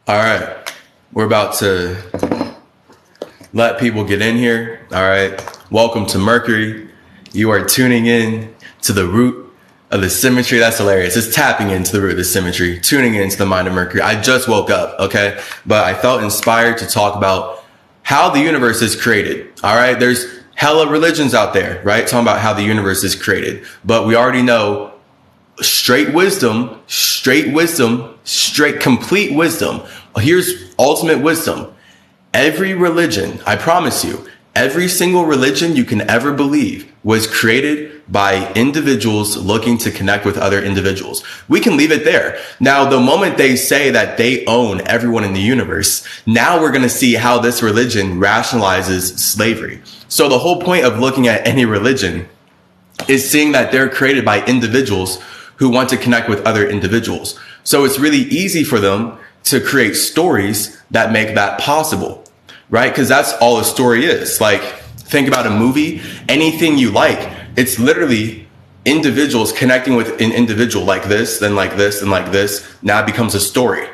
All right, we're about to let people get in here. All right, welcome to Mercury. You are tuning in to the root of the CymaTree. That's hilarious. It's tapping into the root of the CymaTree, tuning into the mind of Mercury. I just woke up, okay? But I felt inspired to talk about how the universe is created. All right, there's hella religions out there, right? Talking about how the universe is created. But we already know straight complete wisdom. Here's ultimate wisdom. Every religion, I promise you, every single religion you can ever believe was created by individuals looking to connect with other individuals. We can leave it there. Now, the moment they say that they own everyone in the universe, now we're going to see how this religion rationalizes slavery. So the whole point of looking at any religion is seeing that they're created by individuals who want to connect with other individuals. So it's really easy for them to create stories that make that possible, right? Because that's all a story is. Like, think about a movie, anything you like, it's literally individuals connecting with an individual like this, then like this, and like this. Now it becomes a story.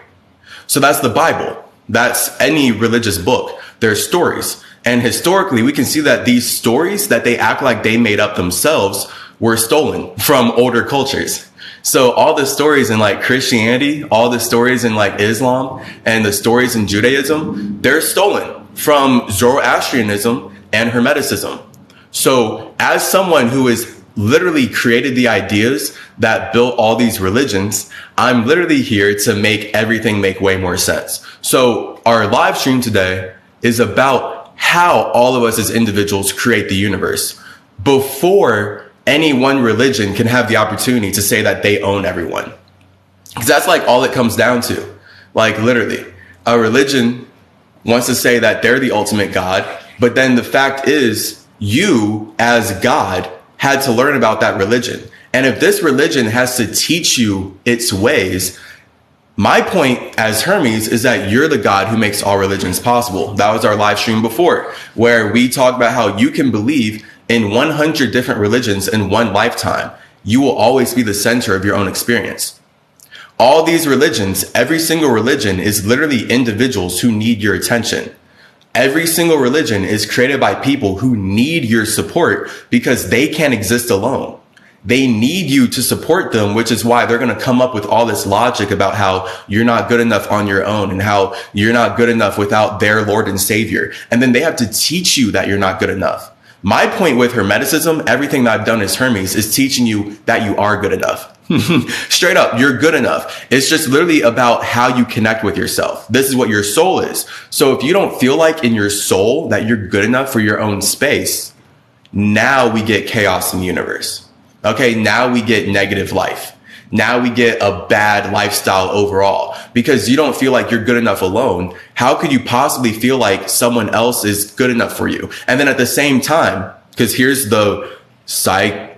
So that's the Bible. That's any religious book. There's stories. And historically, we can see that these stories that they act like they made up themselves were stolen from older cultures. So all the stories in like Christianity, all the stories in like Islam and the stories in Judaism, they're stolen from Zoroastrianism and Hermeticism. So as someone who has literally created the ideas that built all these religions, I'm literally here to make everything make way more sense. So our live stream today is about how all of us as individuals create the universe before any one religion can have the opportunity to say that they own everyone. Because that's like all it comes down to. Like literally, a religion wants to say that they're the ultimate God, but then the fact is you as God had to learn about that religion. And if this religion has to teach you its ways, my point as Hermes is that you're the God who makes all religions possible. That was our live stream before, where we talked about how you can believe in 100 different religions in one lifetime. You will always be the center of your own experience. All these religions, every single religion is literally individuals who need your attention. Every single religion is created by people who need your support because they can't exist alone. They need you to support them, which is why they're going to come up with all this logic about how you're not good enough on your own and how you're not good enough without their Lord and Savior. And then they have to teach you that you're not good enough. My point with Hermeticism, everything that I've done as Hermes, is teaching you that you are good enough. Straight up, you're good enough. It's just literally about how you connect with yourself. This is what your soul is. So if you don't feel like in your soul that you're good enough for your own space, now we get chaos in the universe. Okay, now we get negative life. Now we get a bad lifestyle overall because you don't feel like you're good enough alone. How could you possibly feel like someone else is good enough for you? And then at the same time, because here's the psychopompic,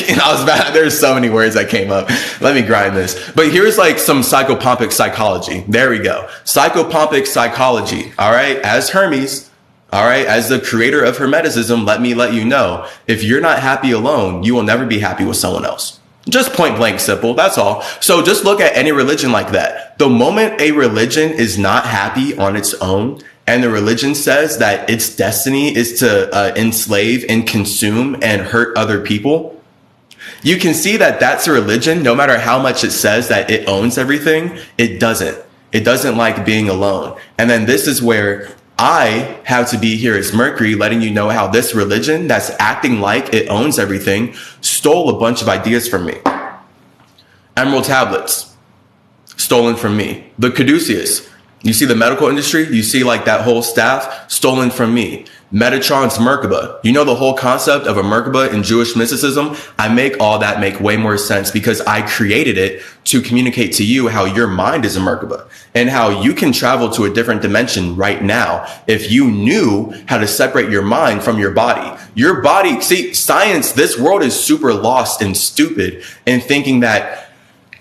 and there's so many words that came up. Let me grind this. But here's like some psychopompic psychology. There we go. Psychopompic psychology. All right. As Hermes, all right, as the creator of Hermeticism, let me let you know, if you're not happy alone, you will never be happy with someone else. Just point blank simple. That's all. So just look at any religion like that. The moment a religion is not happy on its own, and the religion says that its destiny is to enslave and consume and hurt other people, you can see that that's a religion. No matter how much it says that it owns everything, it doesn't. It doesn't like being alone. And then this is where I have to be here as Mercury, letting you know how this religion that's acting like it owns everything stole a bunch of ideas from me. Emerald tablets, stolen from me. The caduceus, you see the medical industry, you see like that whole staff, stolen from me. Metatron's Merkaba, you know the whole concept of a Merkaba in Jewish mysticism? I make all that make way more sense because I created it to communicate to you how your mind is a Merkaba and how you can travel to a different dimension right now if you knew how to separate your mind from your body. Your body, see, science, this world is super lost and stupid in thinking that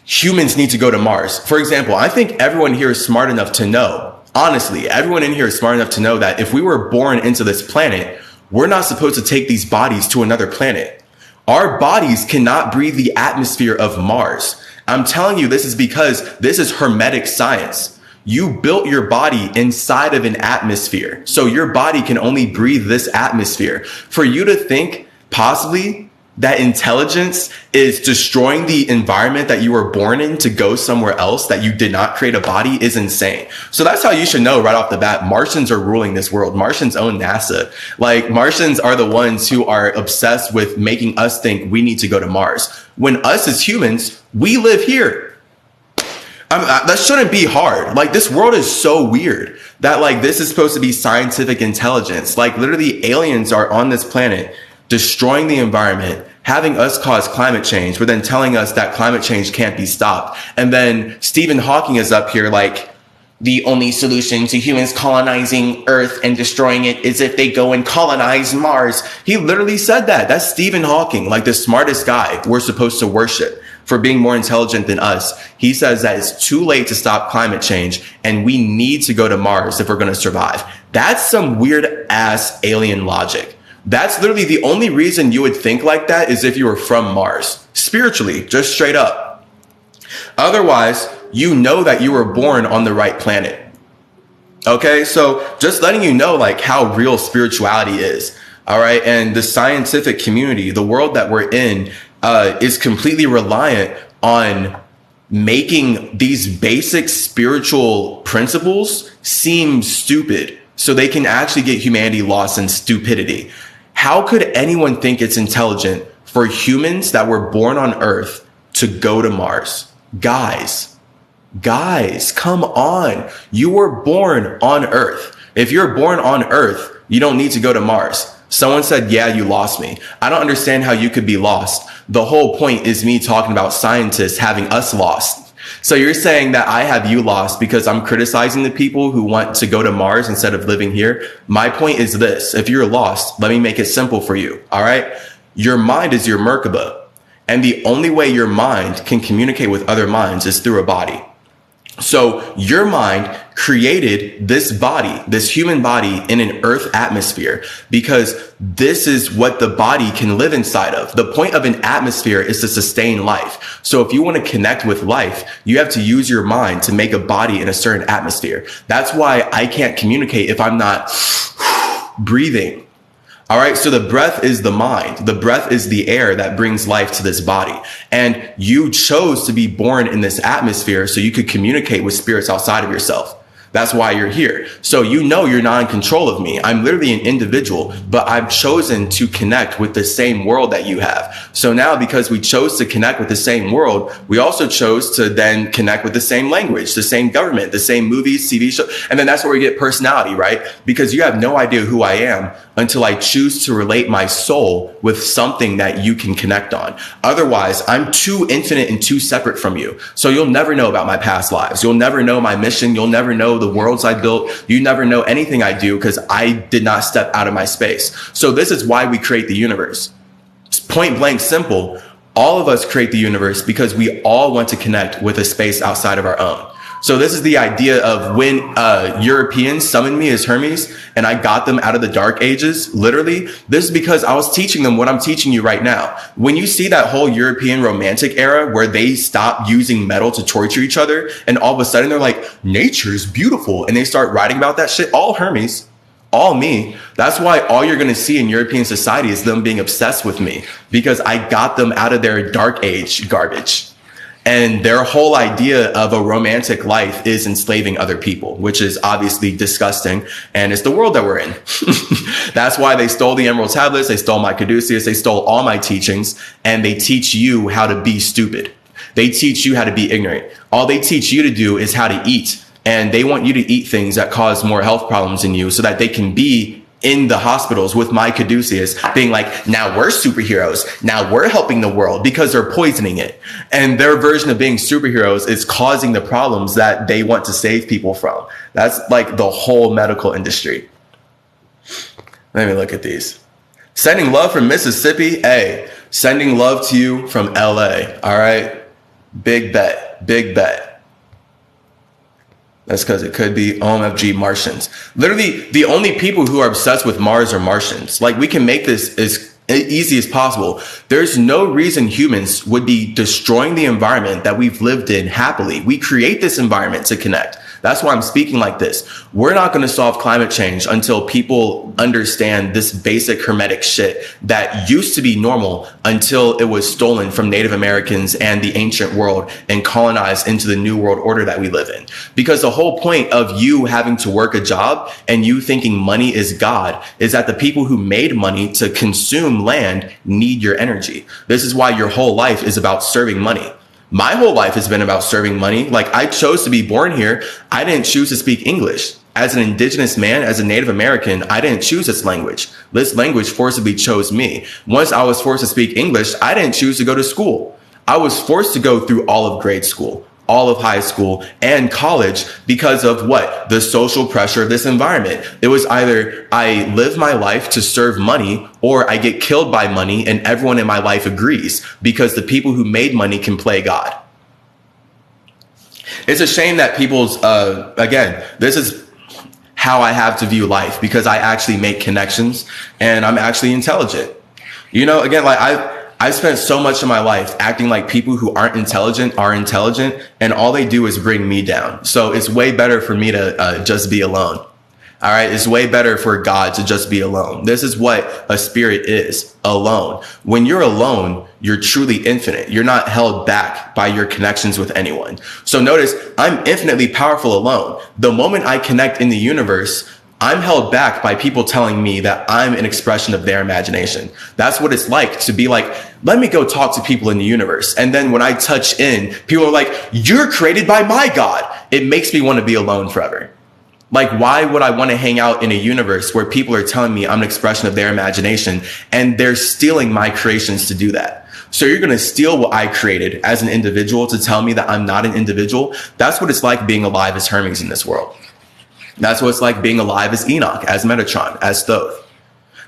humans need to go to Mars. For example, I think everyone here is smart enough to know, honestly, everyone in here is smart enough to know that if we were born into this planet, we're not supposed to take these bodies to another planet. Our bodies cannot breathe the atmosphere of Mars. I'm telling you, this is because this is hermetic science. You built your body inside of an atmosphere. So your body can only breathe this atmosphere. For you to think possibly that intelligence is destroying the environment that you were born in to go somewhere else, that you did not create a body, is insane. So that's how you should know right off the bat, Martians are ruling this world. Martians own NASA. Like, Martians are the ones who are obsessed with making us think we need to go to Mars. When us as humans, we live here. That shouldn't be hard. Like, this world is so weird that, like, this is supposed to be scientific intelligence. Like, literally aliens are on this planet destroying the environment, having us cause climate change, but then telling us that climate change can't be stopped. And then Stephen Hawking is up here like, the only solution to humans colonizing Earth and destroying it is if they go and colonize Mars. He literally said that. That's Stephen Hawking, like the smartest guy we're supposed to worship for being more intelligent than us. He says that it's too late to stop climate change and we need to go to Mars if we're going to survive. That's some weird ass alien logic. That's literally the only reason you would think like that is if you were from Mars, spiritually, just straight up. Otherwise, you know that you were born on the right planet. Okay, so just letting you know like how real spirituality is. All right, and the scientific community, the world that we're in, is completely reliant on making these basic spiritual principles seem stupid so they can actually get humanity lost in stupidity. How could anyone think it's intelligent for humans that were born on Earth to go to Mars? Guys, come on. You were born on Earth. If you're born on Earth, you don't need to go to Mars. Someone said, yeah, you lost me. I don't understand how you could be lost. The whole point is me talking about scientists having us lost. So you're saying that I have you lost because I'm criticizing the people who want to go to Mars instead of living here? My point is this. If you're lost, let me make it simple for you. All right. Your mind is your Merkaba. And the only way your mind can communicate with other minds is through a body. So your mind created this body, this human body in an Earth atmosphere, because this is what the body can live inside of. The point of an atmosphere is to sustain life. So if you want to connect with life, you have to use your mind to make a body in a certain atmosphere. That's why I can't communicate if I'm not breathing. All right. So the breath is the mind. The breath is the air that brings life to this body. And you chose to be born in this atmosphere so you could communicate with spirits outside of yourself. That's why you're here. So you know you're not in control of me. I'm literally an individual, but I've chosen to connect with the same world that you have. So now because we chose to connect with the same world, we also chose to then connect with the same language, the same government, the same movies, TV shows. And then that's where we get personality, right? Because you have no idea who I am until I choose to relate my soul with something that you can connect on. Otherwise, I'm too infinite and too separate from you. So you'll never know about my past lives. You'll never know my mission. You'll never know the worlds I built. You never know anything I do because I did not step out of my space. So this is why we create the universe. It's point blank simple. All of us create the universe because we all want to connect with a space outside of our own. So this is the idea of when Europeans summoned me as Hermes and I got them out of the dark ages, literally, this is because I was teaching them what I'm teaching you right now. When you see that whole European romantic era where they stop using metal to torture each other and all of a sudden they're like, nature's beautiful. And they start writing about that shit, all Hermes, all me. That's why all you're going to see in European society is them being obsessed with me because I got them out of their dark age garbage. And their whole idea of a romantic life is enslaving other people, which is obviously disgusting. And it's the world that we're in. That's why they stole the Emerald Tablets. They stole my Caduceus. They stole all my teachings. And they teach you how to be stupid. They teach you how to be ignorant. All they teach you to do is how to eat. And they want you to eat things that cause more health problems in you so that they can be in the hospitals with my Caduceus being like, now we're superheroes. Now we're helping the world because they're poisoning it. And their version of being superheroes is causing the problems that they want to save people from. That's like the whole medical industry. Let me look at these. Sending love from Mississippi. Hey, sending love to you from LA. All right. Big bet. Big bet. That's because it could be OMFG Martians. Literally, the only people who are obsessed with Mars are Martians. Like, we can make this as easy as possible. There's no reason humans would be destroying the environment that we've lived in happily. We create this environment to connect. That's why I'm speaking like this. We're not going to solve climate change until people understand this basic hermetic shit that used to be normal until it was stolen from Native Americans and the ancient world and colonized into the new world order that we live in. Because the whole point of you having to work a job and you thinking money is God is that the people who made money to consume land need your energy. This is why your whole life is about serving money. My whole life has been about serving money. Like, I chose to be born here. I didn't choose to speak English. As an indigenous man, as a Native American, I didn't choose this language. This language forcibly chose me. Once I was forced to speak English, I didn't choose to go to school. I was forced to go through all of grade school, all of high school, and college because of what? The social pressure of this environment. It was either I live my life to serve money or I get killed by money, and everyone in my life agrees because the people who made money can play God. It's a shame that people's, again, this is how I have to view life because I actually make connections and I'm actually intelligent. You know, again, like I spent so much of my life acting like people who aren't intelligent are intelligent, and all they do is bring me down. So it's way better for me to just be alone. All right. It's way better for God to just be alone. This is what a spirit is, alone. When you're alone, you're truly infinite. You're not held back by your connections with anyone. So notice I'm infinitely powerful alone. The moment I connect in the universe, I'm held back by people telling me that I'm an expression of their imagination. That's what it's like to be like, let me go talk to people in the universe. And then when I touch in, people are like, you're created by my God. It makes me want to be alone forever. Like, why would I want to hang out in a universe where people are telling me I'm an expression of their imagination and they're stealing my creations to do that? So you're going to steal what I created as an individual to tell me that I'm not an individual? That's what it's like being alive as Hermes in this world. That's what it's like being alive as Enoch, as Metatron, as Thoth.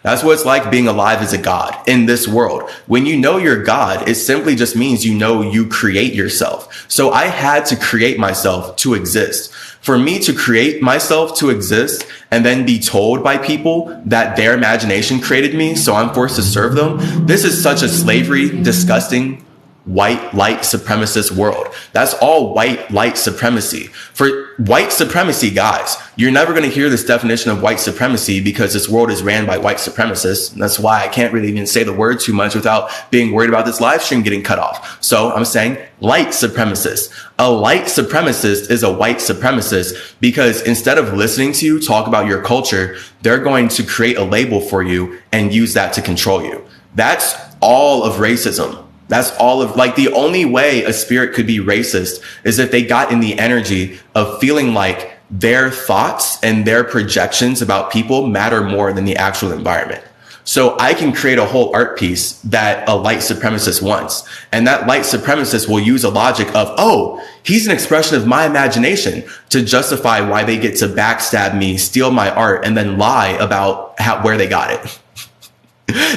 That's what it's like being alive as a God in this world. When you know you're God, it simply just means you know you create yourself. So I had to create myself to exist. For me to create myself to exist and then be told by people that their imagination created me, so I'm forced to serve them, this is such a slavery, disgusting, white light supremacist world. That's all white light supremacy. For white supremacy, guys, you're never going to hear this definition of white supremacy because this world is ran by white supremacists. That's why I can't really even say the word too much without being worried about this live stream getting cut off. So I'm saying light supremacist. A light supremacist is a white supremacist because instead of listening to you talk about your culture, they're going to create a label for you and use that to control you. That's all of racism. That's all of, like, the only way a spirit could be racist is if they got in the energy of feeling like their thoughts and their projections about people matter more than the actual environment. So I can create a whole art piece that a light supremacist wants. And that light supremacist will use a logic of, oh, he's an expression of my imagination to justify why they get to backstab me, steal my art, and then lie about where they got it.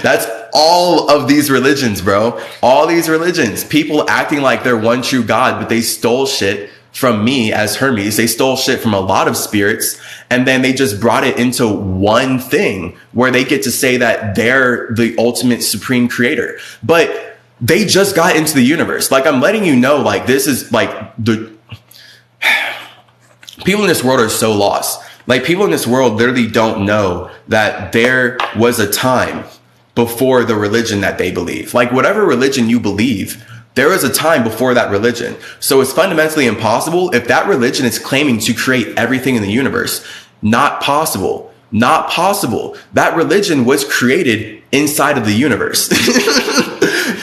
That's all of these religions, bro. All these religions, people acting like they're one true God, but they stole shit from me as Hermes. They stole shit from a lot of spirits, and then they just brought it into one thing where they get to say that they're the ultimate supreme creator. But they just got into the universe. Like, I'm letting you know, like, this is like the people in this world are so lost. Like, people in this world literally don't know that there was a time before the religion that they believe. Like, whatever religion you believe, there was a time before that religion. So it's fundamentally impossible if that religion is claiming to create everything in the universe. Not possible. Not possible. That religion was created inside of the universe.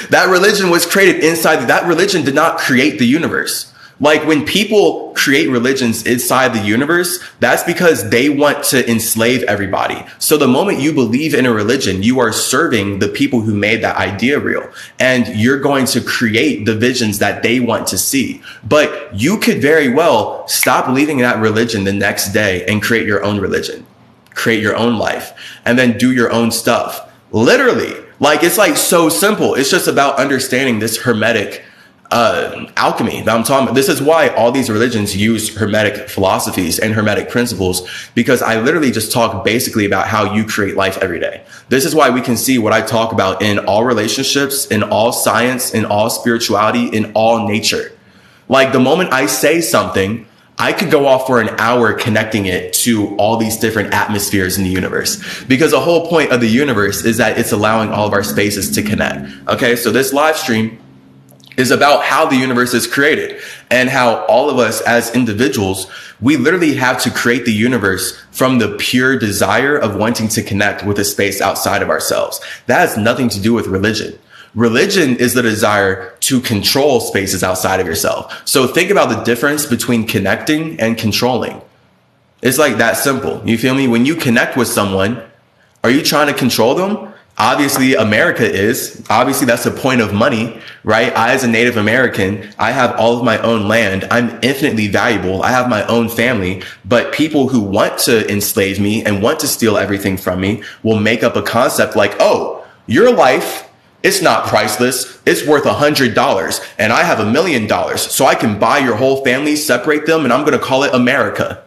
That religion was created inside. That religion did not create the universe. Like, when people create religions inside the universe, that's because they want to enslave everybody. So the moment you believe in a religion, you are serving the people who made that idea real. And you're going to create the visions that they want to see. But you could very well stop believing in that religion the next day and create your own religion, create your own life, and then do your own stuff. Literally. Like, it's like so simple. It's just about understanding this hermetic alchemy that I'm talking about. This is why all these religions use hermetic philosophies and hermetic principles, because I literally just talk basically about how you create life every day. This is why we can see what I talk about in all relationships, in all science, in all spirituality, in all nature. Like the moment I say something, I could go off for an hour connecting it to all these different atmospheres in the universe, because the whole point of the universe is that it's allowing all of our spaces to connect. Okay, so this live stream is about how the universe is created and how all of us as individuals, we literally have to create the universe from the pure desire of wanting to connect with a space outside of ourselves. That has nothing to do with religion. Religion is the desire to control spaces outside of yourself. So think about the difference between connecting and controlling. It's like that simple. You feel me? When you connect with someone, are you trying to control them? Obviously, America is. Obviously, that's the point of money, right? I, as a Native American, I have all of my own land. I'm infinitely valuable. I have my own family. But people who want to enslave me and want to steal everything from me will make up a concept like, oh, your life, it's not priceless. It's worth $100 and I have $1 million. So I can buy your whole family, separate them, and I'm going to call it America.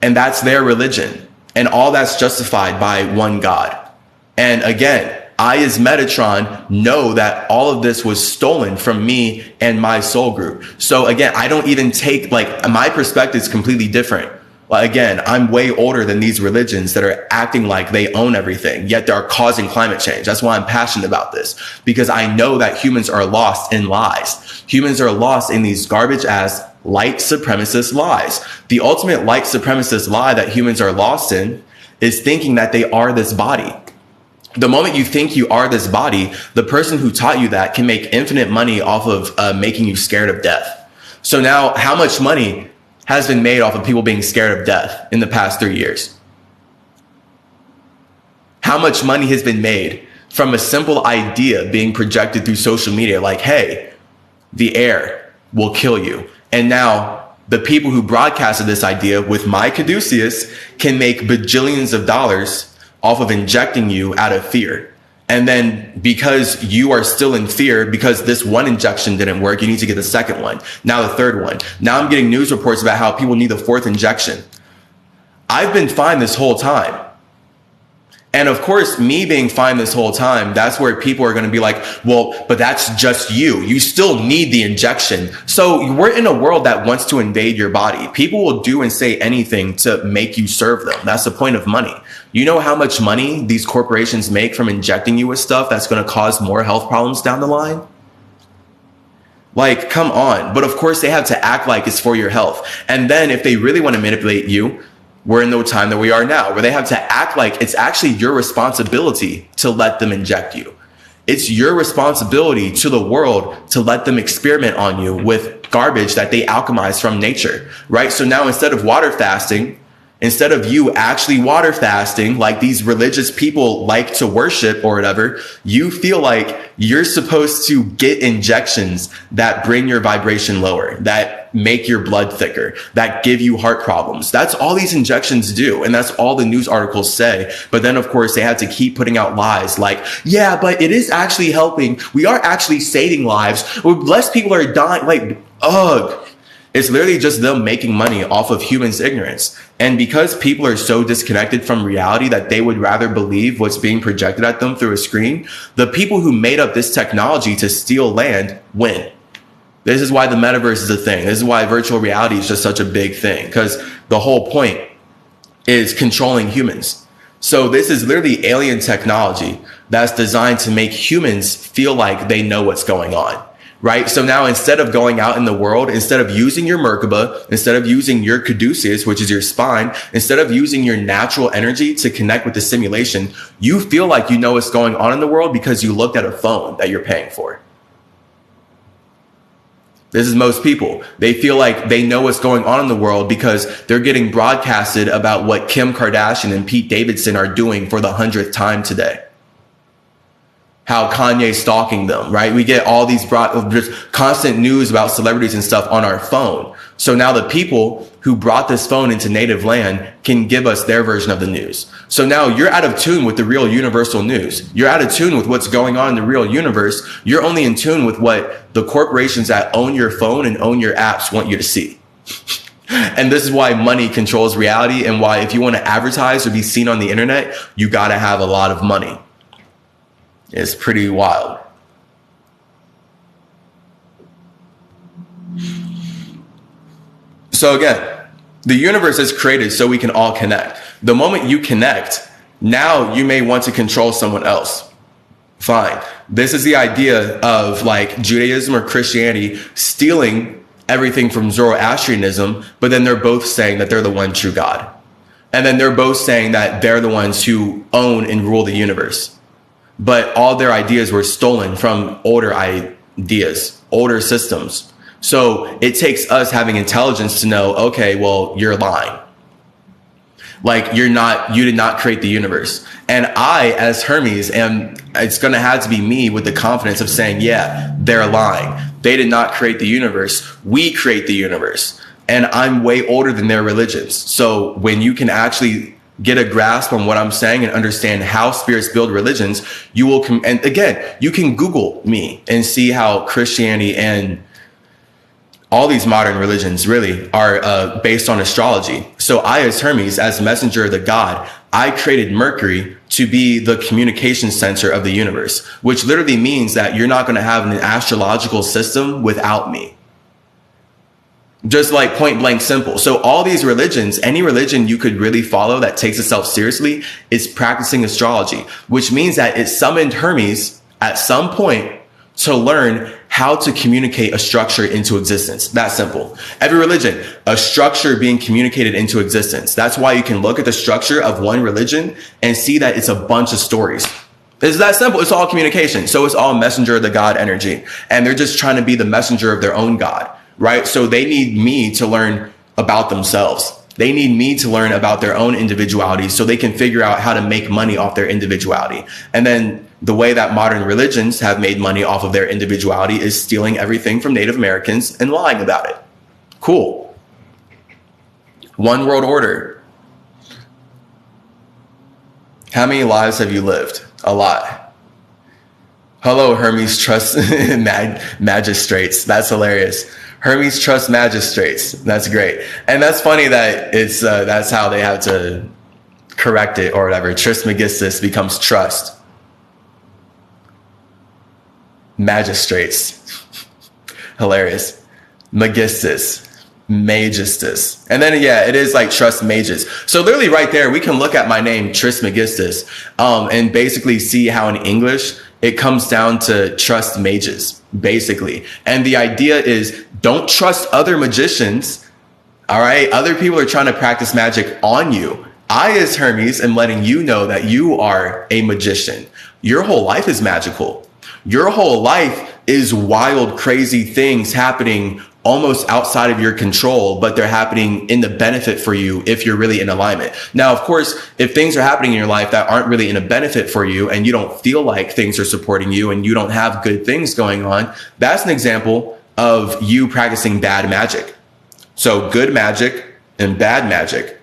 And that's their religion. And all that's justified by one God. And again, I as Metatron know that all of this was stolen from me and my soul group. So again, I don't even take, like, my perspective is completely different. Well, again, I'm way older than these religions that are acting like they own everything, yet they're causing climate change. That's why I'm passionate about this, because I know that humans are lost in lies. Humans are lost in these garbage ass light supremacist lies. The ultimate light supremacist lie that humans are lost in is thinking that they are this body. The moment you think you are this body, the person who taught you that can make infinite money off of making you scared of death. So now, how much money has been made off of people being scared of death in the past 3 years? How much money has been made from a simple idea being projected through social media like, hey, the air will kill you. And now the people who broadcasted this idea with my caduceus can make bajillions of dollars off of injecting you out of fear. And then because you are still in fear, because this one injection didn't work, you need to get the second one. Now the third one. Now I'm getting news reports about how people need the fourth injection. I've been fine this whole time. And of course, me being fine this whole time, that's where people are going to be like, well, but that's just you. You still need the injection. So we're in a world that wants to invade your body. People will do and say anything to make you serve them. That's the point of money. You know how much money these corporations make from injecting you with stuff that's going to cause more health problems down the line? Like, come on. But of course, they have to act like it's for your health. And then if they really want to manipulate you, we're in the time that we are now, where they have to act like it's actually your responsibility to let them inject you. It's your responsibility to the world to let them experiment on you with garbage that they alchemize from nature, right? So now instead of water fasting, instead of you actually water fasting like these religious people like to worship or whatever, you feel like you're supposed to get injections that bring your vibration lower, that make your blood thicker, that give you heart problems. That's all these injections do. And that's all the news articles say. But then, of course, they have to keep putting out lies like, yeah, but it is actually helping. We are actually saving lives. Less people are dying. Like, ugh. It's literally just them making money off of humans' ignorance. And because people are so disconnected from reality that they would rather believe what's being projected at them through a screen, the people who made up this technology to steal land win. This is why the metaverse is a thing. This is why virtual reality is just such a big thing, because the whole point is controlling humans. So this is literally alien technology that's designed to make humans feel like they know what's going on. Right? So now instead of going out in the world, instead of using your Merkaba, instead of using your caduceus, which is your spine, instead of using your natural energy to connect with the simulation, you feel like you know what's going on in the world because you looked at a phone that you're paying for. This is most people. They feel like they know what's going on in the world because they're getting broadcasted about what Kim Kardashian and Pete Davidson are doing for the 100th time today. How Kanye's stalking them, right? We get all these just constant news about celebrities and stuff on our phone. So now the people who brought this phone into native land can give us their version of the news. So now you're out of tune with the real universal news. You're out of tune with what's going on in the real universe. You're only in tune with what the corporations that own your phone and own your apps want you to see. And this is why money controls reality, and why if you want to advertise or be seen on the internet, you got to have a lot of money. It's pretty wild. So again, the universe is created so we can all connect. The moment you connect, now you may want to control someone else. Fine. This is the idea of like Judaism or Christianity stealing everything from Zoroastrianism, but then they're both saying that they're the one true God. And then they're both saying that they're the ones who own and rule the universe. But all their ideas were stolen from older ideas, older systems. So it takes us having intelligence to know, okay, well, you're lying. Like you did not create the universe. And I, as Hermes, it's going to have to be me with the confidence of saying, yeah, they're lying. They did not create the universe. We create the universe. And I'm way older than their religions. So when you can actually get a grasp on what I'm saying and understand how spirits build religions, you will, and again, you can Google me and see how Christianity and all these modern religions really are based on astrology. So I, as Hermes, as messenger of the god, I created Mercury to be the communication center of the universe, which literally means that you're not going to have an astrological system without me. Just like point blank simple. So all these religions, any religion you could really follow that takes itself seriously is practicing astrology, which means that it summoned Hermes at some point to learn how to communicate a structure into existence. That simple. Every religion, a structure being communicated into existence. That's why you can look at the structure of one religion and see that it's a bunch of stories. It's that simple. It's all communication. So it's all messenger of the god energy. And they're just trying to be the messenger of their own god, right? So they need me to learn about themselves. They need me to learn about their own individuality so they can figure out how to make money off their individuality. And then the way that modern religions have made money off of their individuality is stealing everything from Native Americans and lying about it. Cool. One world order. How many lives have you lived? A lot. Hello, Hermes Trust Magistrates. That's hilarious. Hermes Trust Magistrates. That's great. And that's funny that it's that's how they have to correct it or whatever. Trismegistus becomes trust. Magistrates. Hilarious. Magistus. Magistus. And then, yeah, it is like trust mages. So literally right there, we can look at my name, Trismegistus, and basically see how in English it comes down to trust mages, basically. And the idea is don't trust other magicians. All right. Other people are trying to practice magic on you. I, as Hermes, am letting you know that you are a magician. Your whole life is magical. Your whole life is wild, crazy things happening almost outside of your control, but they're happening in the benefit for you if you're really in alignment. Now, of course, if things are happening in your life that aren't really in a benefit for you and you don't feel like things are supporting you and you don't have good things going on, that's an example of you practicing bad magic. So good magic and bad magic.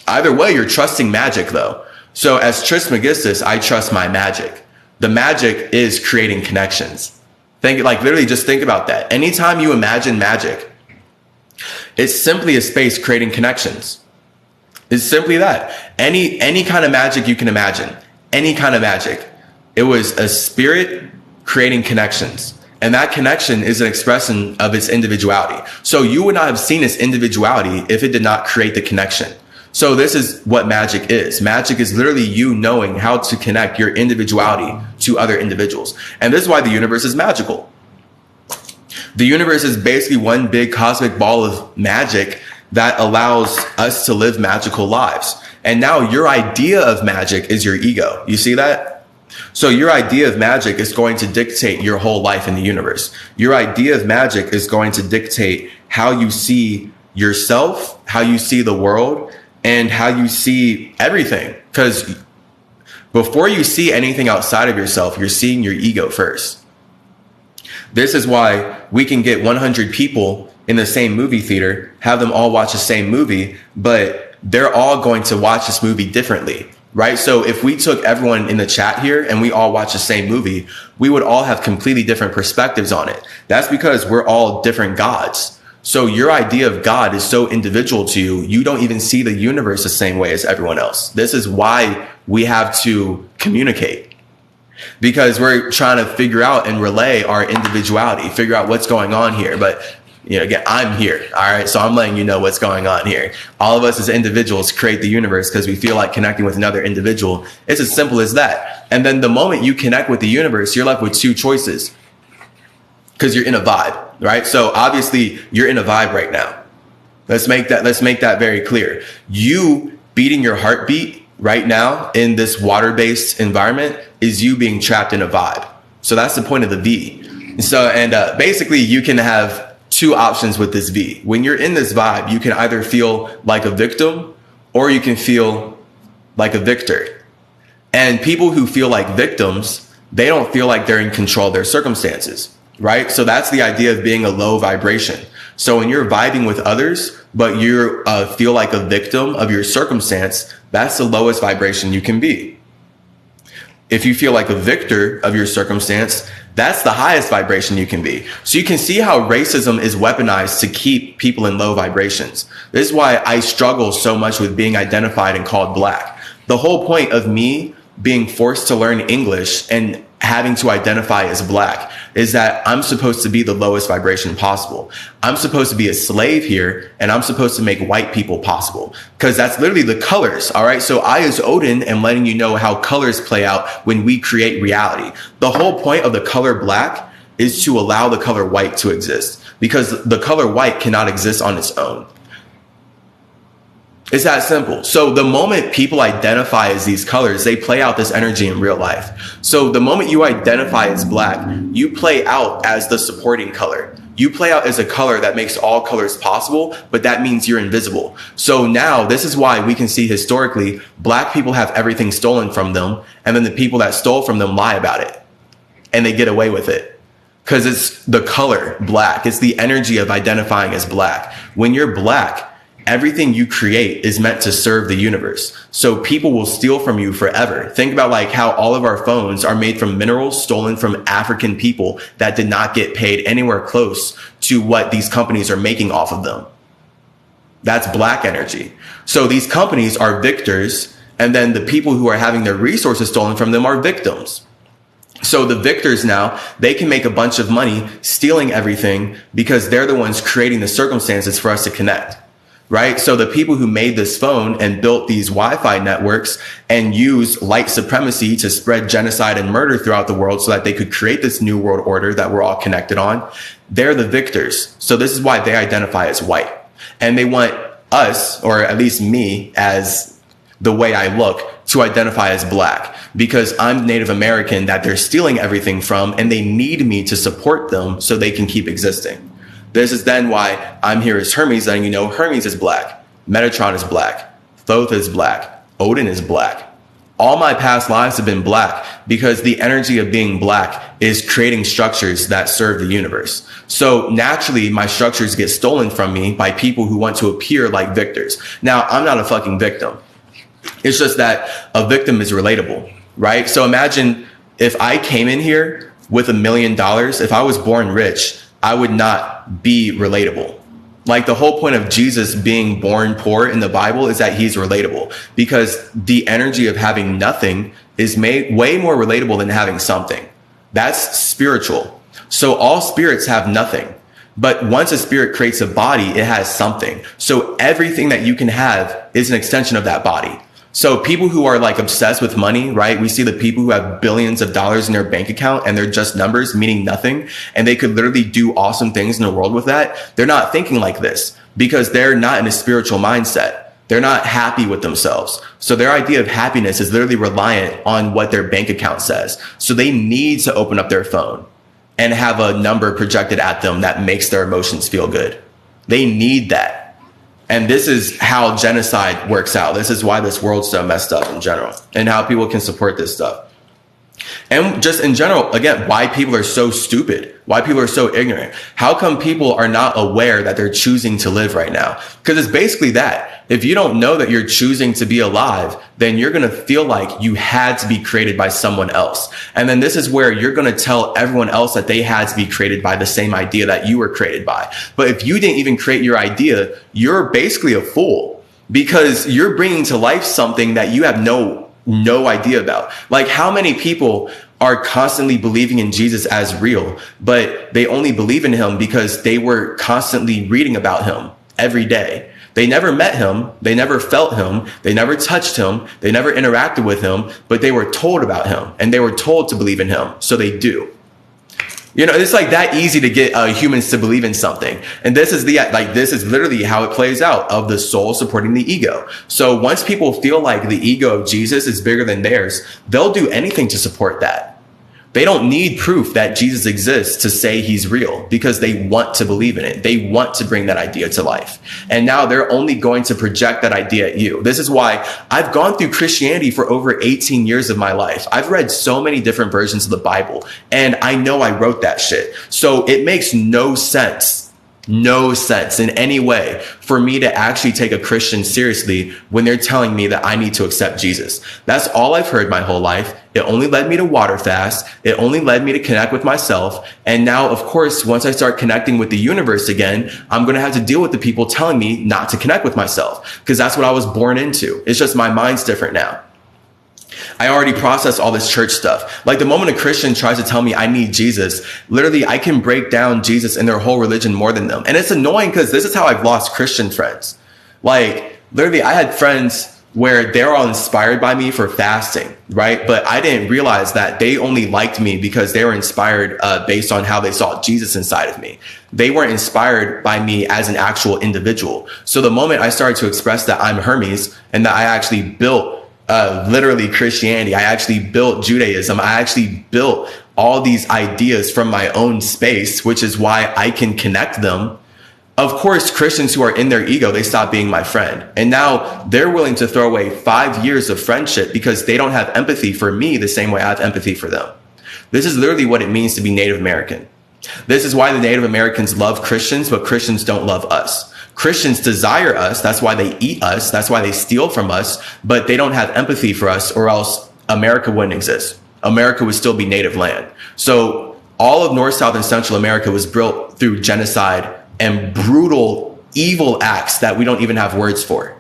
Either way, you're trusting magic though. So as Trismegistus, I trust my magic. The magic is creating connections. Literally just think about that. Anytime you imagine magic, it's simply a space creating connections. It's simply that. Any kind of magic you can imagine, any kind of magic. It was a spirit creating connections. And that connection is an expression of its individuality. So you would not have seen its individuality if it did not create the connection. So this is what magic is. Magic is literally you knowing how to connect your individuality to other individuals. And this is why the universe is magical. The universe is basically one big cosmic ball of magic that allows us to live magical lives. And now your idea of magic is your ego. You see that? So your idea of magic is going to dictate your whole life in the universe. Your idea of magic is going to dictate how you see yourself, how you see the world, and how you see everything. Because before you see anything outside of yourself, you're seeing your ego first. This is why we can get 100 people in the same movie theater, have them all watch the same movie, but they're all going to watch this movie differently, right? So if we took everyone in the chat here and we all watch the same movie, we would all have completely different perspectives on it. That's because we're all different gods. So your idea of God is so individual to you, you don't even see the universe the same way as everyone else. This is why we have to communicate, because we're trying to figure out and relay our individuality, figure out what's going on here. But again, I'm here. All right. So I'm letting you know what's going on here. All of us as individuals create the universe because we feel like connecting with another individual. It's as simple as that. And then the moment you connect with the universe, you're left with two choices because you're in a vibe, right? So obviously you're in a vibe right now. Let's make that very clear. You beating your heartbeat right now in this water-based environment is you being trapped in a vibe. So that's the point of the V. So, basically you can have two options with this V. When you're in this vibe, you can either feel like a victim or you can feel like a victor. And people who feel like victims, they don't feel like they're in control of their circumstances, right? So that's the idea of being a low vibration. So when you're vibing with others, but you feel like a victim of your circumstance, that's the lowest vibration you can be. If you feel like a victor of your circumstance, that's the highest vibration you can be. So you can see how racism is weaponized to keep people in low vibrations. This is why I struggle so much with being identified and called black. The whole point of me being forced to learn English and having to identify as black is that I'm supposed to be the lowest vibration possible. I'm supposed to be a slave here, and I'm supposed to make white people possible, because that's literally the colors. All right. So I, as Odin, am letting you know how colors play out when we create reality. The whole point of the color black is to allow the color white to exist, because the color white cannot exist on its own. It's that simple. So the moment people identify as these colors, they play out this energy in real life. So the moment you identify as black, you play out as the supporting color. You play out as a color that makes all colors possible, but that means you're invisible. So now this is why we can see historically, black people have everything stolen from them. And then the people that stole from them lie about it and they get away with it. Because it's the color black. It's the energy of identifying as black. When you're black, everything you create is meant to serve the universe. So people will steal from you forever. Think about like how all of our phones are made from minerals stolen from African people that did not get paid anywhere close to what these companies are making off of them. That's black energy. So these companies are victors, and then the people who are having their resources stolen from them are victims. So the victors now, they can make a bunch of money stealing everything because they're the ones creating the circumstances for us to connect. Right? So the people who made this phone and built these Wi-Fi networks and used white supremacy to spread genocide and murder throughout the world so that they could create this new world order that we're all connected on, they're the victors. So this is why they identify as white. And they want us, or at least me, as the way I look, to identify as black, because I'm Native American that they're stealing everything from, and they need me to support them so they can keep existing. This is then why I'm here as Hermes, letting you know Hermes is black, Metatron is black, Thoth is black, Odin is black. All my past lives have been black because the energy of being black is creating structures that serve the universe. So naturally, my structures get stolen from me by people who want to appear like victors. Now, I'm not a fucking victim. It's just that a victim is relatable, right? So imagine if I came in here with $1 million, if I was born rich, I would not be relatable. Like the whole point of Jesus being born poor in the Bible is that he's relatable, because the energy of having nothing is way more relatable than having something. That's spiritual. So all spirits have nothing. But once a spirit creates a body, it has something. So everything that you can have is an extension of that body. So people who are like obsessed with money, right? We see the people who have billions of dollars in their bank account and they're just numbers, meaning nothing. And they could literally do awesome things in the world with that. They're not thinking like this because they're not in a spiritual mindset. They're not happy with themselves. So their idea of happiness is literally reliant on what their bank account says. So they need to open up their phone and have a number projected at them that makes their emotions feel good. They need that. And this is how genocide works out. This is why this world's so messed up in general, and how people can support this stuff. And just in general, again, why people are so stupid. why people are so ignorant. How come people are not aware that they're choosing to live right now? Because it's basically that. If you don't know that you're choosing to be alive, then you're going to feel like you had to be created by someone else. And then this is where you're going to tell everyone else that they had to be created by the same idea that you were created by. But if you didn't even create your idea, you're basically a fool, because you're bringing to life something that you have no idea about. Like, how many people are constantly believing in Jesus as real, but they only believe in him because they were constantly reading about him every day. They never met him. They never felt him. They never touched him. They never interacted with him, but they were told about him and they were told to believe in him. So they do. You know, it's like that easy to get humans to believe in something. And this is this is literally how it plays out, of the soul supporting the ego. So once people feel like the ego of Jesus is bigger than theirs, they'll do anything to support that. They don't need proof that Jesus exists to say he's real, because they want to believe in it. They want to bring that idea to life. And now they're only going to project that idea at you. This is why I've gone through Christianity for over 18 years of my life. I've read so many different versions of the Bible, and I know I wrote that shit. So it makes no sense in any way for me to actually take a Christian seriously when they're telling me that I need to accept Jesus. That's all I've heard my whole life. It only led me to water fast. It only led me to connect with myself. And now, of course, once I start connecting with the universe again, I'm going to have to deal with the people telling me not to connect with myself, because that's what I was born into. It's just my mind's different now. I already processed all this church stuff. Like, the moment a Christian tries to tell me I need Jesus, literally I can break down Jesus and their whole religion more than them. And it's annoying, because this is how I've lost Christian friends. Like, literally I had friends where they're all inspired by me for fasting, right? But I didn't realize that they only liked me because they were inspired based on how they saw Jesus inside of me. They weren't inspired by me as an actual individual. So the moment I started to express that I'm Hermes and that I actually built literally Christianity, I actually built Judaism, I actually built all these ideas from my own space, which is why I can connect them. Of course, Christians who are in their ego, they stop being my friend. And now they're willing to throw away 5 years of friendship because they don't have empathy for me the same way I have empathy for them. This is literally what it means to be Native American. This is why the Native Americans love Christians, but Christians don't love us. Christians desire us. That's why they eat us. That's why they steal from us. But they don't have empathy for us, or else America wouldn't exist. America would still be native land. So all of North, South, and Central America was built through genocide and brutal, evil acts that we don't even have words for.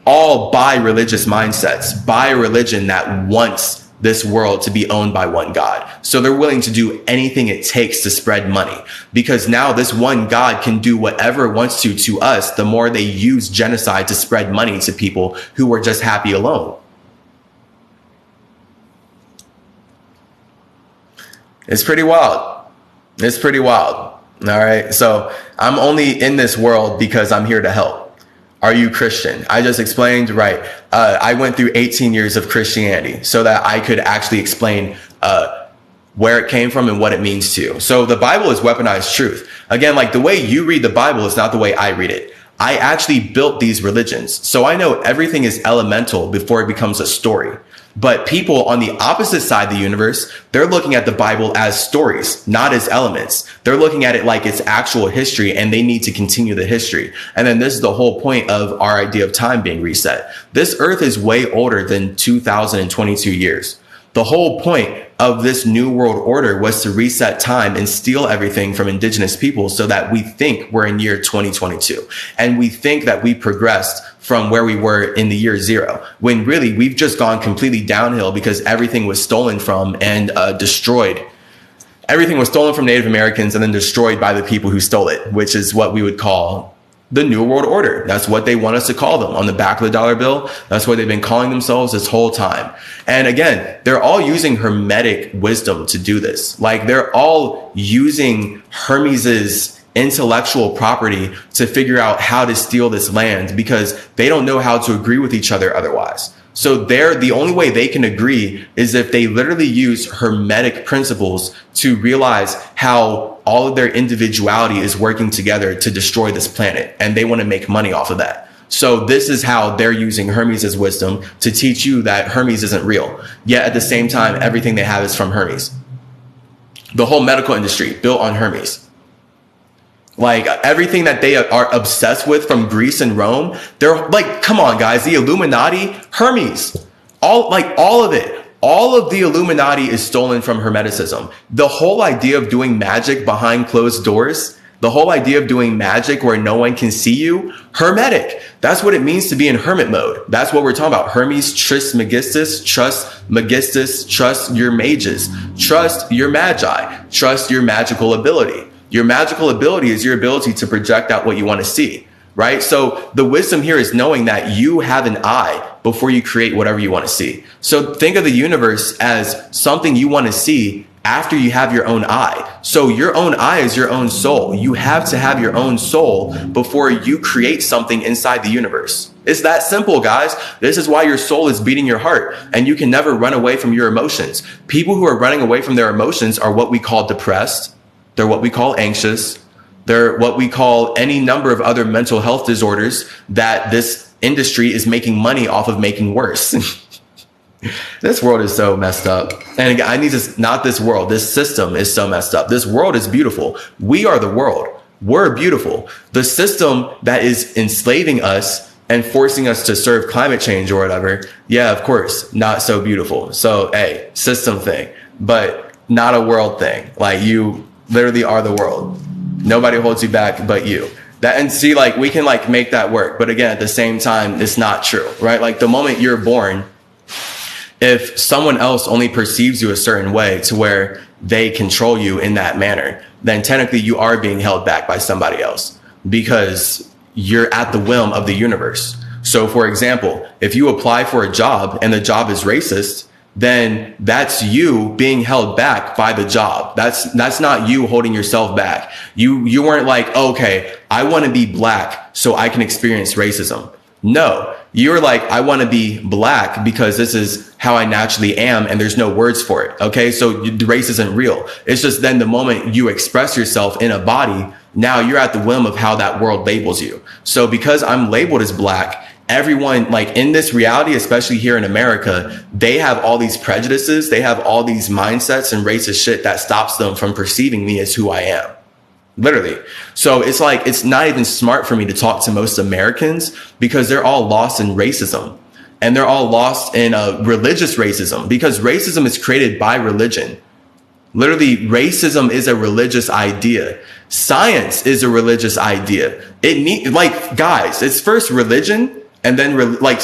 All by religious mindsets, by a religion that wants this world to be owned by one God. So they're willing to do anything it takes to spread money, because now this one God can do whatever it wants to us, the more they use genocide to spread money to people who were just happy alone. It's pretty wild. It's pretty wild. All right. So I'm only in this world because I'm here to help. Are you Christian? I just explained, right? I went through 18 years of Christianity so that I could actually explain where it came from and what it means to you. So the Bible is weaponized truth. Again, like, the way you read the Bible is not the way I read it. I actually built these religions. So I know everything is elemental before it becomes a story. But people on the opposite side of the universe, they're looking at the Bible as stories, not as elements. They're looking at it like it's actual history, and they need to continue the history. And then this is the whole point of our idea of time being reset. This earth is way older than 2022 years. The whole point of this new world order was to reset time and steal everything from indigenous people so that we think we're in year 2022. And we think that we progressed from where we were in the year zero, when really we've just gone completely downhill because everything was stolen from and destroyed. Everything was stolen from Native Americans and then destroyed by the people who stole it, which is what we would call the New World Order. That's what they want us to call them on the back of the dollar bill. That's what they've been calling themselves this whole time. And again, they're all using Hermetic wisdom to do this. Like, they're all using Hermes's intellectual property to figure out how to steal this land, because they don't know how to agree with each other otherwise. So the only way they can agree is if they literally use Hermetic principles to realize how all of their individuality is working together to destroy this planet. And they want to make money off of that. So this is how they're using Hermes' wisdom to teach you that Hermes isn't real. Yet at the same time, everything they have is from Hermes. The whole medical industry built on Hermes. Like everything that they are obsessed with from Greece and Rome, they're like, come on guys, the Illuminati, Hermes, all of it. All of the Illuminati is stolen from Hermeticism. The whole idea of doing magic behind closed doors, the whole idea of doing magic where no one can see you, Hermetic. That's what it means to be in hermit mode. That's what we're talking about. Hermes Trismegistus, trust Megistus, trust your mages, trust your magi, trust your magical ability. Your magical ability is your ability to project out what you want to see, right? So the wisdom here is knowing that you have an eye before you create whatever you want to see. So think of the universe as something you want to see after you have your own eye. So your own eye is your own soul. You have to have your own soul before you create something inside the universe. It's that simple, guys. This is why your soul is beating your heart and you can never run away from your emotions. People who are running away from their emotions are what we call depressed. They're what we call anxious. They're what we call any number of other mental health disorders that this industry is making money off of making worse. This world is so messed up. And again, I need to, not this world, this system is so messed up. This world is beautiful. We are the world. We're beautiful. The system that is enslaving us and forcing us to serve climate change or whatever, yeah, of course, not so beautiful. So, hey, system thing, but not a world thing. Like you literally are the world. Nobody holds you back but you. That, and see, like we can like make that work. But again, at the same time, it's not true, right? Like the moment you're born, if someone else only perceives you a certain way to where they control you in that manner, then technically you are being held back by somebody else because you're at the whim of the universe. So for example, if you apply for a job and the job is racist, then that's you being held back by the job. That's not you holding yourself back. You weren't like, okay, I want to be black so I can experience racism. No, you're like, I want to be black because this is how I naturally am and there's no words for it. Okay, so race isn't real. It's just then the moment you express yourself in a body, now you're at the whim of how that world labels you. So because I'm labeled as black, everyone like in this reality, especially here in America, they have all these prejudices. They have all these mindsets and racist shit that stops them from perceiving me as who I am. Literally. So it's like, it's not even smart for me to talk to most Americans because they're all lost in racism and they're all lost in religious racism because racism is created by religion. Literally, racism is a religious idea. Science is a religious idea. It need like, guys, it's first religion and then like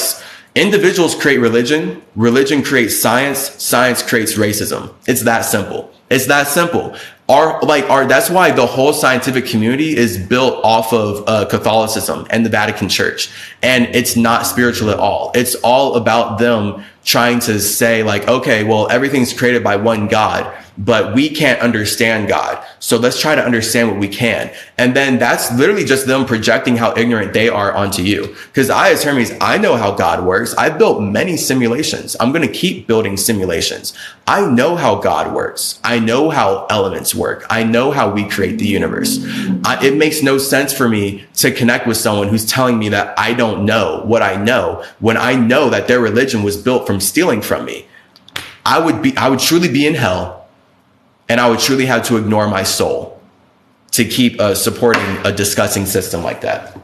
individuals create religion. Religion creates science. Science creates racism. It's that simple. It's that simple. That's why the whole scientific community is built off of Catholicism and the Vatican Church. And it's not spiritual at all. It's all about them trying to say like, okay, well, everything's created by one God, but we can't understand God. So let's try to understand what we can. And then that's literally just them projecting how ignorant they are onto you. Because I, as Hermes, I know how God works. I've built many simulations. I'm going to keep building simulations. I know how God works. I know how elements work. I know how we create the universe. It makes no sense for me to connect with someone who's telling me that I don't know what I know when I know that their religion was built from stealing from me. I would truly be in hell. And I would truly have to ignore my soul to keep supporting a disgusting system like that.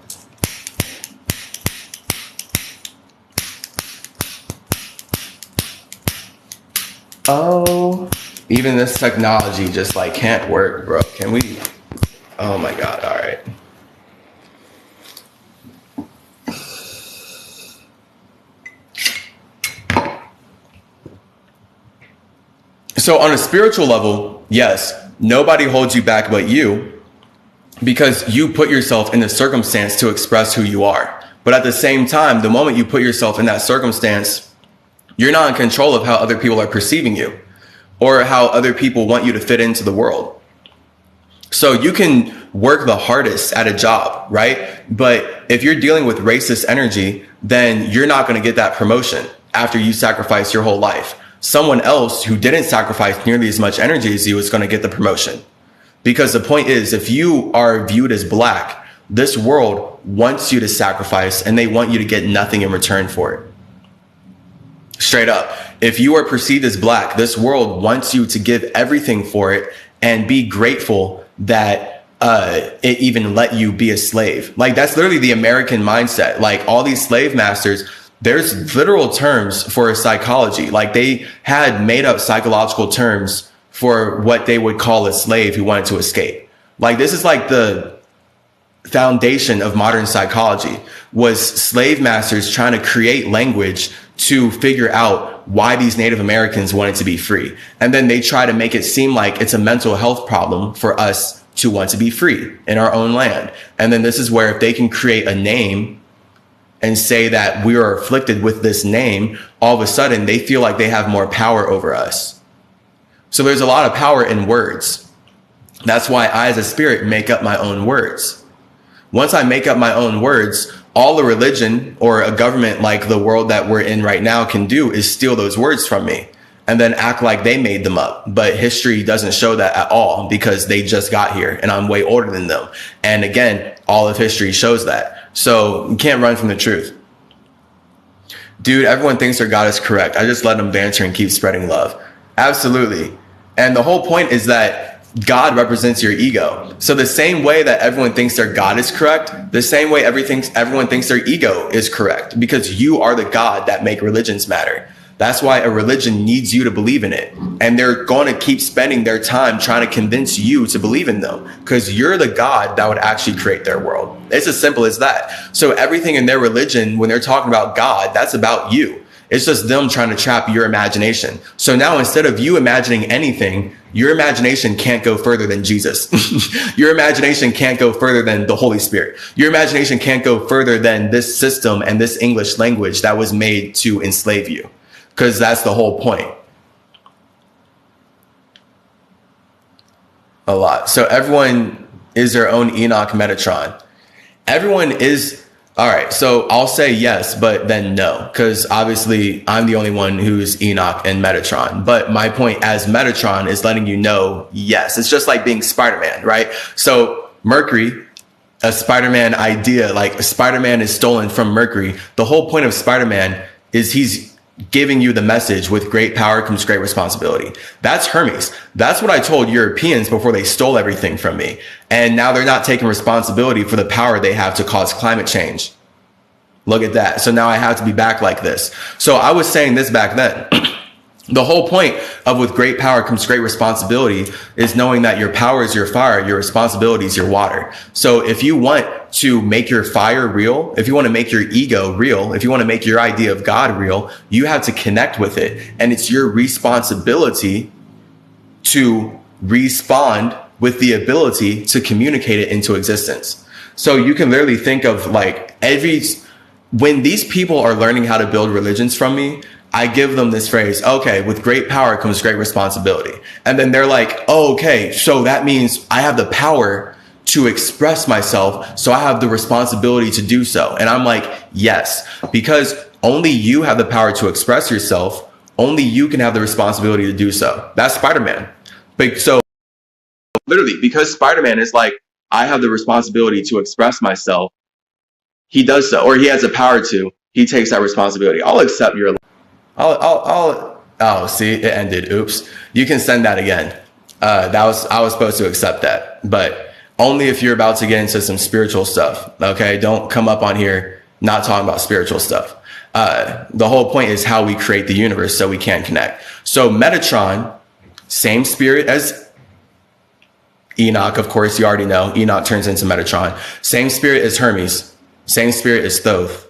Oh, even this technology just like can't work, bro. Can we? Oh my God. All right. So on a spiritual level, yes, nobody holds you back but you because you put yourself in the circumstance to express who you are. But at the same time, the moment you put yourself in that circumstance, you're not in control of how other people are perceiving you or how other people want you to fit into the world. So you can work the hardest at a job, right? But if you're dealing with racist energy, then you're not going to get that promotion after you sacrifice your whole life. Someone else who didn't sacrifice nearly as much energy as you is going to get the promotion. Because the point is, if you are viewed as black, this world wants you to sacrifice and they want you to get nothing in return for it. Straight up. If you are perceived as black, this world wants you to give everything for it and be grateful that it even let you be a slave. Like, that's literally the American mindset. Like, all these slave masters, there's literal terms for psychology. Like, they had made up psychological terms for what they would call a slave who wanted to escape. Like, this is like the foundation of modern psychology, was slave masters trying to create language to figure out why these Native Americans wanted to be free. And then they try to make it seem like it's a mental health problem for us to want to be free in our own land. And then this is where, if they can create a name and say that we are afflicted with this name, all of a sudden they feel like they have more power over us. So there's a lot of power in words. That's why I, as a spirit, make up my own words. Once I make up my own words, all a religion or a government like the world that we're in right now can do is steal those words from me and then act like they made them up. But history doesn't show that at all, because they just got here and I'm way older than them. And again, all of history shows that. So you can't run from the truth. Dude, everyone thinks their God is correct. I just let them banter and keep spreading love. Absolutely. And the whole point is that God represents your ego. So the same way that everyone thinks their God is correct, the same way everyone thinks their ego is correct, because you are the God that make religions matter. That's why a religion needs you to believe in it. And they're going to keep spending their time trying to convince you to believe in them, because you're the God that would actually create their world. It's as simple as that. So everything in their religion, when they're talking about God, that's about you. It's just them trying to trap your imagination. So now, instead of you imagining anything, your imagination can't go further than Jesus. Your imagination can't go further than the Holy Spirit. Your imagination can't go further than this system and this English language that was made to enslave you, because that's the whole point. A lot. So everyone is their own Enoch Metatron. Everyone is. All right, so I'll say yes, but then no, because obviously I'm the only one who's Enoch and Metatron. But my point as Metatron is letting you know, yes, it's just like being Spider-Man, right? So Mercury, a Spider-Man idea, like Spider-Man is stolen from Mercury. The whole point of Spider-Man is he's giving you the message, with great power comes great responsibility. That's Hermes. That's what I told Europeans before they stole everything from me. And now they're not taking responsibility for the power they have to cause climate change. Look at that. So now I have to be back like this. So I was saying this back then. The whole point of with great power comes great responsibility is knowing that your power is your fire, your responsibility is your water. So if you want to make your fire real, if you want to make your ego real, if you want to make your idea of God real, you have to connect with it. And it's your responsibility to respond with the ability to communicate it into existence. So you can literally think of like when these people are learning how to build religions from me, I give them this phrase, okay, with great power comes great responsibility. And then they're like, oh, okay, so that means I have the power to express myself, so I have the responsibility to do so. And I'm like, yes, because only you have the power to express yourself. Only you can have the responsibility to do so. That's Spider-Man. But so literally, because Spider-Man is like, I have the responsibility to express myself, he does so, or he has the power to, he takes that responsibility. I'll accept your oh, see, it ended. Oops. You can send that again. I was supposed to accept that, but only if you're about to get into some spiritual stuff. Okay. Don't come up on here not talking about spiritual stuff. The whole point is how we create the universe so we can connect. So Metatron, same spirit as Enoch. Of course, you already know Enoch turns into Metatron. Same spirit as Hermes. Same spirit as Thoth.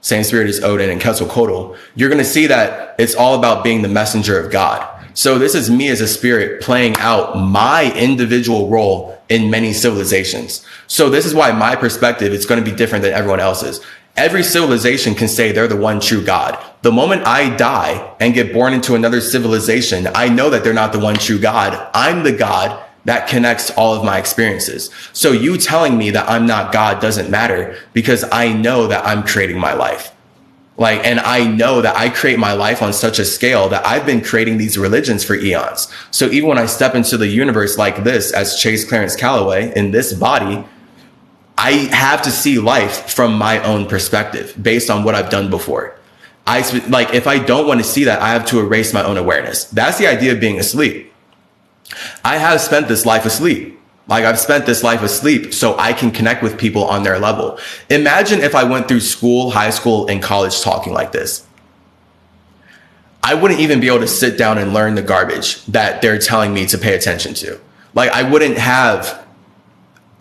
Same spirit as Odin and Quetzalcoatl. You're going to see that it's all about being the messenger of God. So this is me as a spirit playing out my individual role in many civilizations. So this is why my perspective is going to be different than everyone else's. Every civilization can say they're the one true God. The moment I die and get born into another civilization, I know that they're not the one true God. I'm the God that connects all of my experiences. So you telling me that I'm not God doesn't matter, because I know that I'm creating my life. And I know that I create my life on such a scale that I've been creating these religions for eons. So even when I step into the universe like this, as Chase Clarence Calloway in this body, I have to see life from my own perspective based on what I've done before. If I don't want to see that, I have to erase my own awareness. That's the idea of being asleep. I have spent this life asleep. Like I've spent this life asleep so I can connect with people on their level. Imagine if I went through school, high school, and college talking like this. I wouldn't even be able to sit down and learn the garbage that they're telling me to pay attention to. Like I wouldn't have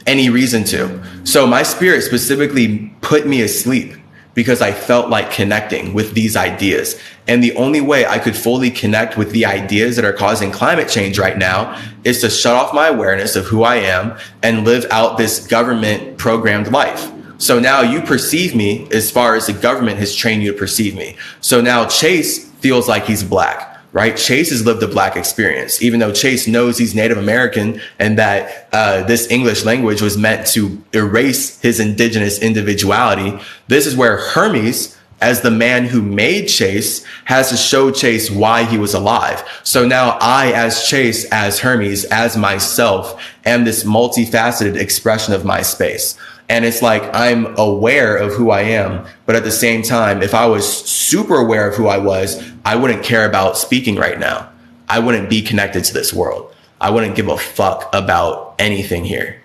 any reason to. So my spirit specifically put me asleep because I felt like connecting with these ideas. And the only way I could fully connect with the ideas that are causing climate change right now is to shut off my awareness of who I am and live out this government programmed life. So now you perceive me as far as the government has trained you to perceive me. So now Chase feels like he's black. Right? Chase has lived a black experience, even though Chase knows he's Native American and that this English language was meant to erase his indigenous individuality. This is where Hermes, as the man who made Chase, has to show Chase why he was alive. So now I, as Chase, as Hermes, as myself, am this multifaceted expression of my space. And it's like I'm aware of who I am, but at the same time, if I was super aware of who I was, I wouldn't care about speaking right now. I wouldn't be connected to this world. I wouldn't give a fuck about anything here,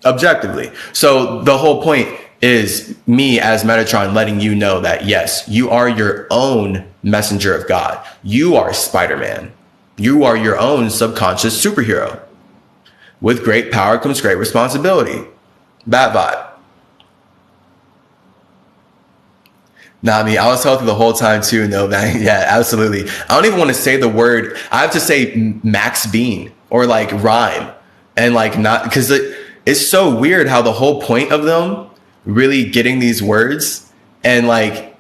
objectively. So the whole point is me as Metatron letting you know that, yes, you are your own messenger of God. You are Spider-Man. You are your own subconscious superhero. With great power comes great responsibility. Bad vibe. Nah, I mean, I was healthy the whole time too. No, man. Yeah, absolutely. I don't even want to say the word. I have to say Max Bean or like rhyme and like not because it's so weird how the whole point of them really getting these words and like,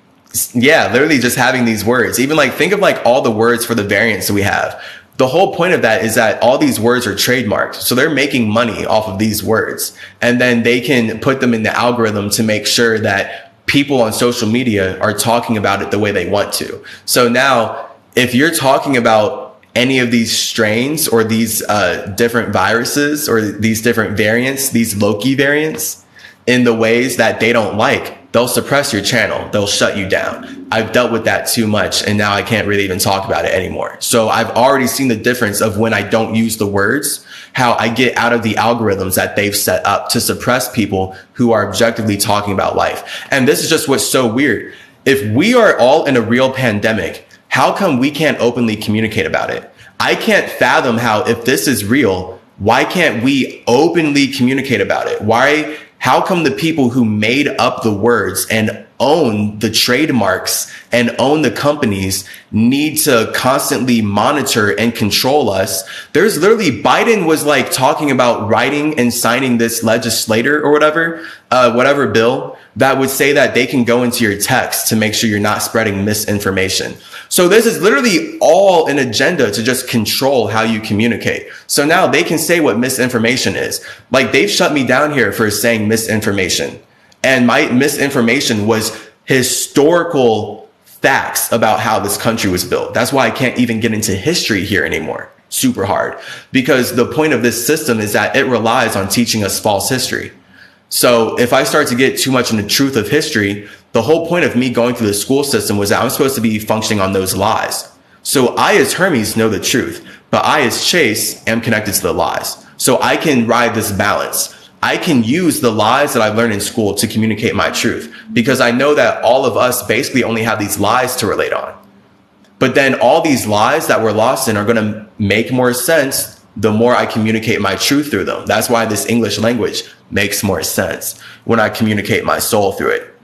yeah, literally just having these words. Even like think of like all the words for the variants that we have. The whole point of that is that all these words are trademarked. So they're making money off of these words. And then they can put them in the algorithm to make sure that people on social media are talking about it the way they want to. So now, if you're talking about any of these strains or these different viruses or these different variants, these Loki variants, in the ways that they don't like, they'll suppress your channel. They'll shut you down. I've dealt with that too much, and now I can't really even talk about it anymore. So I've already seen the difference of when I don't use the words, how I get out of the algorithms that they've set up to suppress people who are objectively talking about life. And this is just what's so weird. If we are all in a real pandemic, how come we can't openly communicate about it? I can't fathom how, if this is real, why can't we openly communicate about it? How come the people who made up the words and own the trademarks and own the companies need to constantly monitor and control us? There's literally, Biden was like talking about writing and signing this legislator or whatever bill that would say that they can go into your text to make sure you're not spreading misinformation. So this is literally all an agenda to just control how you communicate. So now they can say what misinformation is. Like they've shut me down here for saying misinformation. And my misinformation was historical facts about how this country was built. That's why I can't even get into history here anymore. Super hard. Because the point of this system is that it relies on teaching us false history. So if I start to get too much in the truth of history, the whole point of me going through the school system was that I'm supposed to be functioning on those lies. So I as Hermes know the truth, but I as Chase am connected to the lies. So I can ride this balance. I can use the lies that I've learned in school to communicate my truth because I know that all of us basically only have these lies to relate on. But then all these lies that we're lost in are going to make more sense the more I communicate my truth through them. That's why this English language makes more sense when I communicate my soul through it.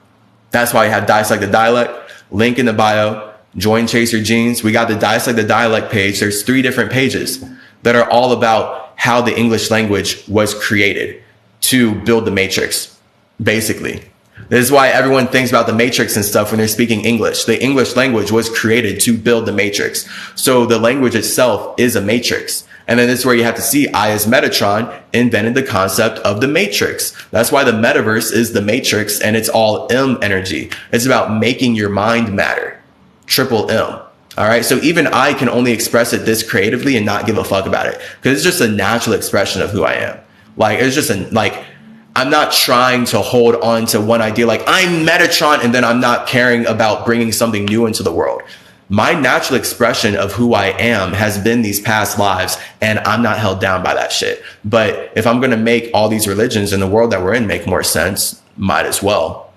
That's why I have Dissect the Dialect, link in the bio, join Chase Your Genes. We got the Dissect the Dialect page. There's 3 different pages that are all about how the English language was created to build the matrix, basically. This is why everyone thinks about the matrix and stuff when they're speaking English. The English language was created to build the matrix. So the language itself is a matrix. And then this is where you have to see I as Metatron invented the concept of the matrix. That's why the metaverse is the matrix and it's all M energy. It's about making your mind matter. Triple M. All right. So even I can only express it this creatively and not give a fuck about it because it's just a natural expression of who I am. Like it's just I'm not trying to hold on to one idea like I'm Metatron and then I'm not caring about bringing something new into the world. My natural expression of who I am has been these past lives, and I'm not held down by that shit. But if I'm going to make all these religions in the world that we're in make more sense, might as well.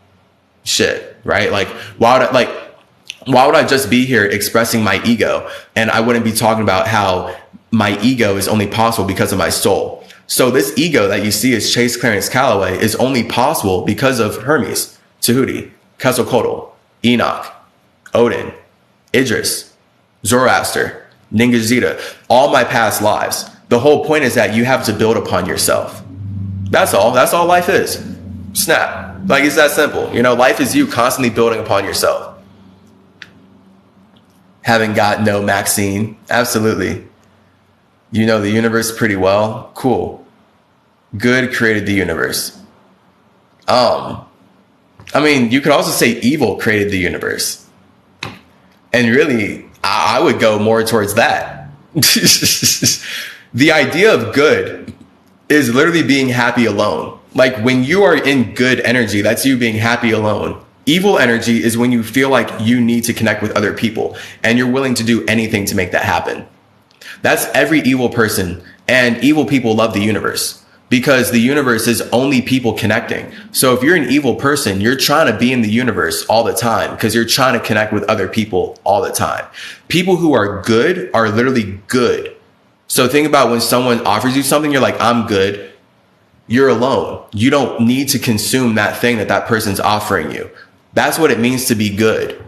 Shit, right? Like, why would I just be here expressing my ego, and I wouldn't be talking about how my ego is only possible because of my soul? So this ego that you see as Chase Clarence Calloway is only possible because of Hermes, Tahuti, Quetzalcoatl, Enoch, Odin, Idris, Zoroaster, Ningazita, all my past lives. The whole point is that you have to build upon yourself. That's all. That's all life is. Snap. Like, it's that simple. You know, life is you constantly building upon yourself. Haven't got no Maxine. Absolutely. You know the universe pretty well. Cool. Good created the universe. I mean, you could also say evil created the universe. And really, I would go more towards that. The idea of good is literally being happy alone. Like, when you are in good energy, that's you being happy alone. Evil energy is when you feel like you need to connect with other people and you're willing to do anything to make that happen. That's every evil person, and evil people love the universe because the universe is only people connecting. So if you're an evil person, you're trying to be in the universe all the time because you're trying to connect with other people all the time. People who are good are literally good. So think about when someone offers you something, you're like, I'm good. You're alone. You don't need to consume that thing that that person's offering you. That's what it means to be good,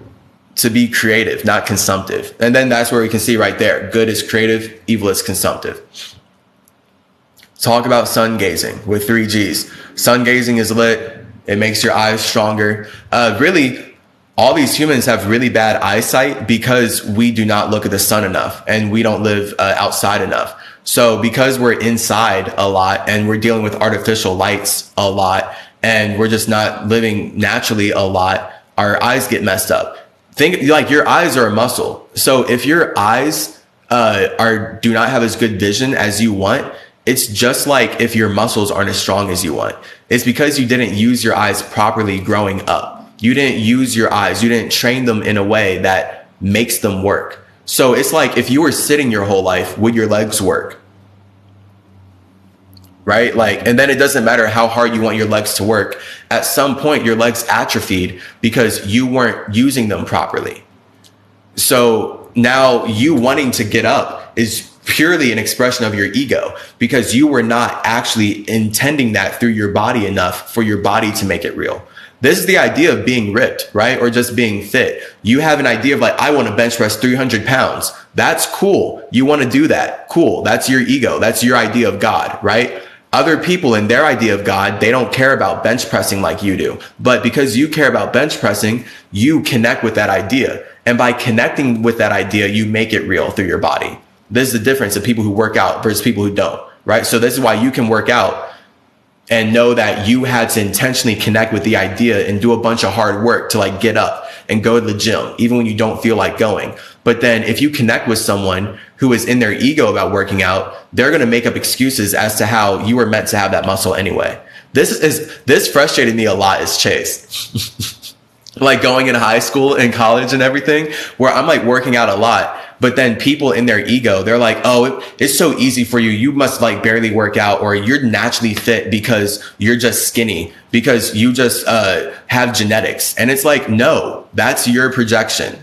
to be creative, not consumptive. And then that's where we can see right there. Good is creative, evil is consumptive. Talk about sun gazing with 3 G's. Sun gazing is lit. It makes your eyes stronger. Really, all these humans have really bad eyesight because we do not look at the sun enough and we don't live outside enough. So because we're inside a lot and we're dealing with artificial lights a lot and we're just not living naturally a lot, our eyes get messed up. Think like your eyes are a muscle. So if your eyes do not have as good vision as you want, it's just like if your muscles aren't as strong as you want. It's because you didn't use your eyes properly growing up. You didn't use your eyes. You didn't train them in a way that makes them work. So it's like if you were sitting your whole life, would your legs work? Right? Like, and then it doesn't matter how hard you want your legs to work. At some point, your legs atrophied because you weren't using them properly. So now you wanting to get up is purely an expression of your ego because you were not actually intending that through your body enough for your body to make it real. This is the idea of being ripped, right? Or just being fit. You have an idea of like, I want to bench press 300 pounds. That's cool. You want to do that. Cool. That's your ego. That's your idea of God, right? Other people in their idea of God, they don't care about bench pressing like you do. But because you care about bench pressing, you connect with that idea. And by connecting with that idea, you make it real through your body. This is the difference of people who work out versus people who don't, right? So this is why you can work out and know that you had to intentionally connect with the idea and do a bunch of hard work to like get up and go to the gym, even when you don't feel like going. But then if you connect with someone who is in their ego about working out, they're going to make up excuses as to how you were meant to have that muscle anyway. This frustrated me a lot as Chase. Like going in high school and college and everything, where I'm like working out a lot. But then people in their ego, they're like, oh, it's so easy for you. You must like barely work out, or you're naturally fit because you're just skinny, because you just have genetics. And it's like, no, that's your projection.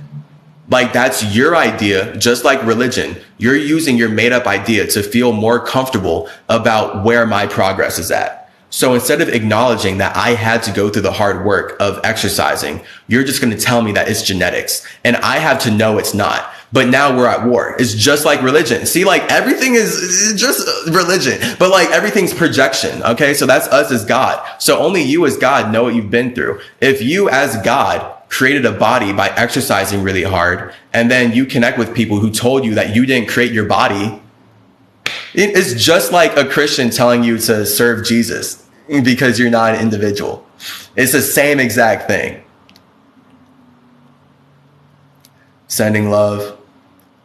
Like that's your idea, just like religion. You're using your made up idea to feel more comfortable about where my progress is at. So instead of acknowledging that I had to go through the hard work of exercising, you're just going to tell me that it's genetics. And I have to know it's not. But now we're at war. It's just like religion. See, like everything is just religion, but like everything's projection. Okay. So that's us as God. So only you as God know what you've been through. If you as God created a body by exercising really hard, and then you connect with people who told you that you didn't create your body, it's just like a Christian telling you to serve Jesus because you're not an individual. It's the same exact thing. Sending love.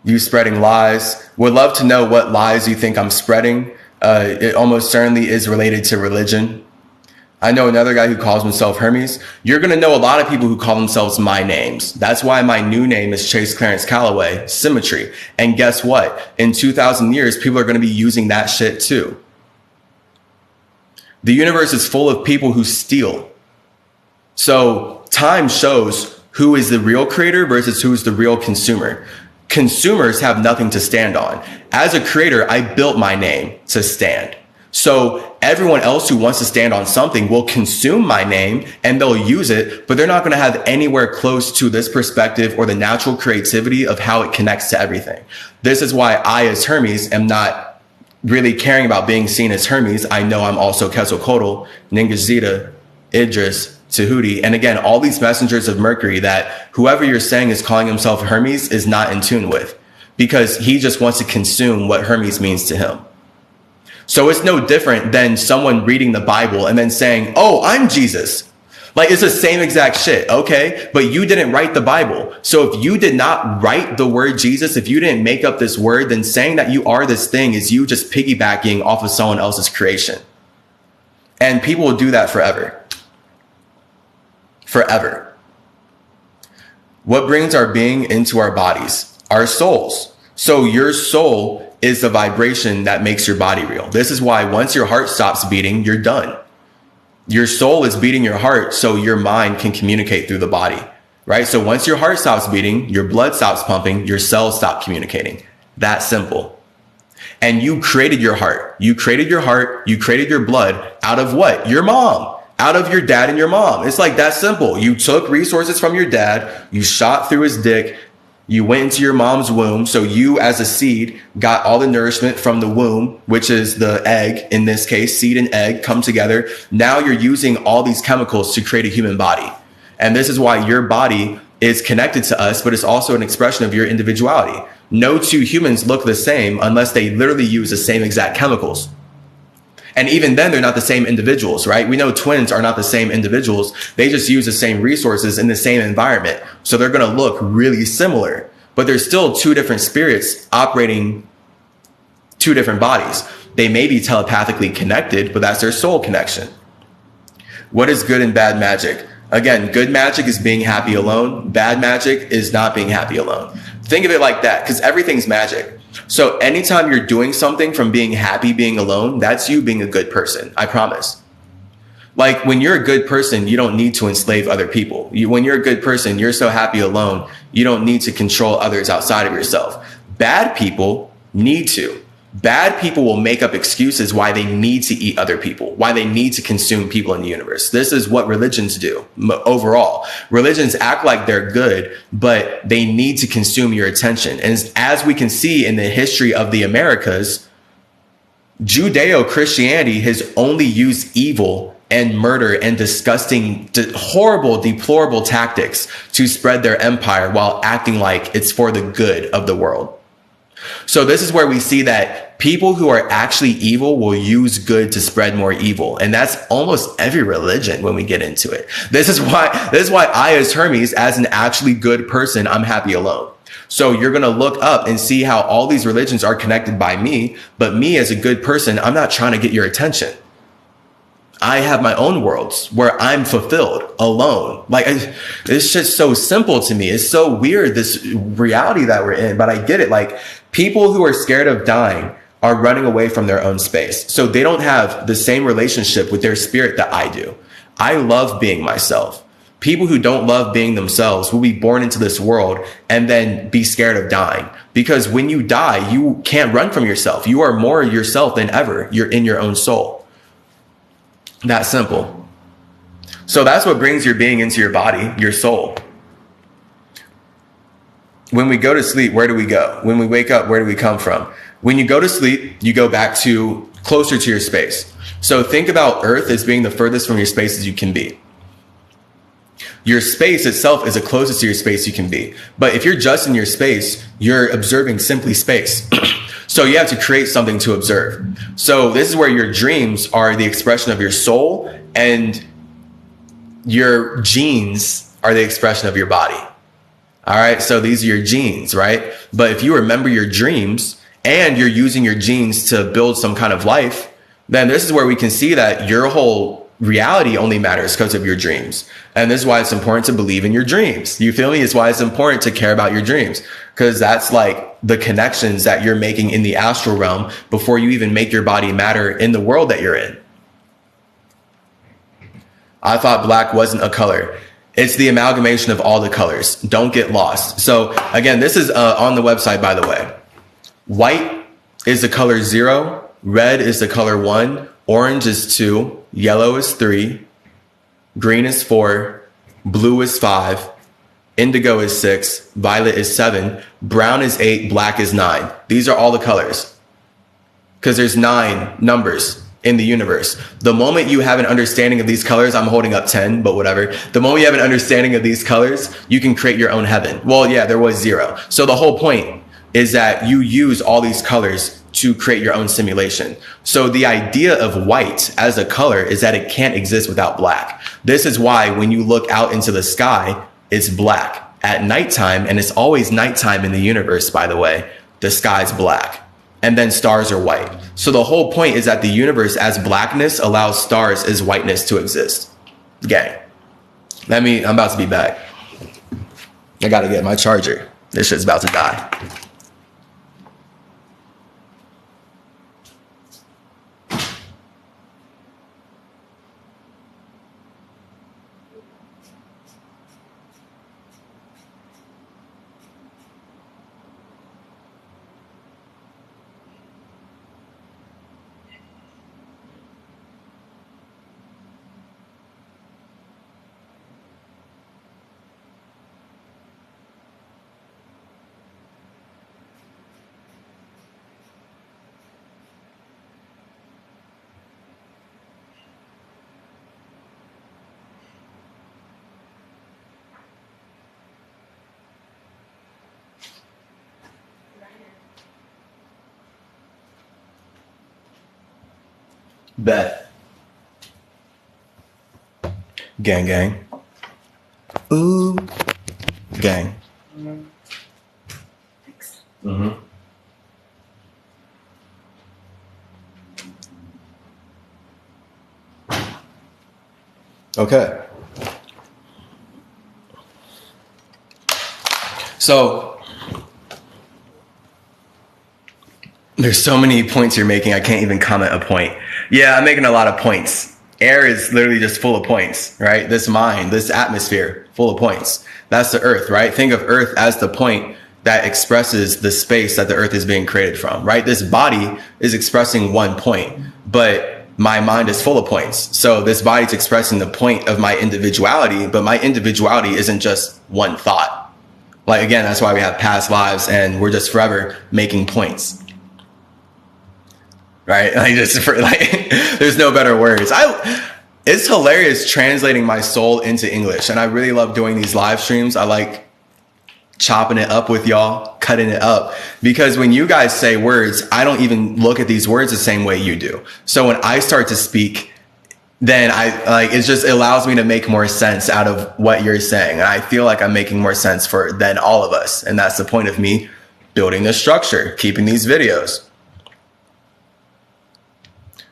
You spreading lies. Would love to know what lies you think I'm spreading. It almost certainly is related to religion. I know another guy who calls himself Hermes. You're going to know a lot of people who call themselves my names. That's why my new name is Chase Clarence Calloway, CymaTree. And guess what? In 2,000 years, people are going to be using that shit too. The universe is full of people who steal. So time shows who is the real creator versus who is the real consumer. Consumers have nothing to stand on. As a creator, I built my name to stand. So everyone else who wants to stand on something will consume my name and they'll use it, but they're not going to have anywhere close to this perspective or the natural creativity of how it connects to everything. This is why I, as Hermes, am not really caring about being seen as Hermes. I know I'm also Quetzalcoatl, Ningishzida, Idris, Tahuti. And again, all these messengers of Mercury that whoever you're saying is calling himself Hermes is not in tune with, because he just wants to consume what Hermes means to him. So it's no different than someone reading the Bible and then saying, oh, I'm Jesus. Like, it's the same exact shit. Okay. But you didn't write the Bible. So if you did not write the word Jesus, if you didn't make up this word, then saying that you are this thing is you just piggybacking off of someone else's creation. And people will do that forever. Forever. What brings our being into our bodies? Our souls. So your soul is the vibration that makes your body real. This is why once your heart stops beating, you're done. Your soul is beating your heart so your mind can communicate through the body, right? So once your heart stops beating, your blood stops pumping, your cells stop communicating. That simple. And you created your heart. You created your heart. You created your blood out of what? Your mom. Out of your dad and your mom. It's like that simple. You took resources from your dad. You shot through his dick. You went into your mom's womb. So you as a seed got all the nourishment from the womb, which is the egg. In this case, seed and egg come together. Now you're using all these chemicals to create a human body. And this is why your body is connected to us, but it's also an expression of your individuality. No two humans look the same unless they literally use the same exact chemicals. And even then, they're not the same individuals, right? We know twins are not the same individuals. They just use the same resources in the same environment. So they're going to look really similar, but there's still two different spirits operating two different bodies. They may be telepathically connected, but that's their soul connection. What is good and bad magic? Again, good magic is being happy alone. Bad magic is not being happy alone. Think of it like that, because everything's magic. So anytime you're doing something from being happy, being alone, that's you being a good person. I promise. Like when you're a good person, you don't need to enslave other people. When you're a good person, you're so happy alone, you don't need to control others outside of yourself. Bad people need to. Bad people will make up excuses why they need to eat other people, why they need to consume people in the universe. This is what religions do overall. Religions act like they're good, but they need to consume your attention. And as we can see in the history of the Americas, Judeo-Christianity has only used evil and murder and disgusting, horrible, deplorable tactics to spread their empire while acting like it's for the good of the world. So this is where we see that people who are actually evil will use good to spread more evil. And that's almost every religion when we get into it. This is why I, as Hermes, as an actually good person, I'm happy alone. So you're going to look up and see how all these religions are connected by me. But me as a good person, I'm not trying to get your attention. I have my own worlds where I'm fulfilled alone. Like, it's just so simple to me. It's so weird, this reality that we're in, but I get it. Like, people who are scared of dying are running away from their own space. So they don't have the same relationship with their spirit that I do. I love being myself. People who don't love being themselves will be born into this world and then be scared of dying. Because when you die, you can't run from yourself. You are more yourself than ever. You're in your own soul. That simple. So that's what brings your being into your body, your soul. When we go to sleep, where do we go? When we wake up, where do we come from? When you go to sleep, you go back to closer to your space. So think about Earth as being the furthest from your space as you can be. Your space itself is the closest to your space you can be. But if you're just in your space, you're observing simply space. So you have to create something to observe. So this is where your dreams are the expression of your soul, and your genes are the expression of your body. All right. So these are your genes, right? But if you remember your dreams and you're using your genes to build some kind of life, then this is where we can see that your whole reality only matters because of your dreams. And this is why it's important to believe in your dreams. You feel me? It's why it's important to care about your dreams, because that's like the connections that you're making in the astral realm before you even make your body matter in the world that you're in. I thought black wasn't a color. It's the amalgamation of all the colors. Don't get lost. So again, this is on the website, by the way. White is the color 0. Red is the color 1. Orange is 2. Yellow is 3. Green is 4. Blue is 5. Indigo is 6. Violet is 7. Brown is 8. Black is 9. These are all the colors, because there's 9 numbers in the universe. The moment you have an understanding of these colors, I'm holding up 10, but whatever. The moment you have an understanding of these colors, you can create your own heaven. Well, yeah, there was 0. So the whole point is that you use all these colors to create your own simulation. So the idea of white as a color is that it can't exist without black. This is why when you look out into the sky, it's black at nighttime, and it's always nighttime in the universe, by the way. The sky's black. And then stars are white. So the whole point is that the universe as blackness allows stars as whiteness to exist. Gang. I'm about to be back. I gotta get my charger. This shit's about to die. Bet. Gang, gang. Ooh. Gang. Mm-hmm. Okay. So there's so many points you're making, I can't even comment a point. Yeah, I'm making a lot of points. Air is literally just full of points, right? This mind, this atmosphere, full of points. That's the earth, right? Think of earth as the point that expresses the space that the earth is being created from, right? This body is expressing one point, but my mind is full of points. So this body's expressing the point of my individuality, but my individuality isn't just one thought. Like, again, that's why we have past lives and we're just forever making points. Right? Like, just for, like, there's no better words. It's hilarious translating my soul into English. And I really love doing these live streams. I like chopping it up with y'all, cutting it up, because when you guys say words, I don't even look at these words the same way you do. So when I start to speak, then it just allows me to make more sense out of what you're saying. And I feel like I'm making more sense than all of us. And that's the point of me building this structure, keeping these videos.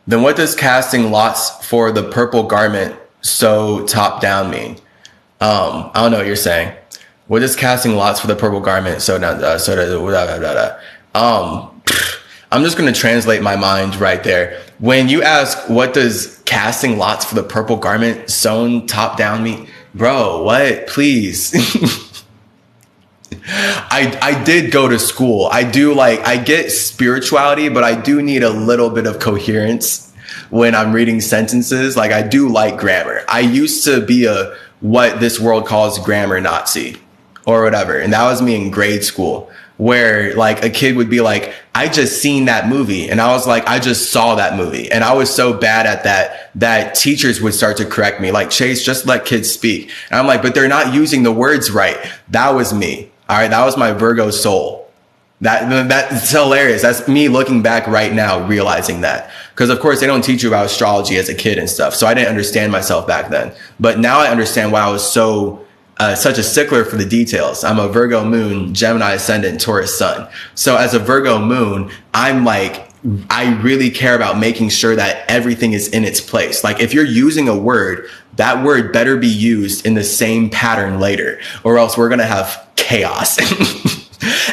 Then what does casting lots for the purple garment so top down mean? I don't know what you're saying. What is casting lots for the purple garment? I'm just going to translate my mind right there. When you ask, what does casting lots for the purple garment sewn top down mean? Bro, what? Please. I did go to school. I get spirituality, but I do need a little bit of coherence when I'm reading sentences. Like, I do like grammar. I used to be what this world calls grammar Nazi or whatever. And that was me in grade school, where like a kid would be like, I just seen that movie. And I was like, I just saw that movie. And I was so bad at that teachers would start to correct me. Like, Chase, just let kids speak. And I'm like, but they're not using the words right. That was me. All right. That was my Virgo soul. That's hilarious. That's me looking back right now, realizing that. Because of course they don't teach you about astrology as a kid and stuff. So I didn't understand myself back then. But now I understand why I was such a stickler for the details. I'm a Virgo moon, Gemini ascendant, Taurus sun. So as a Virgo moon, I'm like I really care about making sure that everything is in its place. Like if you're using a word, that word better be used in the same pattern later, or else we're going to have chaos.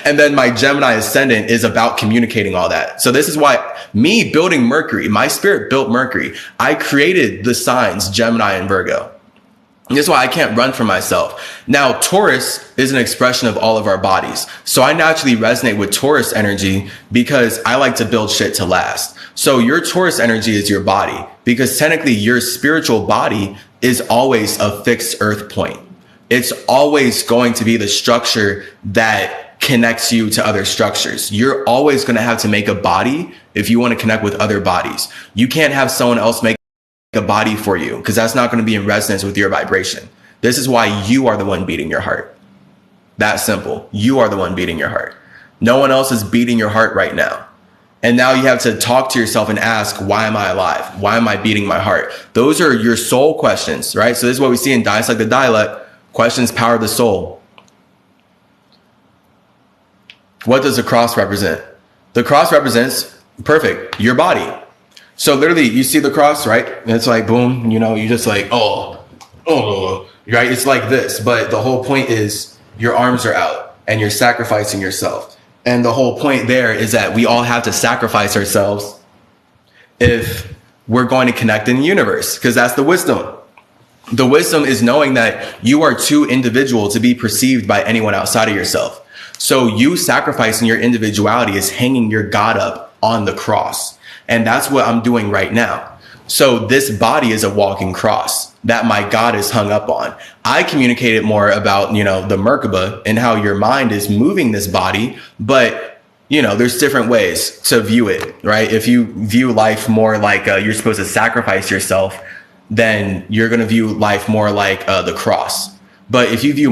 And then my Gemini ascendant is about communicating all that. So this is why me building Mercury, my spirit built Mercury. I created the signs Gemini and Virgo. This is why I can't run from myself. Now, Taurus is an expression of all of our bodies. So I naturally resonate with Taurus energy because I like to build shit to last. So your Taurus energy is your body, because technically your spiritual body is always a fixed earth point. It's always going to be the structure that connects you to other structures. You're always going to have to make a body if you want to connect with other bodies. You can't have someone else make a body for you, because that's not going to be in resonance with your vibration. This is why you are the one beating your heart. That simple. You are the one beating your heart. No one else is beating your heart right now. And now you have to talk to yourself and ask, why am I alive? Why am I beating my heart? Those are your soul questions, right? So this is what we see in Dissect the Dialect. Questions power the soul. What does the cross represent? The cross represents, perfect, your body. So literally you see the cross, right? And it's like, boom, you just like, oh, right? It's like this, but the whole point is your arms are out and you're sacrificing yourself. And the whole point there is that we all have to sacrifice ourselves if we're going to connect in the universe, because that's the wisdom. The wisdom is knowing that you are too individual to be perceived by anyone outside of yourself. So you sacrificing your individuality is hanging your God up on the cross. And that's what I'm doing right now. So this body is a walking cross that my God is hung up on. I communicated more about, the Merkaba and how your mind is moving this body, but there's different ways to view it, right? If you view life more like you're supposed to sacrifice yourself, then you're going to view life more like the cross. But if you view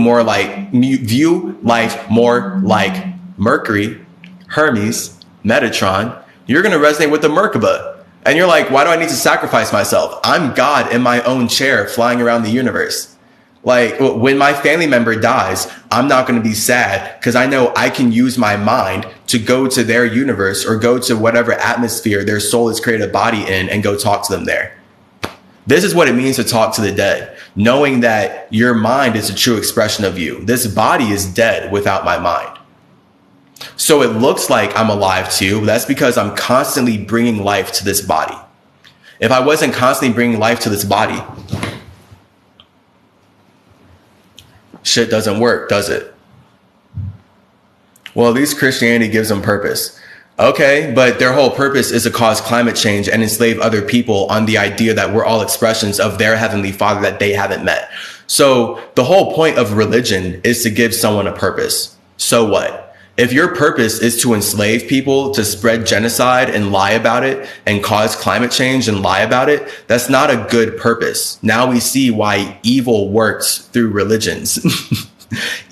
life more like Mercury, Hermes, Metatron, you're going to resonate with the Merkaba. And you're like, why do I need to sacrifice myself? I'm God in my own chair flying around the universe. Like when my family member dies, I'm not going to be sad because I know I can use my mind to go to their universe or go to whatever atmosphere their soul has created a body in and go talk to them there. This is what it means to talk to the dead, knowing that your mind is a true expression of you. This body is dead without my mind. So it looks like I'm alive too. That's because I'm constantly bringing life to this body. If I wasn't constantly bringing life to this body, shit doesn't work, does it? Well, at least Christianity gives them purpose. Okay, but their whole purpose is to cause climate change and enslave other people on the idea that we're all expressions of their heavenly father that they haven't met. So the whole point of religion is to give someone a purpose. So what? If your purpose is to enslave people, to spread genocide and lie about it and cause climate change and lie about it, that's not a good purpose. Now we see why evil works through religions.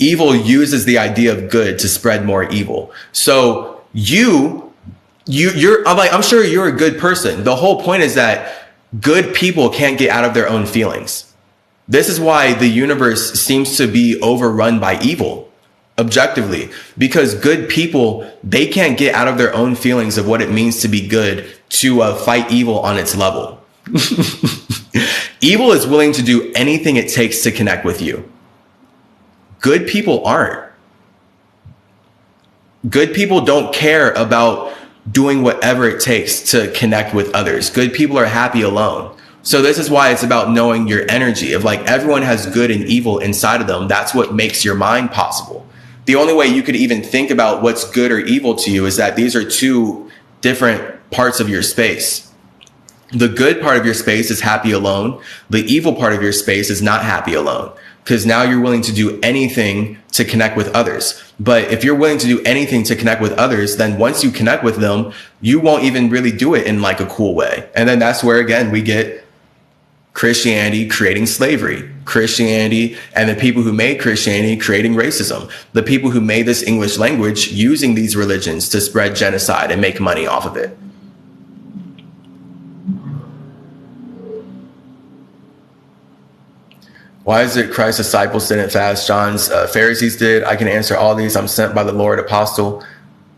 Evil uses the idea of good to spread more evil. So I'm sure you're a good person. The whole point is that good people can't get out of their own feelings. This is why the universe seems to be overrun by evil, objectively, because good people, they can't get out of their own feelings of what it means to be good to fight evil on its level. Evil is willing to do anything it takes to connect with you. Good people aren't. Good people don't care about doing whatever it takes to connect with others. Good people are happy alone. So this is why it's about knowing your energy of like everyone has good and evil inside of them. That's what makes your mind possible. The only way you could even think about what's good or evil to you is that these are two different parts of your space. The good part of your space is happy alone. The evil part of your space is not happy alone, because now you're willing to do anything to connect with others. But if you're willing to do anything to connect with others, then once you connect with them, you won't even really do it in like a cool way. And then that's where, again, we get Christianity creating slavery, Christianity and the people who made Christianity creating racism, the people who made this English language using these religions to spread genocide and make money off of it. Why is it Christ's disciples didn't fast? John's Pharisees did. I can answer all these. I'm sent by the Lord, apostle.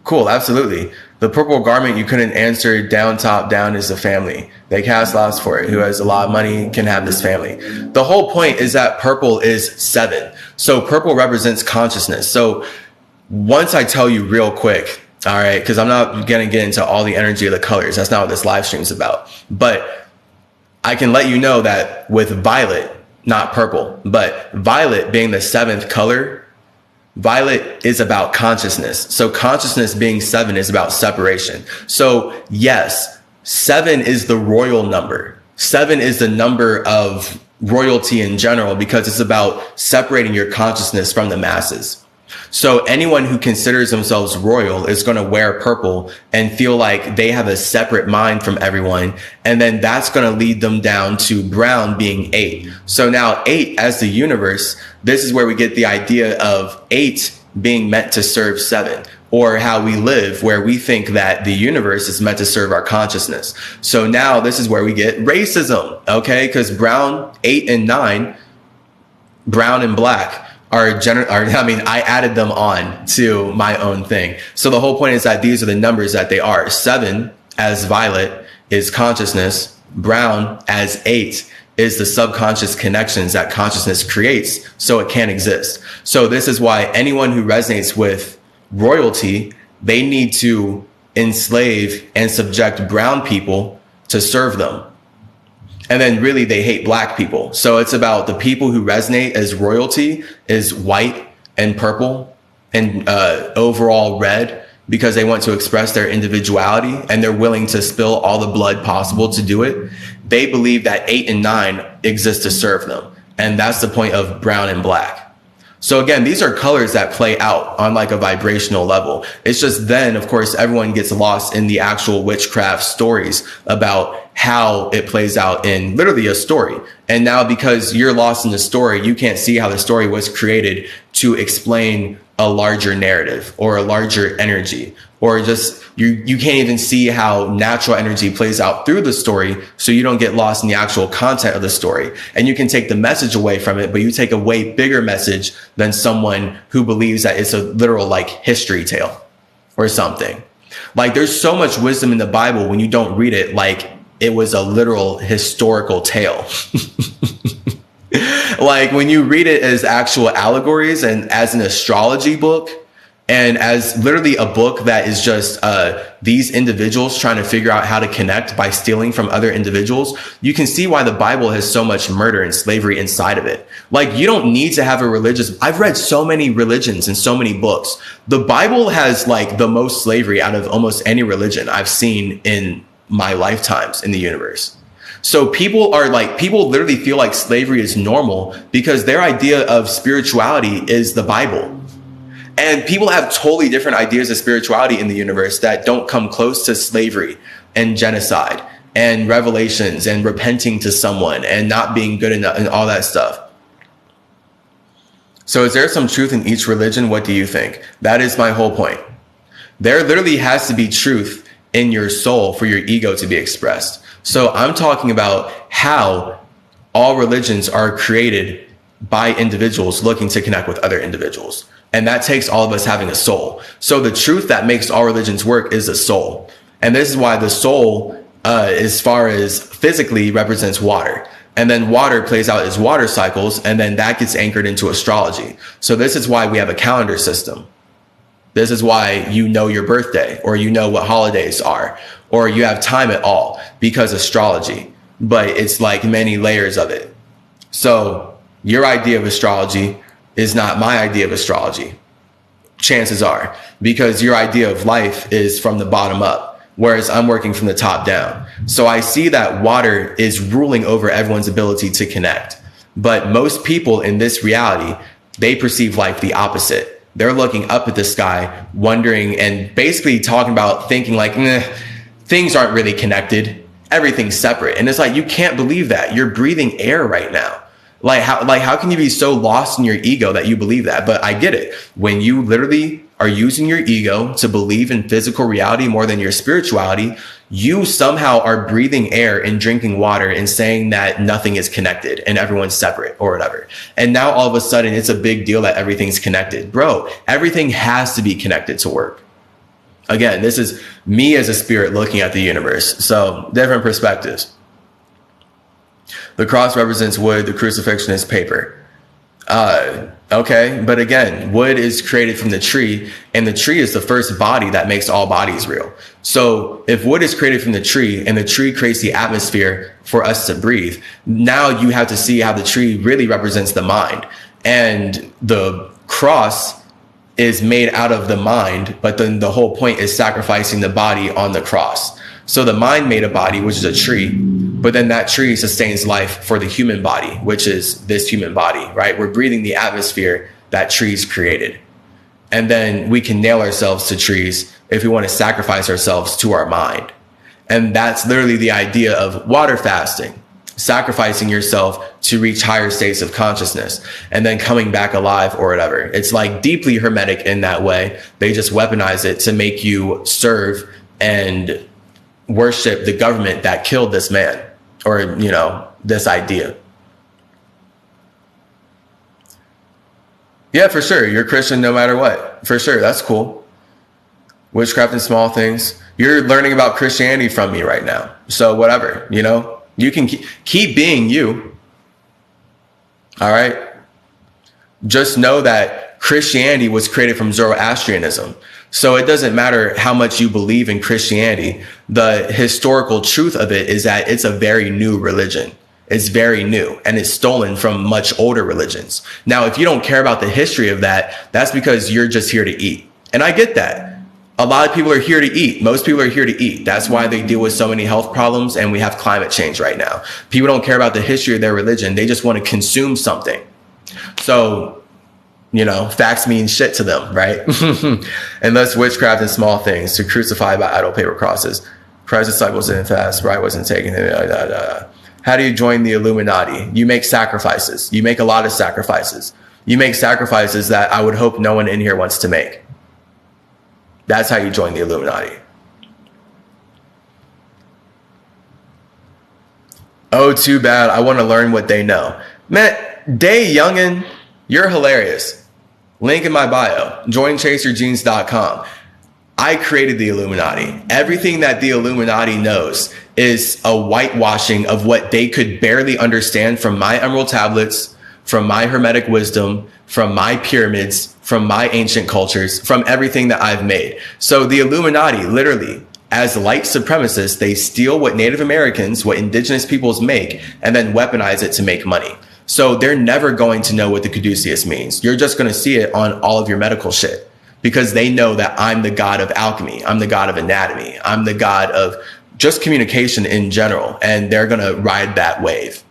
Cool, absolutely. The purple garment, you couldn't answer down, top, down is the family. They cast lots for it. Who has a lot of money can have this family. The whole point is that purple is 7. So purple represents consciousness. So once I tell you real quick, all right, because I'm not going to get into all the energy of the colors. That's not what this live stream is about. But I can let you know that with violet, not purple, but violet being the 7th color, violet is about consciousness. So consciousness being 7 is about separation. So yes, 7 is the royal number. 7 is the number of royalty in general because it's about separating your consciousness from the masses. So anyone who considers themselves royal is going to wear purple and feel like they have a separate mind from everyone. And then that's going to lead them down to brown being 8. So now 8 as the universe, this is where we get the idea of 8 being meant to serve 7, or how we live, where we think that the universe is meant to serve our consciousness. So now this is where we get racism, okay? Because brown, 8 and 9, brown and black, I added them on to my own thing. So the whole point is that these are the numbers that they are. 7 as violet is consciousness. Brown as 8 is the subconscious connections that consciousness creates so it can exist. So this is why anyone who resonates with royalty, they need to enslave and subject brown people to serve them. And then really they hate black people. So it's about the people who resonate as royalty is white and purple and overall red, because they want to express their individuality and they're willing to spill all the blood possible to do it. They believe that 8 and 9 exist to serve them. And that's the point of brown and black. So again, these are colors that play out on like a vibrational level. It's just then, of course, everyone gets lost in the actual witchcraft stories about how it plays out in literally a story. And now because you're lost in the story, you can't see how the story was created to explain a larger narrative or a larger energy, or just you can't even see how natural energy plays out through the story. So you don't get lost in the actual content of the story, and you can take the message away from it, but you take a way bigger message than someone who believes that it's a literal like history tale or something. Like there's so much wisdom in the Bible when you don't read it like it was a literal historical tale. Like when you read it as actual allegories and as an astrology book and as literally a book that is just these individuals trying to figure out how to connect by stealing from other individuals, you can see why the Bible has so much murder and slavery inside of it. Like you don't need to have a religious. I've read so many religions and so many books. The Bible has like the most slavery out of almost any religion I've seen in my lifetimes in the universe. So people literally feel like slavery is normal because their idea of spirituality is the Bible. And people have totally different ideas of spirituality in the universe that don't come close to slavery and genocide and revelations and repenting to someone and not being good enough and all that stuff. So is there some truth in each religion? What do you think? That is my whole point. There literally has to be truth in your soul for your ego to be expressed. So I'm talking about how all religions are created by individuals looking to connect with other individuals. And that takes all of us having a soul. So the truth that makes all religions work is the soul. And this is why the soul, as far as physically, represents water. And then water plays out as water cycles, and then that gets anchored into astrology. So this is why we have a calendar system. This is why you know your birthday, or you know what holidays are, or you have time at all, because astrology. But it's like many layers of it. So your idea of astrology is not my idea of astrology. Chances are, because your idea of life is from the bottom up, whereas I'm working from the top down. So I see that water is ruling over everyone's ability to connect. But most people in this reality, they perceive life the opposite. They're looking up at the sky, wondering and basically talking about thinking like, things aren't really connected. Everything's separate. And it's like, you can't believe that. You're breathing air right now. How can you be so lost in your ego that you believe that? But I get it. When you literally are using your ego to believe in physical reality more than your spirituality, you somehow are breathing air and drinking water and saying that nothing is connected and everyone's separate or whatever. And now all of a sudden it's a big deal that everything's connected. Bro, everything has to be connected to work. Again, this is me as a spirit looking at the universe. So different perspectives. The cross represents wood. The crucifixion is paper. Okay. But again, wood is created from the tree, and the tree is the first body that makes all bodies real. So if wood is created from the tree and the tree creates the atmosphere for us to breathe, now you have to see how the tree really represents the mind. And the cross is made out of the mind, but then the whole point is sacrificing the body on the cross. So the mind made a body, which is a tree, but then that tree sustains life for the human body, which is this human body, right? We're breathing the atmosphere that trees created. And then we can nail ourselves to trees if we want to sacrifice ourselves to our mind. And that's literally the idea of water fasting, sacrificing yourself to reach higher states of consciousness and then coming back alive or whatever. It's like deeply hermetic in that way. They just weaponize it to make you serve and worship the government that killed this man, or, you know, this idea. Yeah, for sure. You're Christian no matter what. For sure. That's cool. Witchcraft and small things. You're learning about Christianity from me right now. So whatever, you know, you can keep being you. All right. Just know that Christianity was created from Zoroastrianism. So it doesn't matter how much you believe in Christianity. The historical truth of it is that it's a very new religion. It's very new, and it's stolen from much older religions. Now, if you don't care about the history of that, that's because you're just here to eat. And I get that. A lot of people are here to eat. Most people are here to eat. That's why they deal with so many health problems, and we have climate change right now. People don't care about the history of their religion. They just want to consume something. So, you know, facts mean shit to them, right? And thus witchcraft and small things, to crucify by idle paper crosses. Christ's disciples didn't fast, right? Wasn't taking it. How do you join the Illuminati? You make sacrifices. You make a lot of sacrifices. You make sacrifices that I would hope no one in here wants to make. That's how you join the Illuminati. Oh, too bad. I want to learn what they know. Man, Day Youngin, you're hilarious. Link in my bio, joinchasergenes.com. I created the Illuminati. Everything that the Illuminati knows is a whitewashing of what they could barely understand from my emerald tablets, from my hermetic wisdom, from my pyramids, from my ancient cultures, from everything that I've made. So the Illuminati, literally, as light supremacists, they steal what Native Americans, what indigenous peoples make, and then weaponize it to make money. So they're never going to know what the caduceus means. You're just going to see it on all of your medical shit, because they know that I'm the god of alchemy. I'm the god of anatomy. I'm the god of just communication in general. And they're going to ride that wave.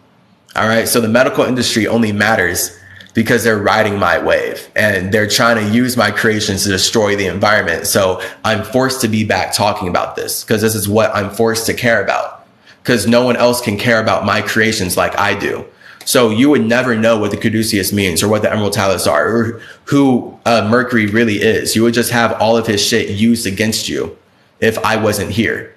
All right. So the medical industry only matters because they're riding my wave, and they're trying to use my creations to destroy the environment. So I'm forced to be back talking about this, because this is what I'm forced to care about, because no one else can care about my creations like I do. So you would never know what the caduceus means, or what the emerald tablets are, or who Mercury really is. You would just have all of his shit used against you if I wasn't here.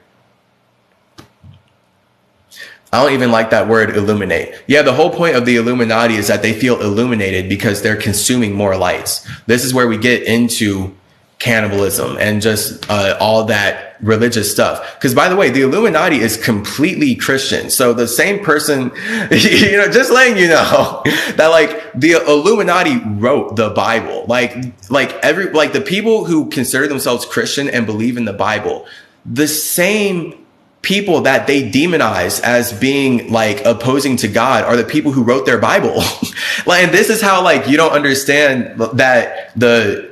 I don't even like that word, illuminate. Yeah, the whole point of the Illuminati is that they feel illuminated because they're consuming more lights. This is where we get into cannibalism and just all that religious stuff. Because, by the way, the Illuminati is completely Christian. So the same person, you know, just letting you know that, like, the Illuminati wrote the Bible. Like the people who consider themselves Christian and believe in the Bible, the same people that they demonize as being like opposing to God are the people who wrote their Bible. Like, and this is how, like, you don't understand that the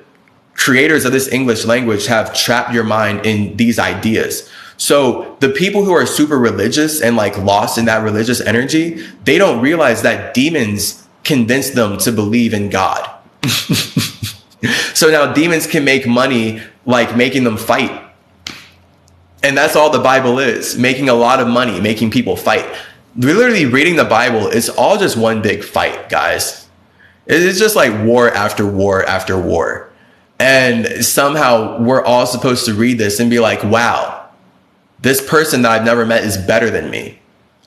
creators of this English language have trapped your mind in these ideas. So the people who are super religious and like lost in that religious energy, they don't realize that demons convince them to believe in God. So now demons can make money, like making them fight. And that's all the Bible is, making a lot of money, making people fight. Literally reading the Bible is all just one big fight, guys. It's just like war after war after war. And somehow we're all supposed to read this and be like, wow, this person that I've never met is better than me.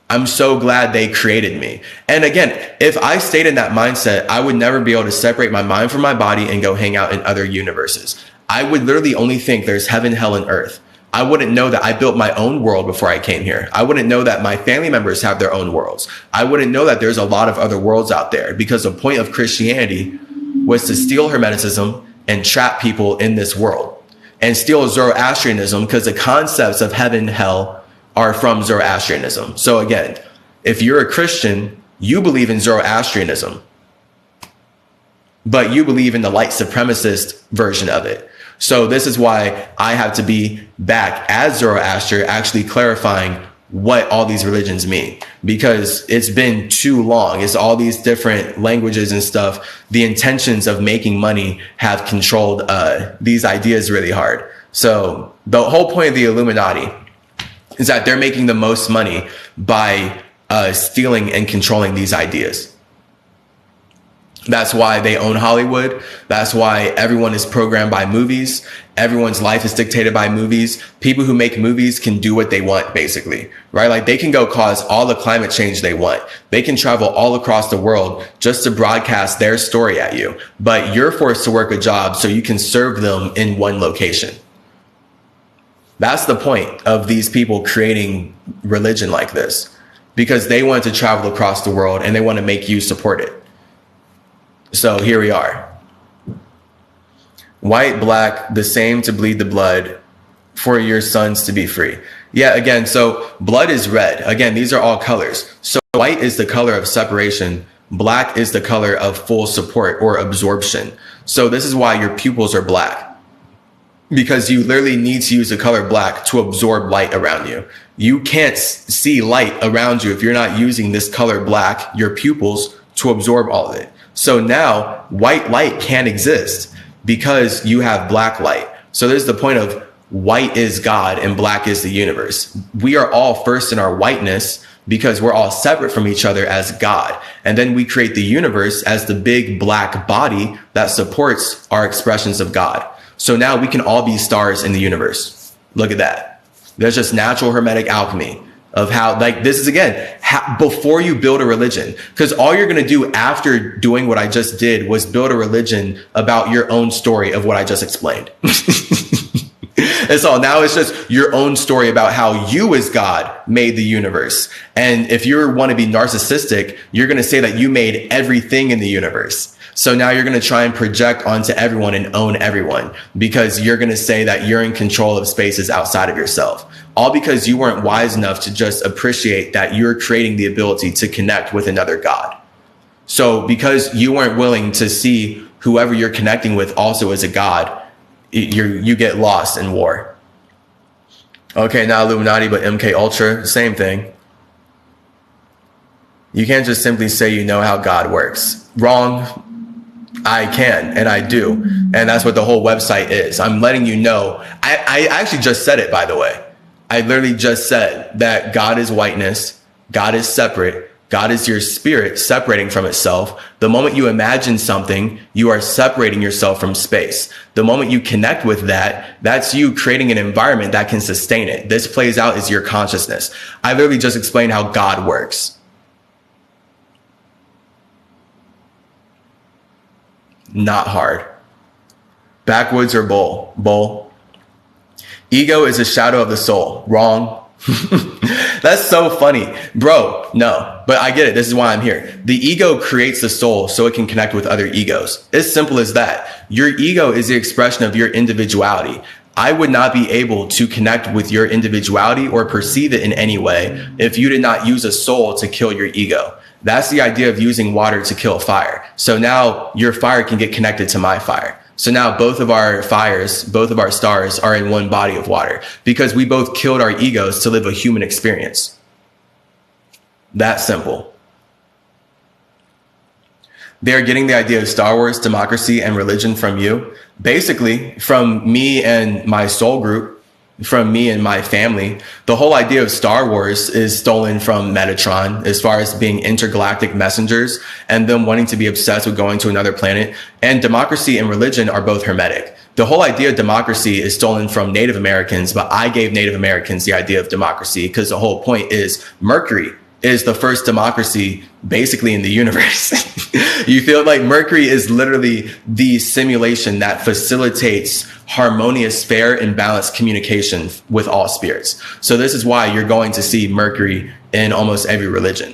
I'm so glad they created me. And again, if I stayed in that mindset, I would never be able to separate my mind from my body and go hang out in other universes. I would literally only think there's heaven, hell, and earth. I wouldn't know that I built my own world before I came here. I wouldn't know that my family members have their own worlds. I wouldn't know that there's a lot of other worlds out there, because the point of Christianity was to steal Hermeticism and trap people in this world, and steal Zoroastrianism, because the concepts of heaven, hell are from Zoroastrianism. So again, if you're a Christian, you believe in Zoroastrianism, but you believe in the light supremacist version of it. So this is why I have to be back as Zoroaster, actually clarifying what all these religions mean, because it's been too long. It's all these different languages and stuff. The intentions of making money have controlled these ideas really hard. So the whole point of the Illuminati is that they're making the most money by stealing and controlling these ideas. That's why they own Hollywood. That's why everyone is programmed by movies. Everyone's life is dictated by movies. People who make movies can do what they want, basically, right? Like they can go cause all the climate change they want. They can travel all across the world just to broadcast their story at you. But you're forced to work a job so you can serve them in one location. That's the point of these people creating religion like this, because they want to travel across the world and they want to make you support it. So here we are. White, black, the same to bleed the blood for your sons to be free. Yeah, again, so blood is red. Again, these are all colors. So white is the color of separation. Black is the color of full support or absorption. So this is why your pupils are black, because you literally need to use the color black to absorb light around you. You can't see light around you if you're not using this color black, your pupils, to absorb all of it. So now white light can't exist because you have black light. So there's the point of white is God and black is the universe. We are all first in our whiteness because we're all separate from each other as God. And then we create the universe as the big black body that supports our expressions of God. So now we can all be stars in the universe. Look at that. There's just natural hermetic alchemy of how, like, this is again, before you build a religion, because all you're going to do after doing what I just did was build a religion about your own story of what I just explained. That's all. Now it's just your own story about how you as God made the universe. And if you want to be narcissistic, you're going to say that you made everything in the universe. So now you're going to try and project onto everyone and own everyone, because you're going to say that you're in control of spaces outside of yourself. All because you weren't wise enough to just appreciate that you're creating the ability to connect with another God. So because you weren't willing to see whoever you're connecting with also as a God, you get lost in war. Okay, not Illuminati, but MK Ultra, same thing. You can't just simply say you know how God works. Wrong. I can, and I do. And that's what the whole website is. I'm letting you know. I actually just said it, by the way. I literally just said that God is whiteness. God is separate. God is your spirit separating from itself. The moment you imagine something, you are separating yourself from space. The moment you connect with that, that's you creating an environment that can sustain it. This plays out as your consciousness. I literally just explained how God works. Not hard. Backwoods or bowl? Bowl. Ego is a shadow of the soul. Wrong. That's so funny. Bro, no. But I get it. This is why I'm here. The ego creates the soul so it can connect with other egos. It's simple as that. Your ego is the expression of your individuality. I would not be able to connect with your individuality or perceive it in any way if you did not use a soul to kill your ego. That's the idea of using water to kill fire. So now your fire can get connected to my fire. So now both of our fires, both of our stars are in one body of water because we both killed our egos to live a human experience. That simple. They're getting the idea of Star Wars, democracy, and religion from you. Basically, from me and my soul group, from me and my family. The whole idea of Star Wars is stolen from Metatron as far as being intergalactic messengers and them wanting to be obsessed with going to another planet. And democracy and religion are both hermetic. The whole idea of democracy is stolen from Native Americans, but I gave Native Americans the idea of democracy because the whole point is Mercury. is the first democracy basically in the universe. You feel like Mercury is literally the simulation that facilitates harmonious, fair, and balanced communication with all spirits. So this is why you're going to see Mercury in almost every religion.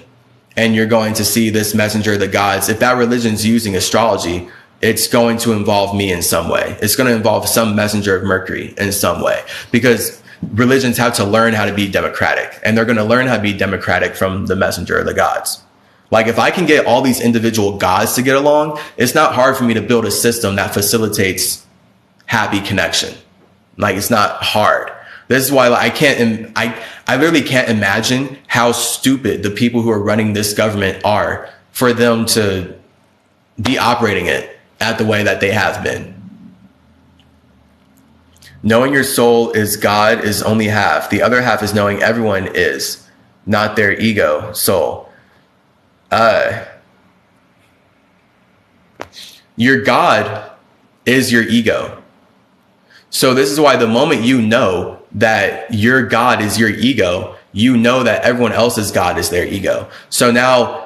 And you're going to see this messenger of the gods. If that religion's using astrology, it's going to involve me in some way. It's going to involve some messenger of Mercury in some way, because religions have to learn how to be democratic, and they're going to learn how to be democratic from the messenger of the gods. Like, if I can get all these individual gods to get along, it's not hard for me to build a system that facilitates happy connection. Like, it's not hard. This is why I literally can't imagine how stupid the people who are running this government are for them to be operating it at the way that they have been. Knowing your soul is God is only half. The other half is knowing everyone is, not their ego soul. Your God is your ego. So this is why the moment you know that your God is your ego, you know that everyone else's God is their ego. So now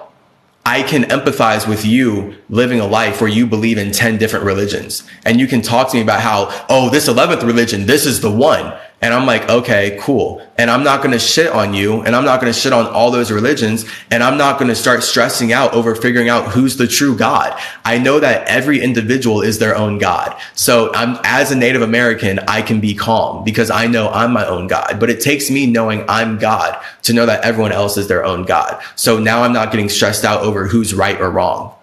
I can empathize with you living a life where you believe in 10 different religions, and you can talk to me about how, oh, this 11th religion, this is the one. And I'm like, okay, cool. And I'm not going to shit on you, and I'm not going to shit on all those religions, and I'm not going to start stressing out over figuring out who's the true God. I know that every individual is their own God. So as a Native American, I can be calm because I know I'm my own God. But it takes me knowing I'm God to know that everyone else is their own God. So now I'm not getting stressed out over who's right or wrong.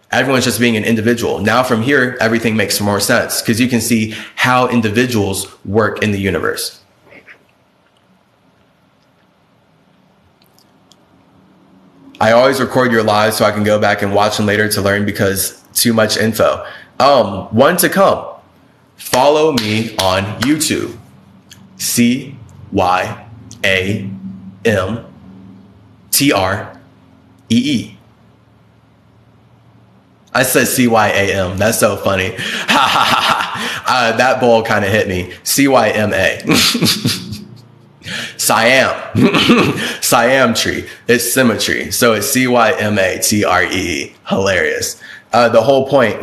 Everyone's just being an individual. Now from here, everything makes more sense because you can see how individuals work in the universe. I always record your lives so I can go back and watch them later to learn because too much info. One to come. Follow me on YouTube. CYAMTREE. I said CYAM. That's so funny. That bowl kind of hit me. CYMA. CymaTree. It's CymaTree. So it's CYMATREE. Hilarious. The whole point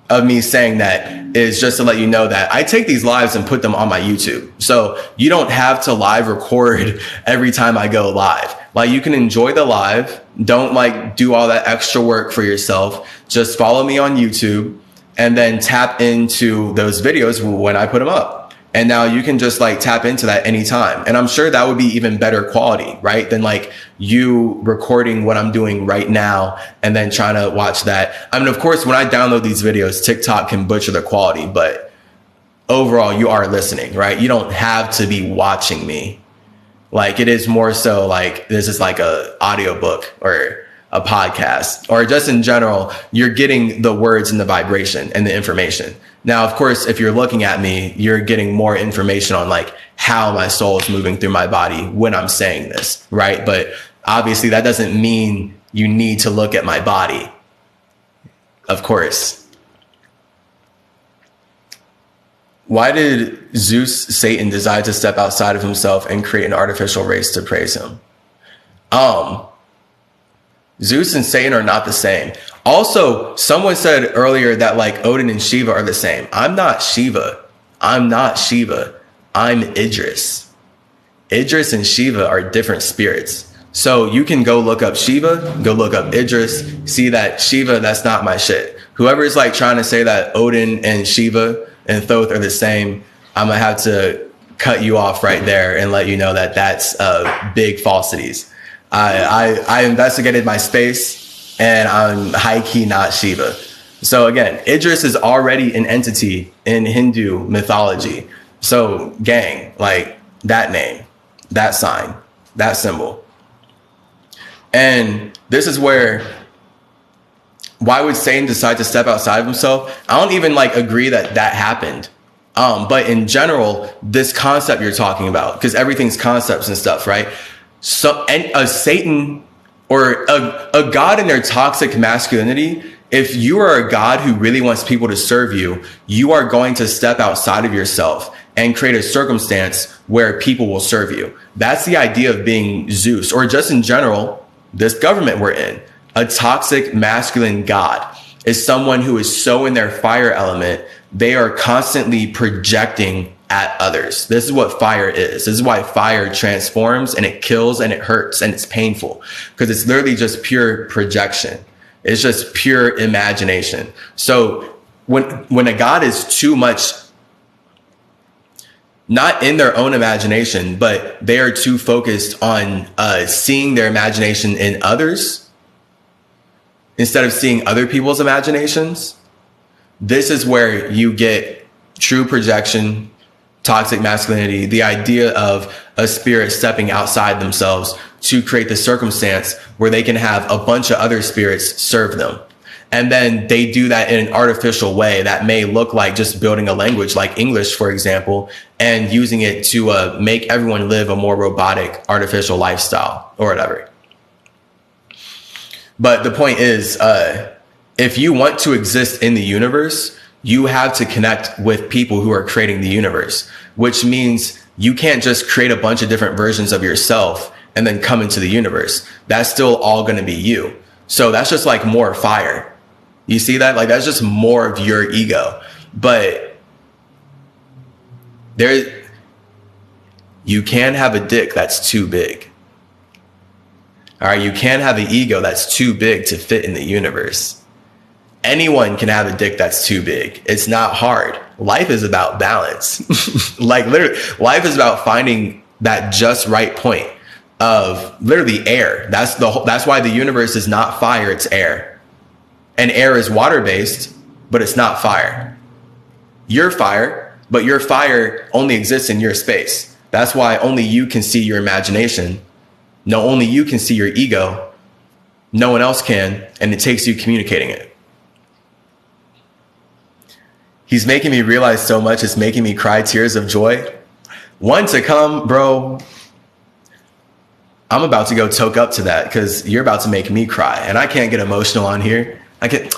of me saying that is just to let you know that I take these lives and put them on my YouTube. So you don't have to live record every time I go live. Like, you can enjoy the live. Don't like do all that extra work for yourself. Just follow me on YouTube and then tap into those videos when I put them up. And now you can just like tap into that anytime. And I'm sure that would be even better quality, right? Than like you recording what I'm doing right now and then trying to watch that. I mean, of course, when I download these videos, TikTok can butcher the quality, but overall you are listening, right? You don't have to be watching me. Like, it is more so like this is like a audiobook or a podcast, or just in general, you're getting the words and the vibration and the information. Now, of course, if you're looking at me, you're getting more information on like how my soul is moving through my body when I'm saying this, right? But obviously that doesn't mean you need to look at my body. Of course. Why did Zeus, Satan, decide to step outside of himself and create an artificial race to praise him? Zeus and Satan are not the same. Also, someone said earlier that like Odin and Shiva are the same. I'm not Shiva. I'm Idris. Idris and Shiva are different spirits. So you can go look up Shiva, go look up Idris, see that Shiva, that's not my shit. Whoever is like trying to say that Odin and Shiva and Thoth are the same, I'm gonna have to cut you off right there and let you know that that's big falsities. I investigated my space and I'm high key not Shiva. So again, Idris is already an entity in Hindu mythology. So gang, like that name, that sign, that symbol. And this is where, why would Satan decide to step outside of himself? I don't even like agree that that happened. But in general, this concept you're talking about, because everything's concepts and stuff, right? So, and a Satan or a God in their toxic masculinity, if you are a God who really wants people to serve you, you are going to step outside of yourself and create a circumstance where people will serve you. That's the idea of being Zeus, or just in general, this government we're in. A toxic masculine god is someone who is so in their fire element, they are constantly projecting at others. This is what fire is. This is why fire transforms and it kills and it hurts and it's painful, because it's literally just pure projection. It's just pure imagination. So when a god is too much, not in their own imagination, but they are too focused on seeing their imagination in others instead of seeing other people's imaginations, this is where you get true projection, toxic masculinity, the idea of a spirit stepping outside themselves to create the circumstance where they can have a bunch of other spirits serve them. And then they do that in an artificial way that may look like just building a language like English, for example, and using it to make everyone live a more robotic, artificial lifestyle or whatever. But the point is, if you want to exist in the universe, you have to connect with people who are creating the universe, which means you can't just create a bunch of different versions of yourself and then come into the universe. That's still all going to be you. So that's just like more fire. You see that? Like, that's just more of your ego. But you can have a dick that's too big. All right, you can have an ego that's too big to fit in the universe. Anyone can have a dick that's too big. It's not hard. Life is about balance. Like, literally, life is about finding that just right point of literally air. That's why the universe is not fire, it's air. And air is water-based, but it's not fire. You're fire, but your fire only exists in your space. That's why only you can see your imagination. No, only you can see your ego. No one else can, and it takes you communicating it. He's making me realize so much, it's making me cry tears of joy. One to come, bro. I'm about to go toke up to that because you're about to make me cry, and I can't get emotional on here. I get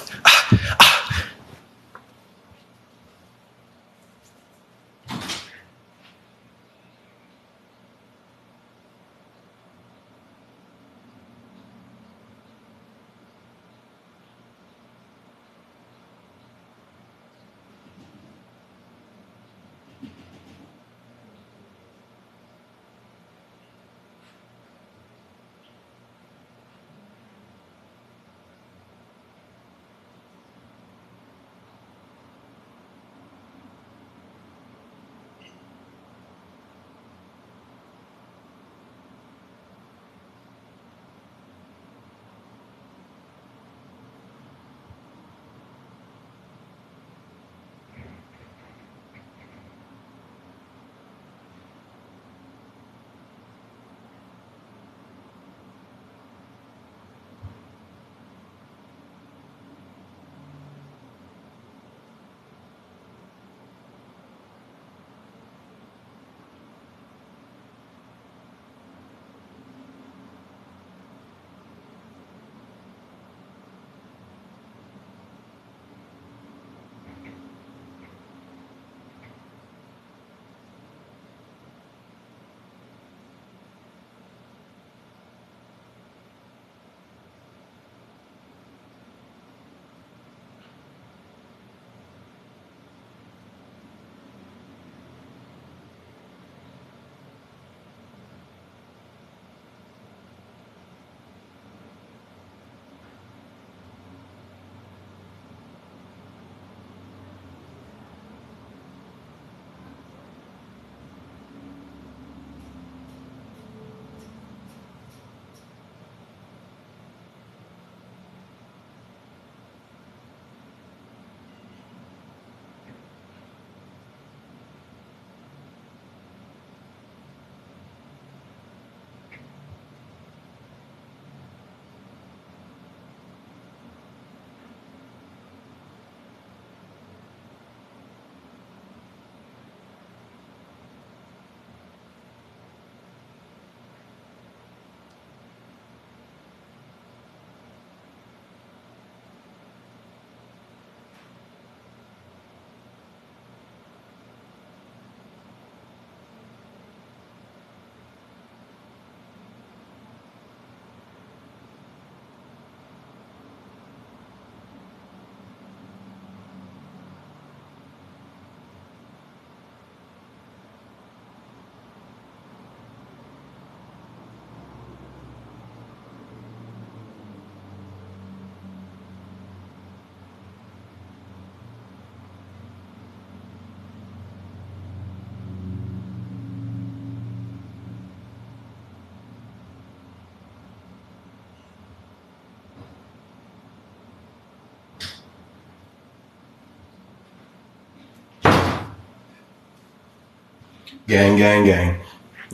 Gang, gang, gang.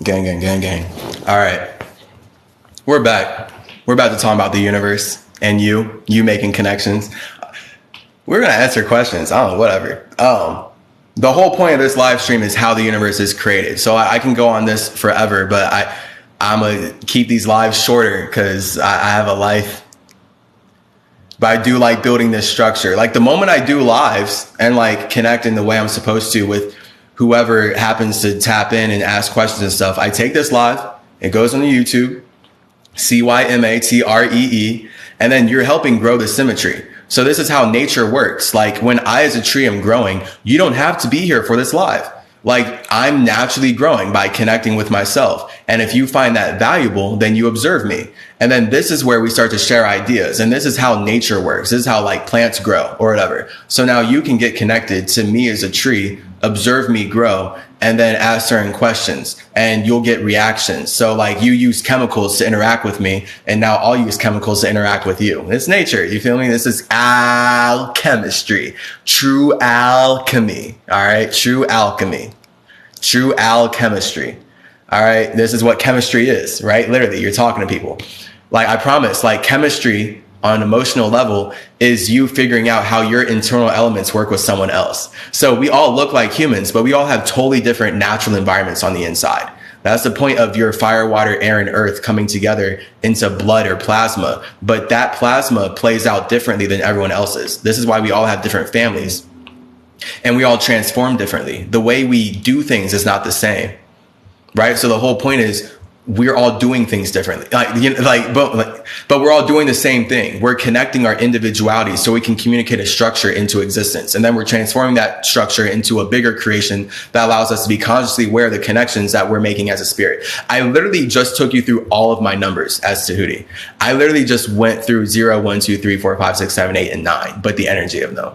Gang, gang, gang, gang. All right. We're back. We're about to talk about the universe and you making connections. We're going to answer questions. I don't know, whatever. The whole point of this live stream is how the universe is created. So I can go on this forever, but I'm going to keep these lives shorter because I have a life. But I do like building this structure. Like the moment I do lives and like connect in the way I'm supposed to with whoever happens to tap in and ask questions and stuff, I take this live, it goes on the YouTube, CymaTree, and then you're helping grow the CymaTree. So this is how nature works. Like when I as a tree am growing, you don't have to be here for this live. Like I'm naturally growing by connecting with myself. And if you find that valuable, then you observe me. And then this is where we start to share ideas. And this is how nature works. This is how like plants grow or whatever. So now you can get connected to me as a tree, observe me grow, and then ask certain questions and you'll get reactions. So like you use chemicals to interact with me and now I'll use chemicals to interact with you. It's nature. You feel me? This is alchemistry, true alchemy. All right. True alchemy, true alchemistry. All right. This is what chemistry is, right? Literally you're talking to people. Like I promise, like chemistry on an emotional level is you figuring out how your internal elements work with someone else. So we all look like humans, but we all have totally different natural environments on the inside. That's the point of your fire, water, air, and earth coming together into blood or plasma. But that plasma plays out differently than everyone else's. This is why we all have different families and we all transform differently. The way we do things is not the same, right? So the whole point is we're all doing things differently, but we're all doing the same thing. We're connecting our individuality so we can communicate a structure into existence. And then we're transforming that structure into a bigger creation that allows us to be consciously aware of the connections that we're making as a spirit. I literally just took you through all of my numbers as Tahuti. I literally just went through 0, 1, 2, 3, 4, 5, 6, 7, 8, and 9, but the energy of them.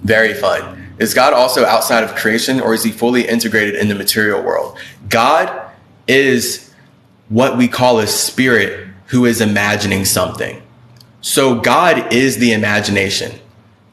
Very fun. Is God also outside of creation or is he fully integrated in the material world? God is what we call a spirit who is imagining something. So God is the imagination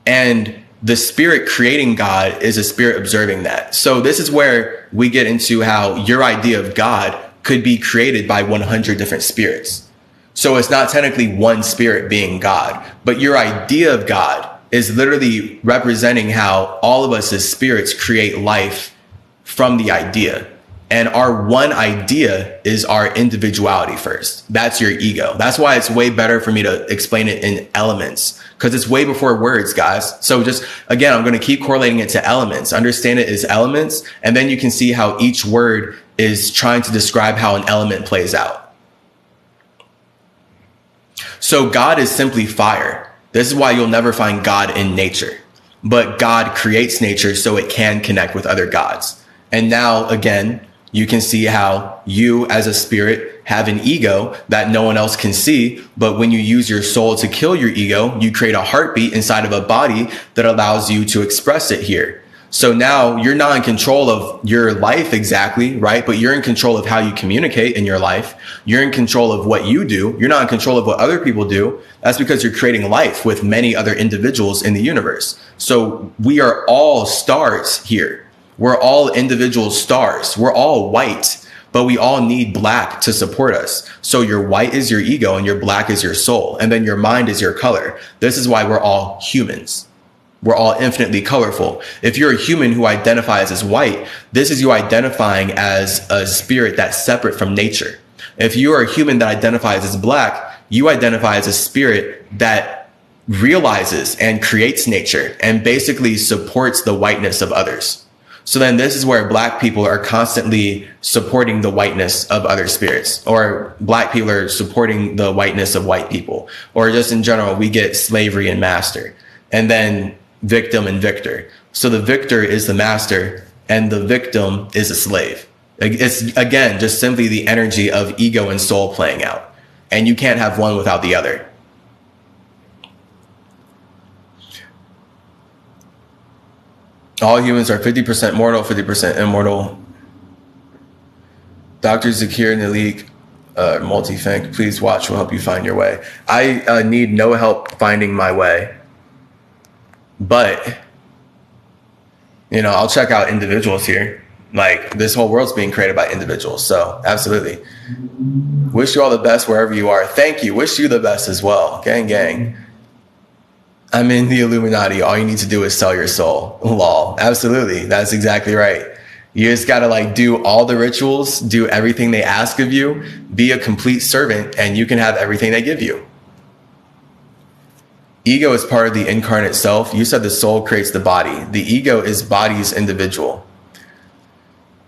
and the spirit creating God is a spirit observing that. So this is where we get into how your idea of God could be created by 100 different spirits. So it's not technically one spirit being God, but your idea of God is literally representing how all of us as spirits create life from the idea. And our one idea is our individuality first. That's your ego. That's why it's way better for me to explain it in elements because it's way before words, guys. So just, again, I'm going to keep correlating it to elements. Understand it as elements. And then you can see how each word is trying to describe how an element plays out. So God is simply fire. This is why you'll never find God in nature. But God creates nature so it can connect with other gods. And now, again, you can see how you as a spirit have an ego that no one else can see. But when you use your soul to kill your ego, you create a heartbeat inside of a body that allows you to express it here. So now you're not in control of your life exactly, right? But you're in control of how you communicate in your life. You're in control of what you do. You're not in control of what other people do. That's because you're creating life with many other individuals in the universe. So we are all stars here. We're all individual stars. We're all white, but we all need black to support us. So your white is your ego and your black is your soul. And then your mind is your color. This is why we're all humans. We're all infinitely colorful. If you're a human who identifies as white, this is you identifying as a spirit that's separate from nature. If you are a human that identifies as black, you identify as a spirit that realizes and creates nature and basically supports the whiteness of others. So then this is where black people are constantly supporting the whiteness of other spirits, or black people are supporting the whiteness of white people, or just in general, we get slavery and master, and then victim and victor. So the victor is the master and the victim is a slave. It's, again, just simply the energy of ego and soul playing out. And you can't have one without the other. All humans are 50% mortal, 50% immortal. Dr. Zakir in the league, multi-fank, please watch, will help you find your way. I need no help finding my way. But, you know, I'll check out individuals here. Like, this whole world's being created by individuals. So absolutely. Wish you all the best wherever you are. Thank you. Wish you the best as well. Gang, gang. I'm in the Illuminati. All you need to do is sell your soul. Lol. Absolutely. That's exactly right. You just got to like do all the rituals, do everything they ask of you, be a complete servant, and you can have everything they give you. Ego is part of the incarnate self. You said the soul creates the body. The ego is body's individual.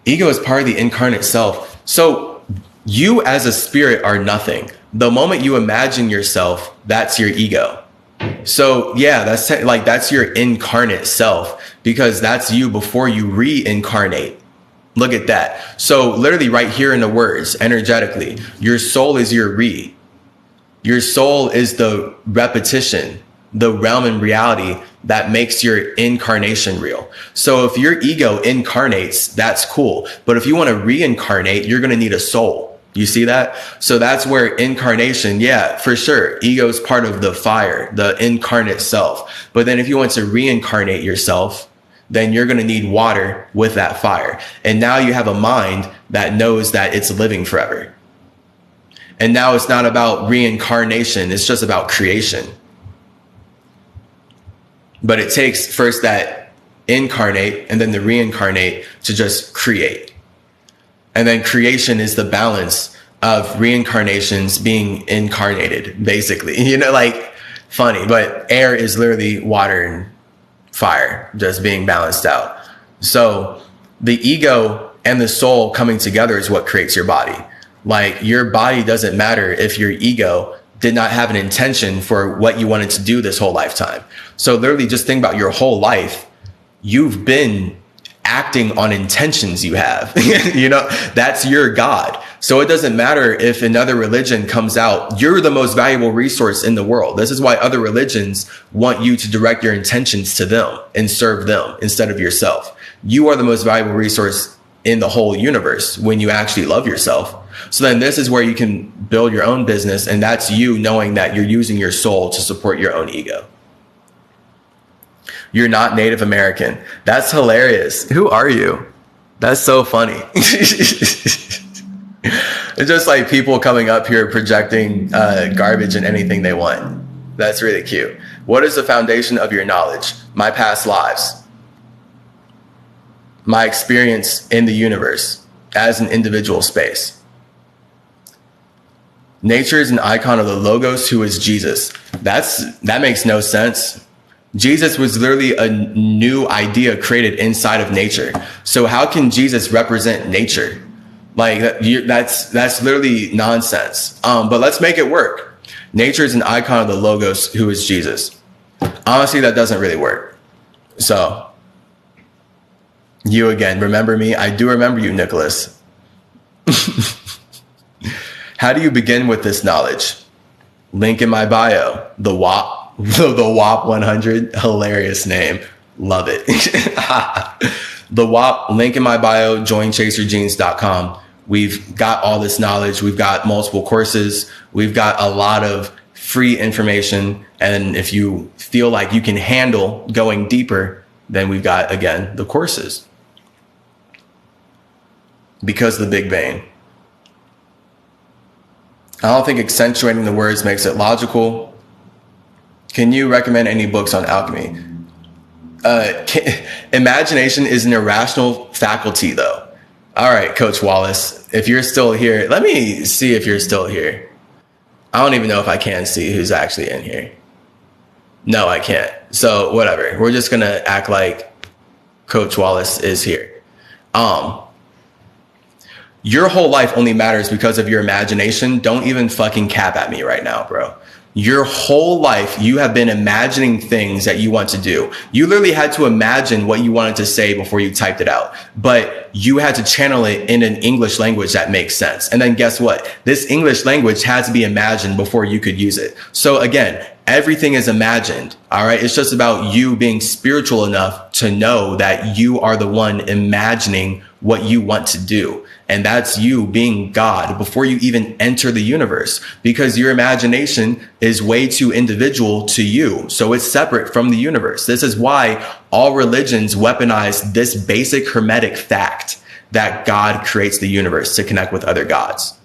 Ego is part of the incarnate self. So you as a spirit are nothing. The moment you imagine yourself, that's your ego. So yeah, that's your incarnate self, because that's you before you reincarnate. Look at that. So literally right here in the words, energetically, your soul is your re. Your soul is the repetition, the realm and reality that makes your incarnation real. So if your ego incarnates, that's cool. But if you want to reincarnate, you're going to need a soul. You see that? So that's where incarnation, yeah, for sure. Ego is part of the fire, the incarnate self. But then if you want to reincarnate yourself, then you're going to need water with that fire. And now you have a mind that knows that it's living forever. And now it's not about reincarnation. It's just about creation. But it takes first that incarnate and then the reincarnate to just create. And then creation is the balance of reincarnations being incarnated, basically. You know, like, funny, but air is literally water and fire just being balanced out. So the ego and the soul coming together is what creates your body. Like, your body doesn't matter if your ego did not have an intention for what you wanted to do this whole lifetime. So literally just think about your whole life. You've been acting on intentions you have. You know, that's your God. So it doesn't matter if another religion comes out, you're the most valuable resource in the world. This is why other religions want you to direct your intentions to them and serve them instead of yourself. You are the most valuable resource in the whole universe when you actually love yourself. So then this is where you can build your own business, and that's you knowing that you're using your soul to support your own ego. You're not Native American. That's hilarious. Who are you? That's so funny. It's just like people coming up here projecting garbage and anything they want. That's really cute. What is the foundation of your knowledge? My past lives. My experience in the universe as an individual space. Nature is an icon of the Logos, who is Jesus. That makes no sense. Jesus was literally a new idea created inside of nature. So how can Jesus represent nature? Like, that's literally nonsense. But let's make it work. Nature is an icon of the Logos, who is Jesus. Honestly, that doesn't really work. So you again, remember me? I do remember you, Nicholas. How do you begin with this knowledge? Link in my bio, the WAP. The WAP 100, hilarious name. Love it. The WAP, link in my bio, joinchasergenes.com. We've got all this knowledge. We've got multiple courses. We've got a lot of free information. And if you feel like you can handle going deeper, then we've got, again, the courses. Because of the Big Bang. I don't think accentuating the words makes it logical. Can you recommend any books on alchemy? Imagination is an irrational faculty, though. All right, Coach Wallace, if you're still here, let me see if you're still here. I don't even know if I can see who's actually in here. No, I can't. So whatever. We're just going to act like Coach Wallace is here. Your whole life only matters because of your imagination. Don't even fucking cap at me right now, bro. Your whole life, you have been imagining things that you want to do. You literally had to imagine what you wanted to say before you typed it out, but you had to channel it in an English language that makes sense. And then guess what? This English language had to be imagined before you could use it. So again, everything is imagined. All right. It's just about you being spiritual enough to know that you are the one imagining what you want to do. And that's you being God before you even enter the universe, because your imagination is way too individual to you. So it's separate from the universe. This is why all religions weaponize this basic hermetic fact that God creates the universe to connect with other gods.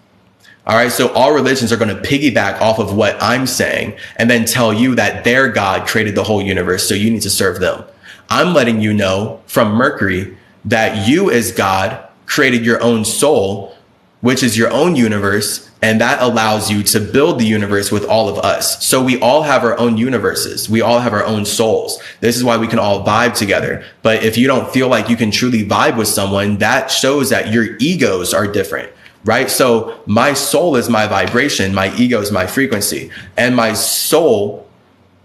All right, so all religions are going to piggyback off of what I'm saying and then tell you that their God created the whole universe, so you need to serve them. I'm letting you know from Mercury that you as God created your own soul, which is your own universe, and that allows you to build the universe with all of us. So we all have our own universes. We all have our own souls. This is why we can all vibe together. But if you don't feel like you can truly vibe with someone, that shows that your egos are different. Right? So my soul is my vibration. My ego is my frequency. And my soul,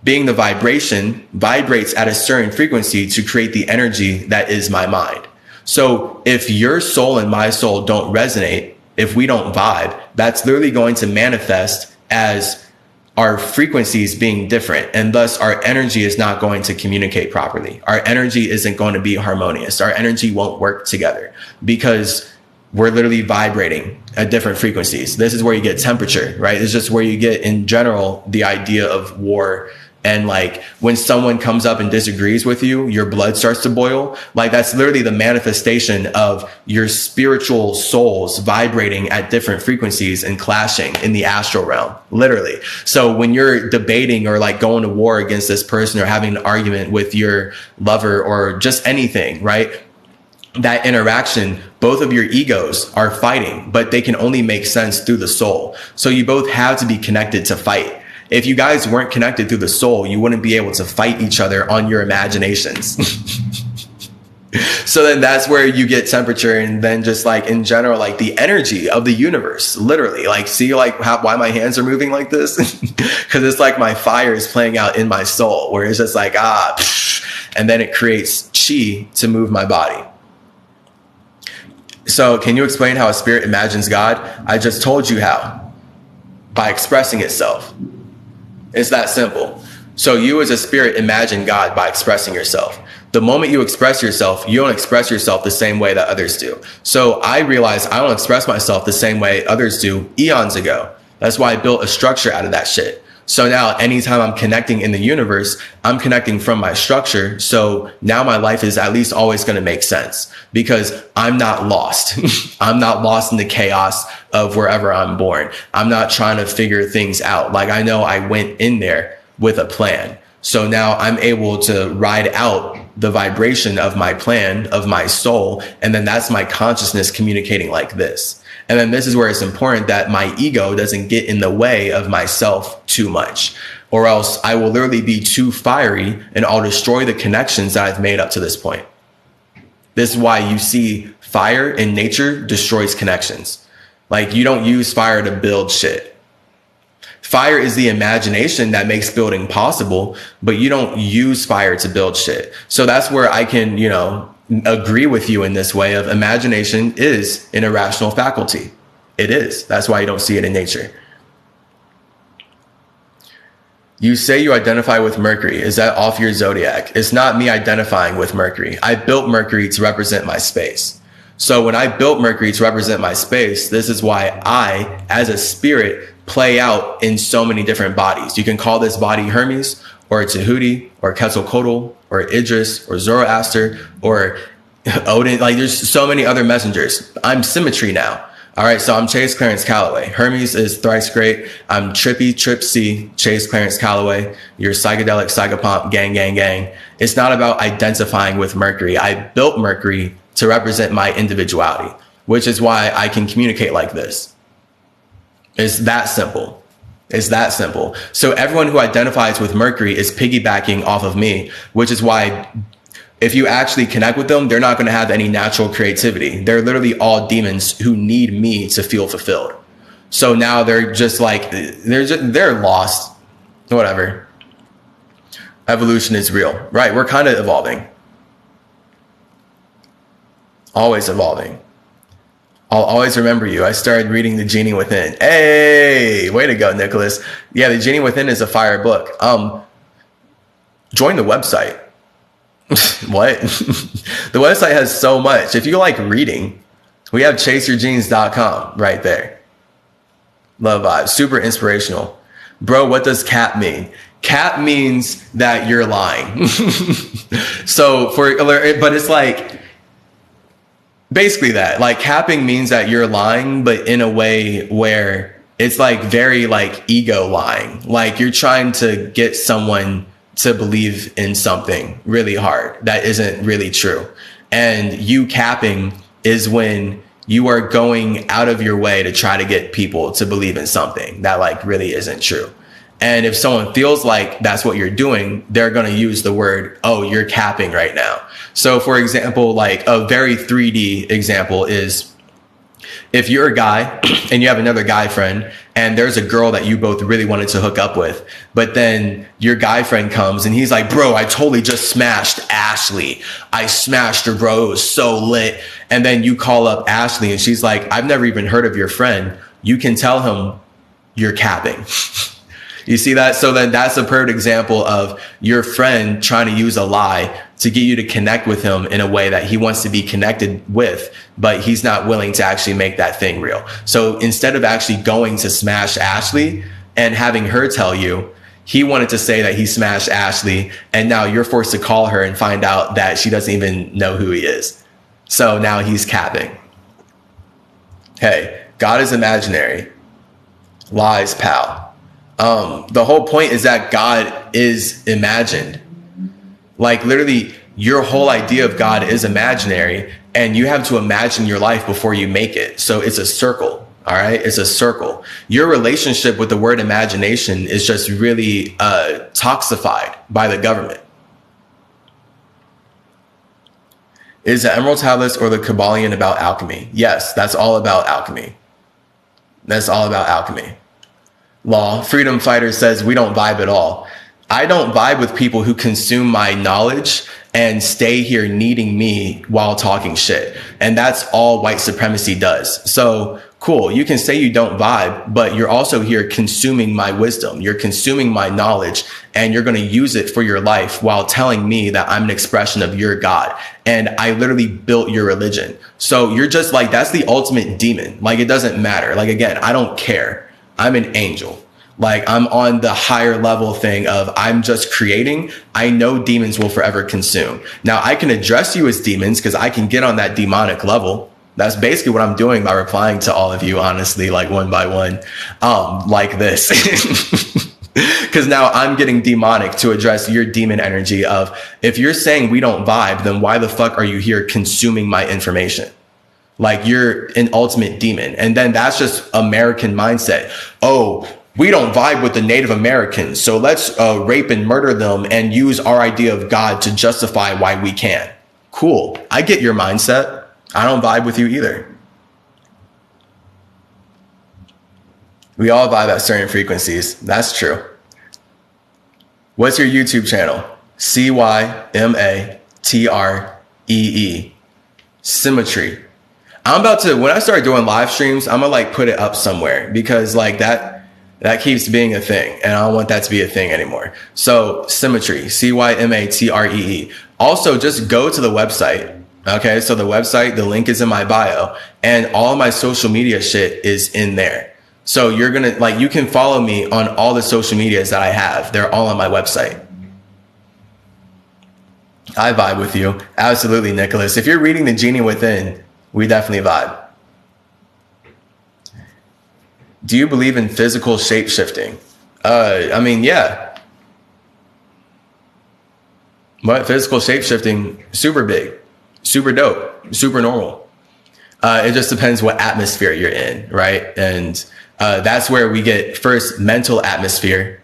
being the vibration, vibrates at a certain frequency to create the energy that is my mind. So if your soul and my soul don't resonate, if we don't vibe, that's literally going to manifest as our frequencies being different. And thus our energy is not going to communicate properly. Our energy isn't going to be harmonious. Our energy won't work together because we're literally vibrating at different frequencies. This is where you get temperature, right? It's just where you get, in general, the idea of war. And like when someone comes up and disagrees with you, your blood starts to boil. Like that's literally the manifestation of your spiritual souls vibrating at different frequencies and clashing in the astral realm, literally. So when you're debating or like going to war against this person or having an argument with your lover or just anything, right? That interaction, both of your egos are fighting, but they can only make sense through the soul. So you both have to be connected to fight. If you guys weren't connected through the soul, you wouldn't be able to fight each other on your imaginations. So then that's where you get temperature, and then just like in general, like the energy of the universe, literally, like see like why my hands are moving like this? Because it's like my fire is playing out in my soul, where it's just like, and then it creates chi to move my body. So can you explain how a spirit imagines God? I just told you how. By expressing itself. It's that simple. So you as a spirit imagine God by expressing yourself. The moment you express yourself, you don't express yourself the same way that others do. So I realized I don't express myself the same way others do eons ago. That's why I built a structure out of that shit. So now anytime I'm connecting in the universe, I'm connecting from my structure. So now my life is at least always going to make sense because I'm not lost. I'm not lost in the chaos of wherever I'm born. I'm not trying to figure things out. Like I know I went in there with a plan. So now I'm able to ride out the vibration of my plan, of my soul. And then that's my consciousness communicating like this. And then this is where it's important that my ego doesn't get in the way of myself too much, or else I will literally be too fiery and I'll destroy the connections that I've made up to this point. This is why you see fire in nature destroys connections. Like you don't use fire to build shit. Fire is the imagination that makes building possible, but you don't use fire to build shit. So that's where I can, agree with you in this way of imagination is an irrational faculty. It is. That's why you don't see it in nature. You say you identify with Mercury. Is that off your zodiac? It's not me identifying with Mercury. I built Mercury to represent my space. So when I built Mercury to represent my space, this is why I, as a spirit, play out in so many different bodies. You can call this body Hermes, or Tahuti, or Quetzalcoatl, or Idris, or Zoroaster, or Odin. Like there's so many other messengers. I'm CymaTree now. All right, so I'm Chase Clarence Calloway. Hermes is thrice great. I'm Trippy, Trip C, Chase Clarence Calloway. You're psychedelic, psychopomp, gang, gang, gang. It's not about identifying with Mercury. I built Mercury to represent my individuality, which is why I can communicate like this. It's that simple. It's that simple. So everyone who identifies with Mercury is piggybacking off of me, which is why if you actually connect with them, they're not going to have any natural creativity. They're literally all demons who need me to feel fulfilled. So now they're just like, they're lost. Whatever. Evolution is real, right? We're kind of evolving. Always evolving. I'll always remember you. I started reading The Genie Within. Hey, way to go, Nicholas. Yeah, The Genie Within is a fire book. Join the website. What? The website has so much. If you like reading, we have chaseyourgenes.com right there. Love vibes. Super inspirational. Bro, what does cap mean? Cap means that you're lying. But it's like, Basically that, like, capping means that you're lying, but in a way where it's like very like ego lying. Like you're trying to get someone to believe in something really hard that isn't really true. And you capping is when you are going out of your way to try to get people to believe in something that like really isn't true. And if someone feels like that's what you're doing, they're going to use the word, oh, you're capping right now. So for example, like a very 3D example is if you're a guy and you have another guy friend and there's a girl that you both really wanted to hook up with, but then your guy friend comes and he's like, bro, I totally just smashed Ashley. I smashed her, bro. It was so lit. And then you call up Ashley and she's like, I've never even heard of your friend. You can tell him you're capping. You see that? So then that's a perfect example of your friend trying to use a lie to get you to connect with him in a way that he wants to be connected with, but he's not willing to actually make that thing real. So instead of actually going to smash Ashley and having her tell you, he wanted to say that he smashed Ashley, and now you're forced to call her and find out that she doesn't even know who he is. So now he's capping. Hey, God is imaginary. Lies, pal. The whole point is that God is imagined. Like literally your whole idea of God is imaginary, and you have to imagine your life before you make it. So it's a circle. All right. It's a circle. Your relationship with the word imagination is just really toxified by the government. Is the Emerald Tablets or the Kabbalion about alchemy? Yes, that's all about alchemy. That's all about alchemy. Law, Freedom Fighter says we don't vibe at all. I don't vibe with people who consume my knowledge and stay here needing me while talking shit. And that's all white supremacy does. So cool, you can say you don't vibe, but you're also here consuming my wisdom. You're consuming my knowledge, and you're going to use it for your life while telling me that I'm an expression of your God. And I literally built your religion. So you're just like, that's the ultimate demon. Like, it doesn't matter. Like, again, I don't care. I'm an angel. Like, I'm on the higher level thing of I'm just creating. I know demons will forever consume. Now, I can address you as demons because I can get on that demonic level. That's basically what I'm doing by replying to all of you, honestly, like one by one, like this. Because now I'm getting demonic to address your demon energy of, if you're saying we don't vibe, then why the fuck are you here consuming my information? Like, you're an ultimate demon. And then that's just American mindset. Oh, we don't vibe with the Native Americans, so let's rape and murder them and use our idea of God to justify why we can. Cool. I get your mindset. I don't vibe with you either. We all vibe at certain frequencies. That's true. What's your YouTube channel? CymaTree. CymaTree. I'm about to, when I start doing live streams, I'm gonna like put it up somewhere, because like that keeps being a thing, and I don't want that to be a thing anymore. So CymaTree, CymaTree. Also, just go to the website. Okay, so the website, the link is in my bio, and all my social media shit is in there. So you're gonna, like, you can follow me on all the social medias that I have. They're all on my website. I vibe with you. Absolutely, Nicholas. If you're reading The Genie Within, we definitely vibe. Do you believe in physical shape shifting? I mean, yeah. What? Physical shape shifting, super big, super dope, super normal. It just depends what atmosphere you're in, right? And that's where we get first mental atmosphere,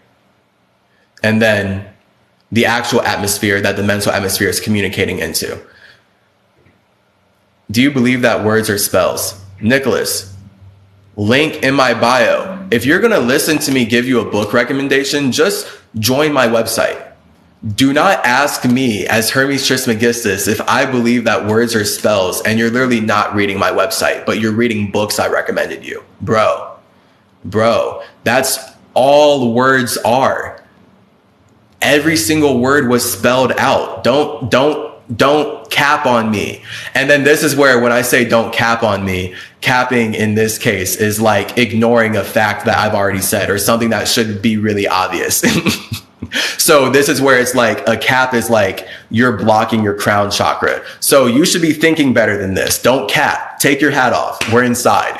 and then the actual atmosphere that the mental atmosphere is communicating into. Do you believe that words are spells? Nicholas, link in my bio. If you're going to listen to me give you a book recommendation, just join my website. Do not ask me as Hermes Trismegistus if I believe that words are spells, and you're literally not reading my website, but you're reading books I recommended you. Bro, that's all words are. Every single word was spelled out. Don't cap on me. And then this is where, when I say don't cap on me, capping in this case is like ignoring a fact that I've already said, or something that should be really obvious. So this is where it's like a cap is like you're blocking your crown chakra. So you should be thinking better than this. Don't cap. Take your hat off. We're inside.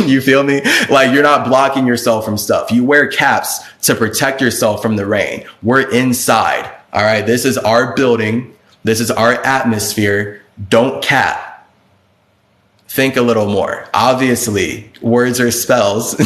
You feel me? Like you're not blocking yourself from stuff. You wear caps to protect yourself from the rain. We're inside. All right. This is our building. This is our atmosphere. Don't cap. Think a little more. Obviously, words are spells.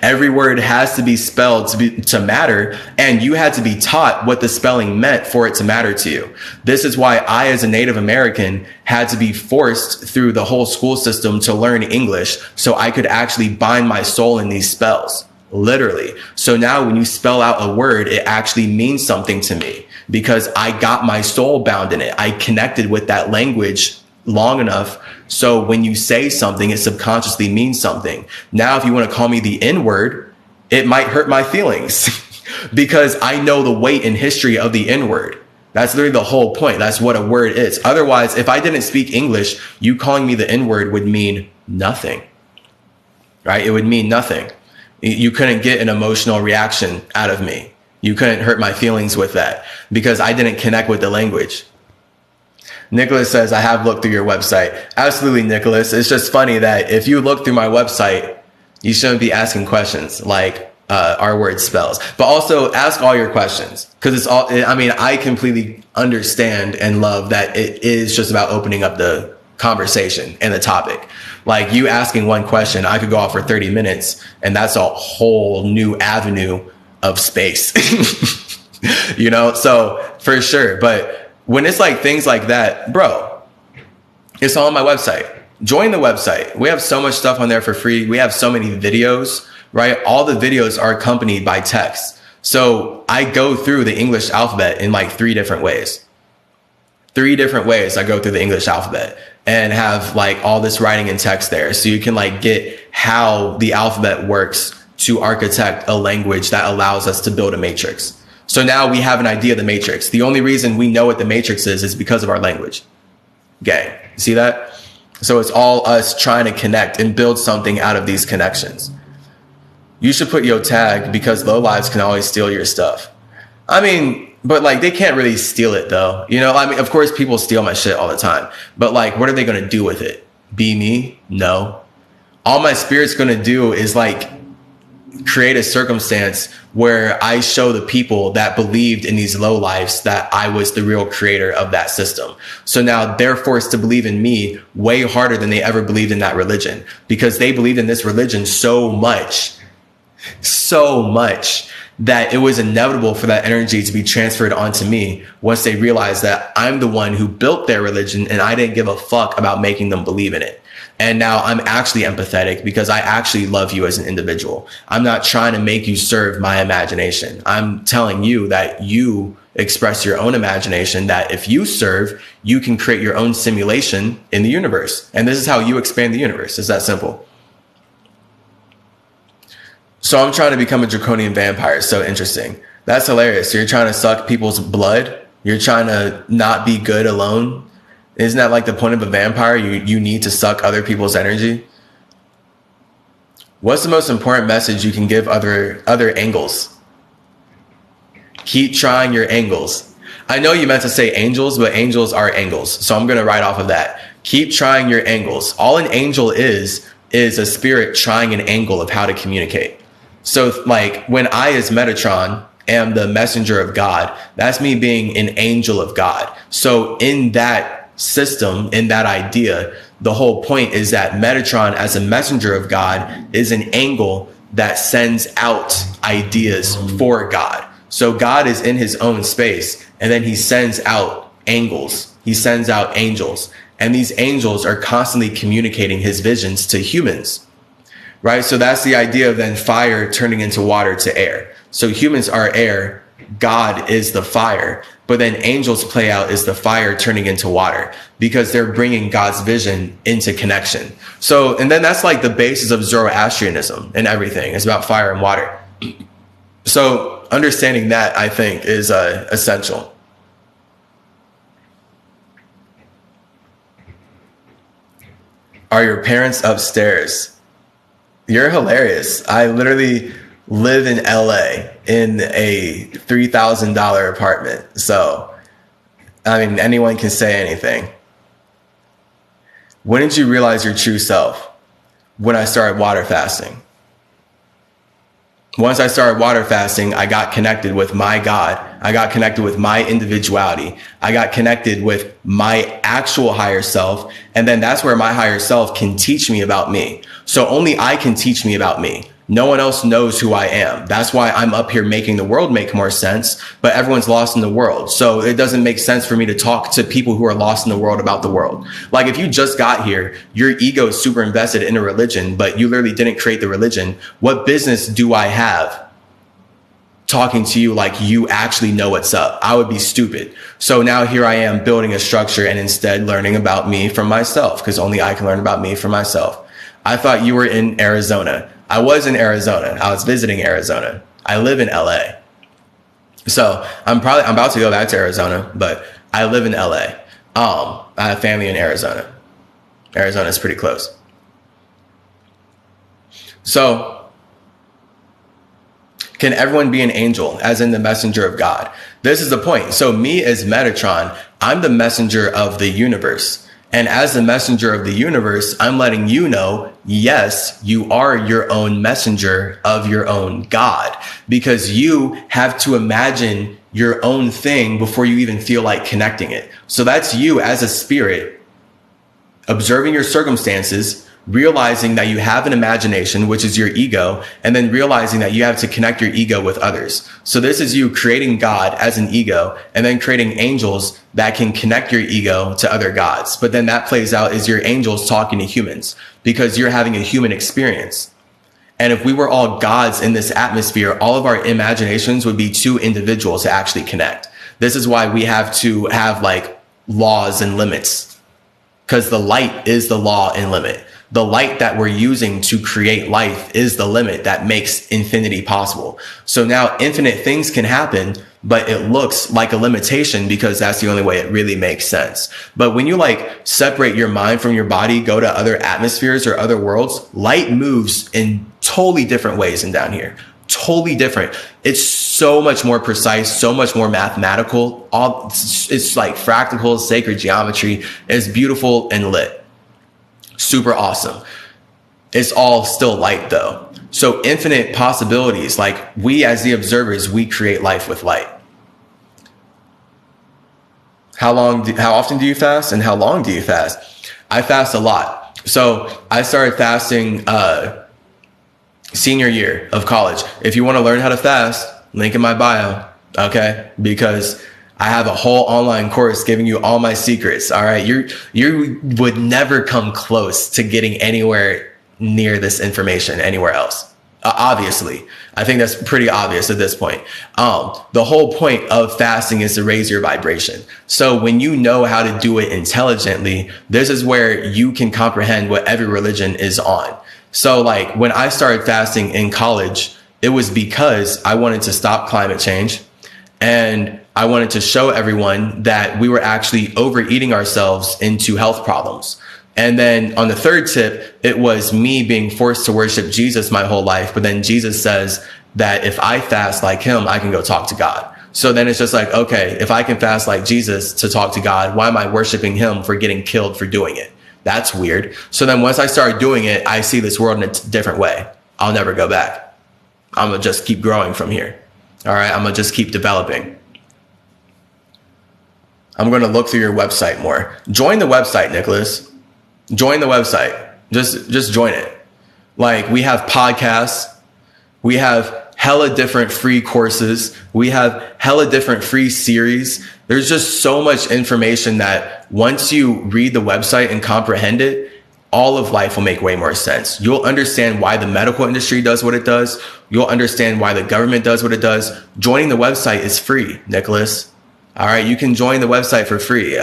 Every word has to be spelled to matter, and you had to be taught what the spelling meant for it to matter to you. This is why I, as a Native American, had to be forced through the whole school system to learn English so I could actually bind my soul in these spells, literally. So now when you spell out a word, it actually means something to me because I got my soul bound in it. I connected with that language long enough so when you say something, it subconsciously means something. Now, if you want to call me the N-word, it might hurt my feelings because I know the weight and history of the N-word. That's literally the whole point. That's what a word is. Otherwise, if I didn't speak English, you calling me the N-word would mean nothing, right? It would mean nothing. You couldn't get an emotional reaction out of me. You couldn't hurt my feelings with that because I didn't connect with the language. Nicholas says, I have looked through your website. Absolutely, Nicholas. It's just funny that if you look through my website, you shouldn't be asking questions like our word spells, but also ask all your questions because it's all, I mean, I completely understand and love that it is just about opening up the conversation and the topic. Like you asking one question, I could go off for 30 minutes and that's a whole new avenue of space, you know? So for sure. But when it's like things like that, bro, it's all on my website. Join the website. We have so much stuff on there for free. We have so many videos, right? All the videos are accompanied by text. So I go through the English alphabet in like 3 different ways. 3 different ways I go through the English alphabet and have like all this writing and text there. So you can like get how the alphabet works to architect a language that allows us to build a matrix. So now we have an idea of the matrix. The only reason we know what the matrix is because of our language. Gang, see that? So it's all us trying to connect and build something out of these connections. You should put your tag because lowlives can always steal your stuff. I mean, but like they can't really steal it though. You know, I mean, of course people steal my shit all the time, but like, what are they going to do with it? Be me? No. All my spirit's going to do is like create a circumstance where I show the people that believed in these low lives that I was the real creator of that system. So now they're forced to believe in me way harder than they ever believed in that religion because they believed in this religion so much that it was inevitable for that energy to be transferred onto me once they realized that I'm the one who built their religion and I didn't give a fuck about making them believe in it. And now I'm actually empathetic because I actually love you as an individual. I'm not trying to make you serve my imagination. I'm telling you that you express your own imagination, that if you serve, you can create your own simulation in the universe. And this is how you expand the universe. It's that simple. So I'm trying to become a draconian vampire. It's so interesting. That's hilarious. You're trying to suck people's blood. You're trying to not be good alone. Isn't that like the point of a vampire? You need to suck other people's energy. What's the most important message you can give other angles? Keep trying your angles. I know you meant to say angels, but angels are angles. So I'm going to write off of that. Keep trying your angles. All an angel is a spirit trying an angle of how to communicate. So like when I as Metatron am the messenger of God, that's me being an angel of God. So in that system, in that idea, the whole point is that Metatron as a messenger of God is an angle that sends out ideas for God. So God is in his own space and then he sends out angles. He sends out angels, and these angels are constantly communicating his visions to humans, right? So that's the idea of then fire turning into water to air. So humans are air, God is the fire. But then angels play out as the fire turning into water because they're bringing God's vision into connection. So, and then that's like the basis of Zoroastrianism and everything. It's about fire and water. So understanding that, I think, is essential. Are your parents upstairs? You're hilarious. I literally live in LA in a $3,000 apartment. So, I mean, anyone can say anything. When did you realize your true self? When I started water fasting. Once I started water fasting, I got connected with my God. I got connected with my individuality. I got connected with my actual higher self. And then that's where my higher self can teach me about me. So only I can teach me about me. No one else knows who I am. That's why I'm up here making the world make more sense, but everyone's lost in the world. So it doesn't make sense for me to talk to people who are lost in the world about the world. Like if you just got here, your ego is super invested in a religion, but you literally didn't create the religion. What business do I have talking to you like you actually know what's up? I would be stupid. So now here I am building a structure and instead learning about me from myself, because only I can learn about me from myself. I thought you were in Arizona. I was in Arizona. I was visiting Arizona. I live in LA. So I'm about to go back to Arizona, but I live in LA. I have family in Arizona. Arizona is pretty close. So can everyone be an angel, as in the messenger of God? This is the point. So me as Metatron, I'm the messenger of the universe. And as the messenger of the universe, I'm letting you know, yes, you are your own messenger of your own God, because you have to imagine your own thing before you even feel like connecting it. So that's you as a spirit, observing your circumstances, realizing that you have an imagination, which is your ego, and then realizing that you have to connect your ego with others. So this is you creating God as an ego and then creating angels that can connect your ego to other gods. But then that plays out as your angels talking to humans, because you're having a human experience. And if we were all gods in this atmosphere, all of our imaginations would be too individual to actually connect. This is why we have to have like laws and limits, because the light is the law and limit. The light that we're using to create life is the limit that makes infinity possible. So now infinite things can happen, but it looks like a limitation because that's the only way it really makes sense. But when you like separate your mind from your body, go to other atmospheres or other worlds, light moves in totally different ways than down here. Totally different. It's so much more precise, so much more mathematical. It's like fractal, sacred geometry. It's beautiful and lit. Super awesome. It's all still light though. So infinite possibilities. Like we as the observers, we create life with light. How often do you fast and how long do you fast? I fast a lot. So I started fasting senior year of college. If you want to learn how to fast, link in my bio. Okay. Because I have a whole online course giving you all my secrets. All right. You would never come close to getting anywhere near this information anywhere else. Obviously, I think that's pretty obvious at this point. The whole point of fasting is to raise your vibration. So when you know how to do it intelligently, this is where you can comprehend what every religion is on. So like when I started fasting in college, it was because I wanted to stop climate change. And I wanted to show everyone that we were actually overeating ourselves into health problems. And then on the third tip, it was me being forced to worship Jesus my whole life. But then Jesus says that if I fast like him, I can go talk to God. So then it's just like, okay, if I can fast like Jesus to talk to God, why am I worshiping him for getting killed for doing it? That's weird. So then once I started doing it, I see this world in a different way. I'll never go back. I'm going to just keep growing from here. All right. I'm going to just keep developing. I'm going to look through your website more. Join the website, Nicholas. Join the website. Just join it. Like we have podcasts. We have hella different free courses. We have hella different free series. There's just so much information that once you read the website and comprehend it, all of life will make way more sense. You'll understand why the medical industry does what it does. You'll understand why the government does what it does. Joining the website is free, Nicholas. All right. You can join the website for free.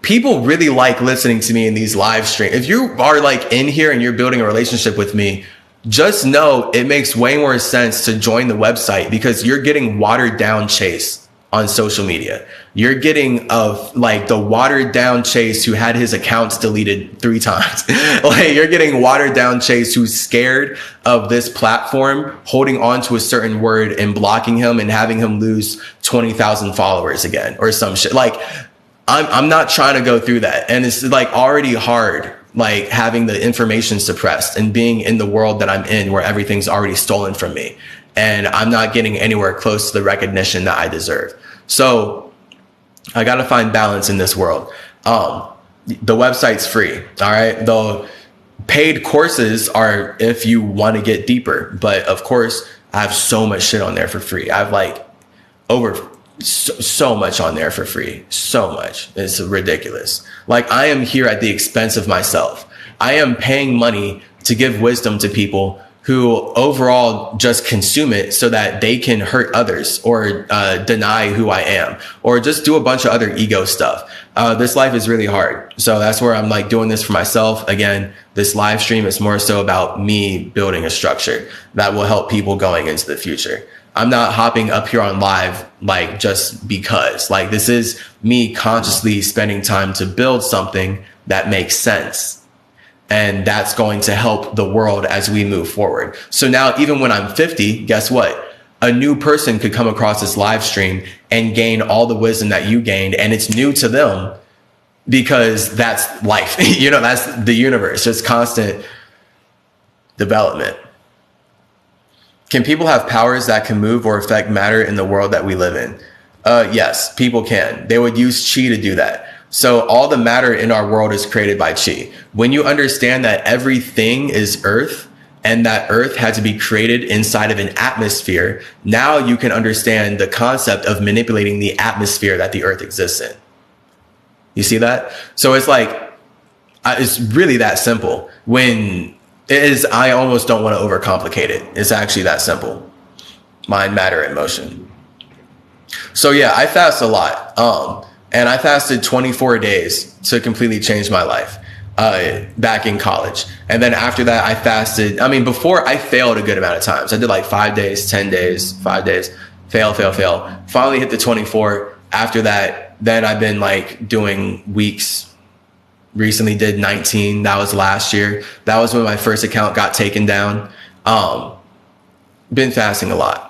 People really like listening to me in these live streams. If you are like in here and you're building a relationship with me, just know it makes way more sense to join the website because you're getting watered down chase. on social media. You're getting of like the watered down Chase who had his accounts deleted 3 times. Like you're getting watered down Chase who's scared of this platform holding on to a certain word and blocking him and having him lose 20,000 followers again or some shit. Like I'm not trying to go through that. And it's like already hard, like having the information suppressed and being in the world that I'm in where everything's already stolen from me. And I'm not getting anywhere close to the recognition that I deserve. So I got to find balance in this world. The website's free. All right. The paid courses are if you want to get deeper. But of course, I have so much shit on there for free. I have like over so much on there for free. So much. It's ridiculous. Like I am here at the expense of myself. I am paying money to give wisdom to people who overall just consume it so that they can hurt others or deny who I am or just do a bunch of other ego stuff. This life is really hard. So that's where I'm like doing this for myself. Again, this live stream is more so about me building a structure that will help people going into the future. I'm not hopping up here on live like just because. Like this is me consciously spending time to build something that makes sense. And that's going to help the world as we move forward. So now, even when I'm 50, guess what? A new person could come across this live stream and gain all the wisdom that you gained. And it's new to them because that's life. You know, that's the universe, just constant development. Can people have powers that can move or affect matter in the world that we live in? Yes, people can. They would use chi to do that. So all the matter in our world is created by chi. When you understand that everything is earth and that earth had to be created inside of an atmosphere, now you can understand the concept of manipulating the atmosphere that the earth exists in. You see that? So it's like, it's really that simple. When it is, I almost don't want to overcomplicate it. It's actually that simple. Mind, matter, and motion. So yeah, I fast a lot. And I fasted 24 days to completely change my life back in college. And then after that, I fasted. I mean, before I failed a good amount of times. I did like 5 days, 10 days, 5 days, fail. Finally hit the 24. After that, then I've been like doing weeks. Recently did 19. That was last year. That was when my first account got taken down. Been fasting a lot.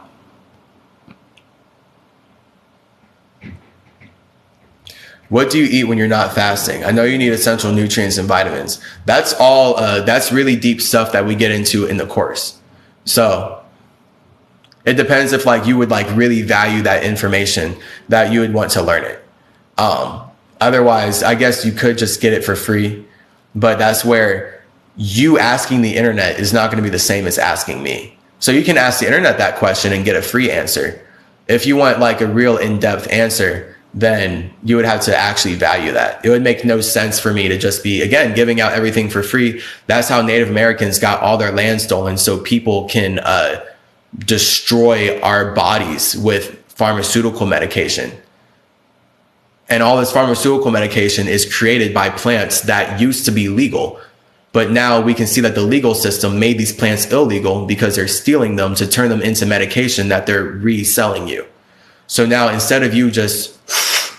What do you eat when you're not fasting? I know you need essential nutrients and vitamins. That's all, that's really deep stuff that we get into in the course. So it depends if like you would like really value that information that you would want to learn it. Otherwise, I guess you could just get it for free, but that's where you asking the internet is not going to be the same as asking me. So you can ask the internet that question and get a free answer. If you want like a real in-depth answer, then you would have to actually value that. It would make no sense for me to just be, again, giving out everything for free. That's how Native Americans got all their land stolen so people can destroy our bodies with pharmaceutical medication. And all this pharmaceutical medication is created by plants that used to be legal. But now we can see that the legal system made these plants illegal because they're stealing them to turn them into medication that they're reselling you. So now instead of you just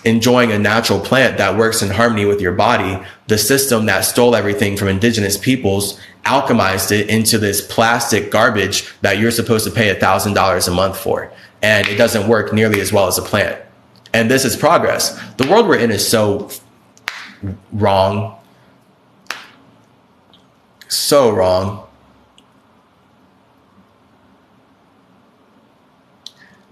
enjoying a natural plant that works in harmony with your body, the system that stole everything from indigenous peoples alchemized it into this plastic garbage that you're supposed to pay $1,000 a month for. And it doesn't work nearly as well as a plant. And this is progress. The world we're in is so wrong. So wrong.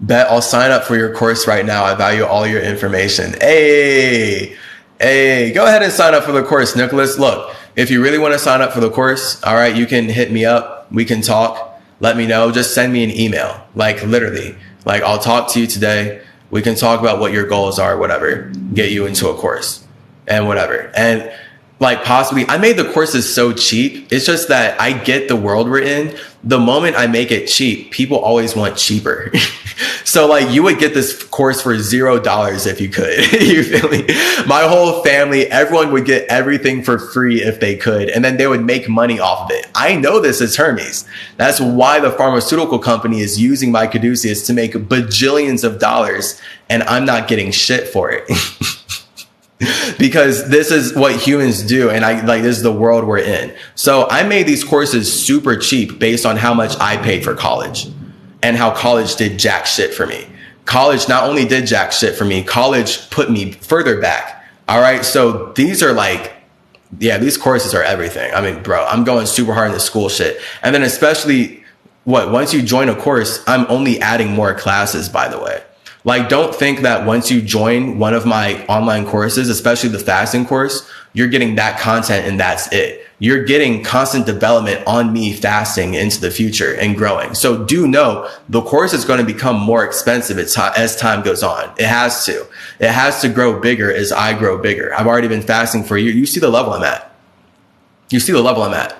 Bet I'll sign up for your course right now. I value all your information. Hey, go ahead and sign up for the course, Nicholas. Look, if you really want to sign up for the course, all right, you can hit me up. We can talk. Let me know. Just send me an email. Like literally, like I'll talk to you today. We can talk about what your goals are, whatever, get you into a course and whatever. And like possibly, I made the courses so cheap. It's just that I get the world we're in. The moment I make it cheap, people always want cheaper. So like you would get this course for $0 if you could. You feel me? My whole family, everyone would get everything for free if they could, and then they would make money off of it. I know this as Hermes. That's why the pharmaceutical company is using my caduceus to make bajillions of dollars, and I'm not getting shit for it. Because this is what humans do, and this is the world we're in. So I made these courses super cheap based on how much I paid for college and how college did jack shit for me. College not only did jack shit for me, college put me further back. All right. So these are these courses are everything. I mean, bro, I'm going super hard into school shit. And then especially once you join a course, I'm only adding more classes, by the way. Like, don't think that once you join one of my online courses, especially the fasting course, you're getting that content and that's it. You're getting constant development on me fasting into the future and growing. So do know the course is going to become more expensive as time goes on. It has to. It has to grow bigger as I grow bigger. I've already been fasting for a year. You see the level I'm at. You see the level I'm at.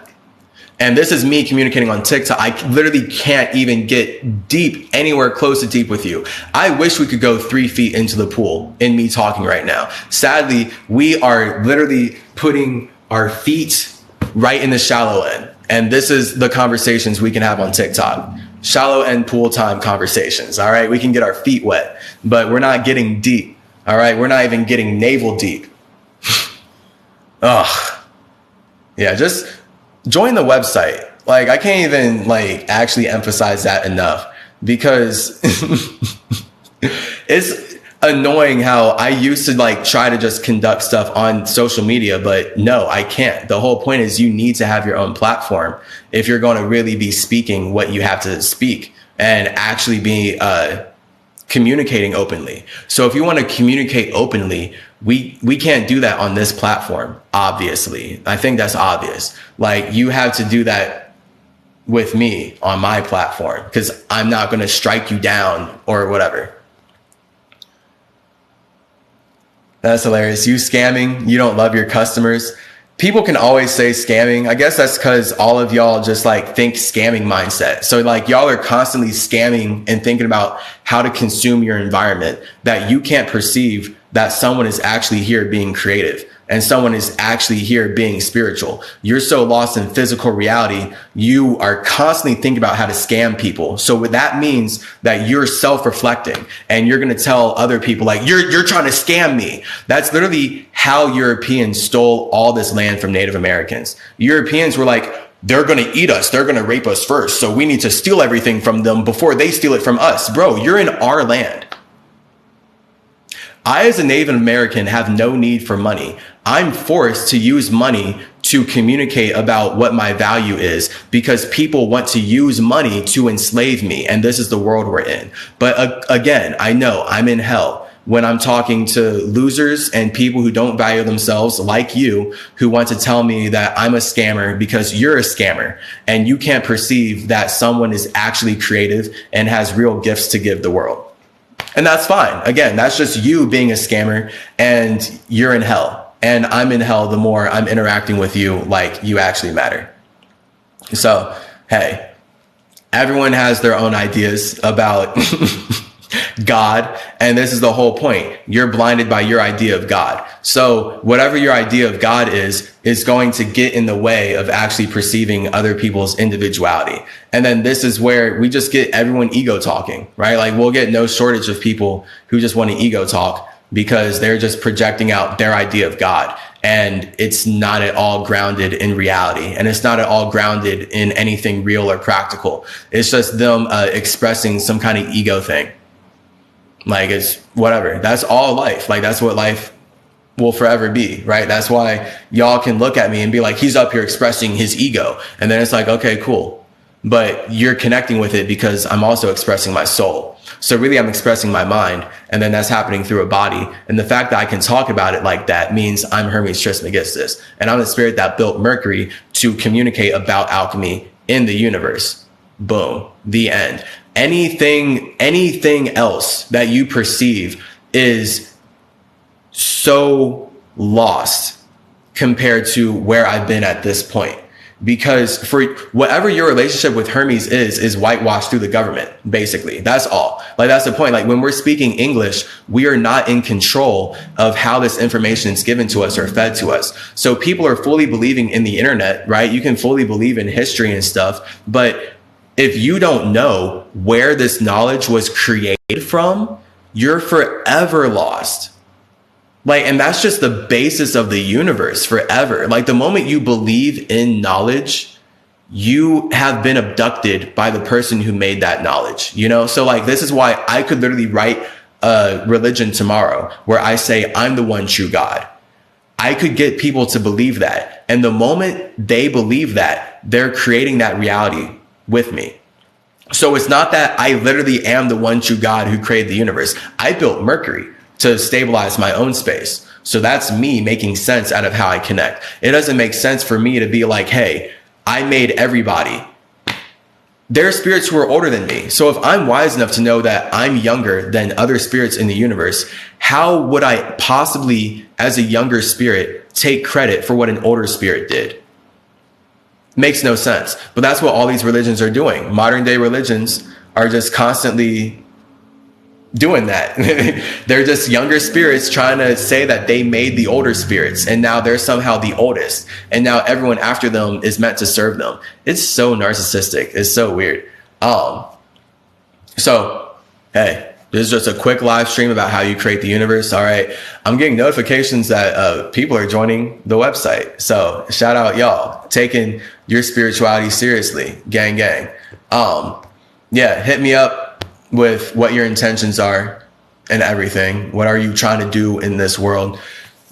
And this is me communicating on TikTok. I literally can't even get deep, anywhere close to deep with you. I wish we could go 3 feet into the pool in me talking right now. Sadly, we are literally putting our feet right in the shallow end. And this is the conversations we can have on TikTok. Shallow end pool time conversations. All right. We can get our feet wet, but we're not getting deep. All right. We're not even getting navel deep. Ugh. Yeah. Just join the website. Like, I can't even actually emphasize that enough, because it's annoying how I used to try to just conduct stuff on social media, but no, I can't. The whole point is you need to have your own platform if you're going to really be speaking what you have to speak and actually be communicating openly. So if you want to communicate openly, we can't do that on this platform. Obviously, I think that's obvious. You have to do that with me on my platform, because I'm not going to strike you down or whatever. That's hilarious. You scamming, you don't love your customers. People can always say scamming. I guess that's because all of y'all just think scamming mindset. So y'all are constantly scamming and thinking about how to consume your environment, that you can't perceive that someone is actually here being creative and someone is actually here being spiritual. You're so lost in physical reality, you are constantly thinking about how to scam people. So what that means that you're self-reflecting and you're going to tell other people you're trying to scam me. That's literally how Europeans stole all this land from Native Americans. Europeans were they're going to eat us. They're going to rape us first. So we need to steal everything from them before they steal it from us. Bro, you're in our land. I, as a Native American, have no need for money. I'm forced to use money to communicate about what my value is, because people want to use money to enslave me. And this is the world we're in. But again, I know I'm in hell when I'm talking to losers and people who don't value themselves, like you, who want to tell me that I'm a scammer because you're a scammer and you can't perceive that someone is actually creative and has real gifts to give the world. And that's fine. Again, that's just you being a scammer, and you're in hell. And I'm in hell the more I'm interacting with you like you actually matter. So, hey, everyone has their own ideas about God. And this is the whole point. You're blinded by your idea of God. So whatever your idea of God is going to get in the way of actually perceiving other people's individuality. And then this is where we just get everyone ego talking, right? We'll get no shortage of people who just want to ego talk because they're just projecting out their idea of God. And it's not at all grounded in reality. And it's not at all grounded in anything real or practical. It's just them expressing some kind of ego thing. It's whatever. That's all life. That's what life will forever be, right? That's why y'all can look at me and be he's up here expressing his ego. And then it's okay, cool. But you're connecting with it because I'm also expressing my soul. So really I'm expressing my mind, and then that's happening through a body. And the fact that I can talk about it like that means I'm Hermes Trismegistus, and I'm the spirit that built Mercury to communicate about alchemy in the universe. Boom. The end. Anything else that you perceive is so lost compared to where I've been at this point. Because for whatever your relationship with Hermes is whitewashed through the government, basically. That's all. Like, that's the point. Like, when we're speaking English, we are not in control of how this information is given to us or fed to us. So people are fully believing in the internet, right? You can fully believe in history and stuff. But if you don't know where this knowledge was created from, you're forever lost. Like, and that's just the basis of the universe forever. Like, the moment you believe in knowledge, you have been abducted by the person who made that knowledge, you know? So like, this is why I could literally write a religion tomorrow where I say, I'm the one true God. I could get people to believe that. And the moment they believe that, they're creating that reality with me. So it's not that I literally am the one true God who created the universe. I built Mercury to stabilize my own space. So that's me making sense out of how I connect. It doesn't make sense for me to be like, hey, I made everybody. There are spirits who are older than me. So if I'm wise enough to know that I'm younger than other spirits in the universe, how would I possibly, as a younger spirit, take credit for what an older spirit did? Makes no sense. But that's what all these religions are doing. Modern day religions are just constantly doing that. They're just younger spirits trying to say that they made the older spirits, and now they're somehow the oldest, and now everyone after them is meant to serve them. It's so narcissistic. It's so weird. So hey, this is just a quick live stream about how you create the universe. All right, I'm getting notifications that people are joining the website, so shout out y'all taking your spirituality seriously. Gang. Yeah, hit me up with what your intentions are and everything. What are you trying to do in this world?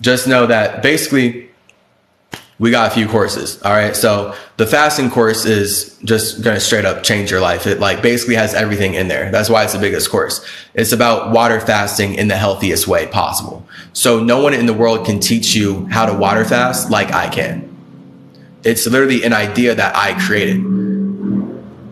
Just know that basically we got a few courses. All right. So the fasting course is just going to straight up change your life. It like basically has everything in there. That's why it's the biggest course. It's about water fasting in the healthiest way possible. So no one in the world can teach you how to water fast like I can. It's literally an idea that I created.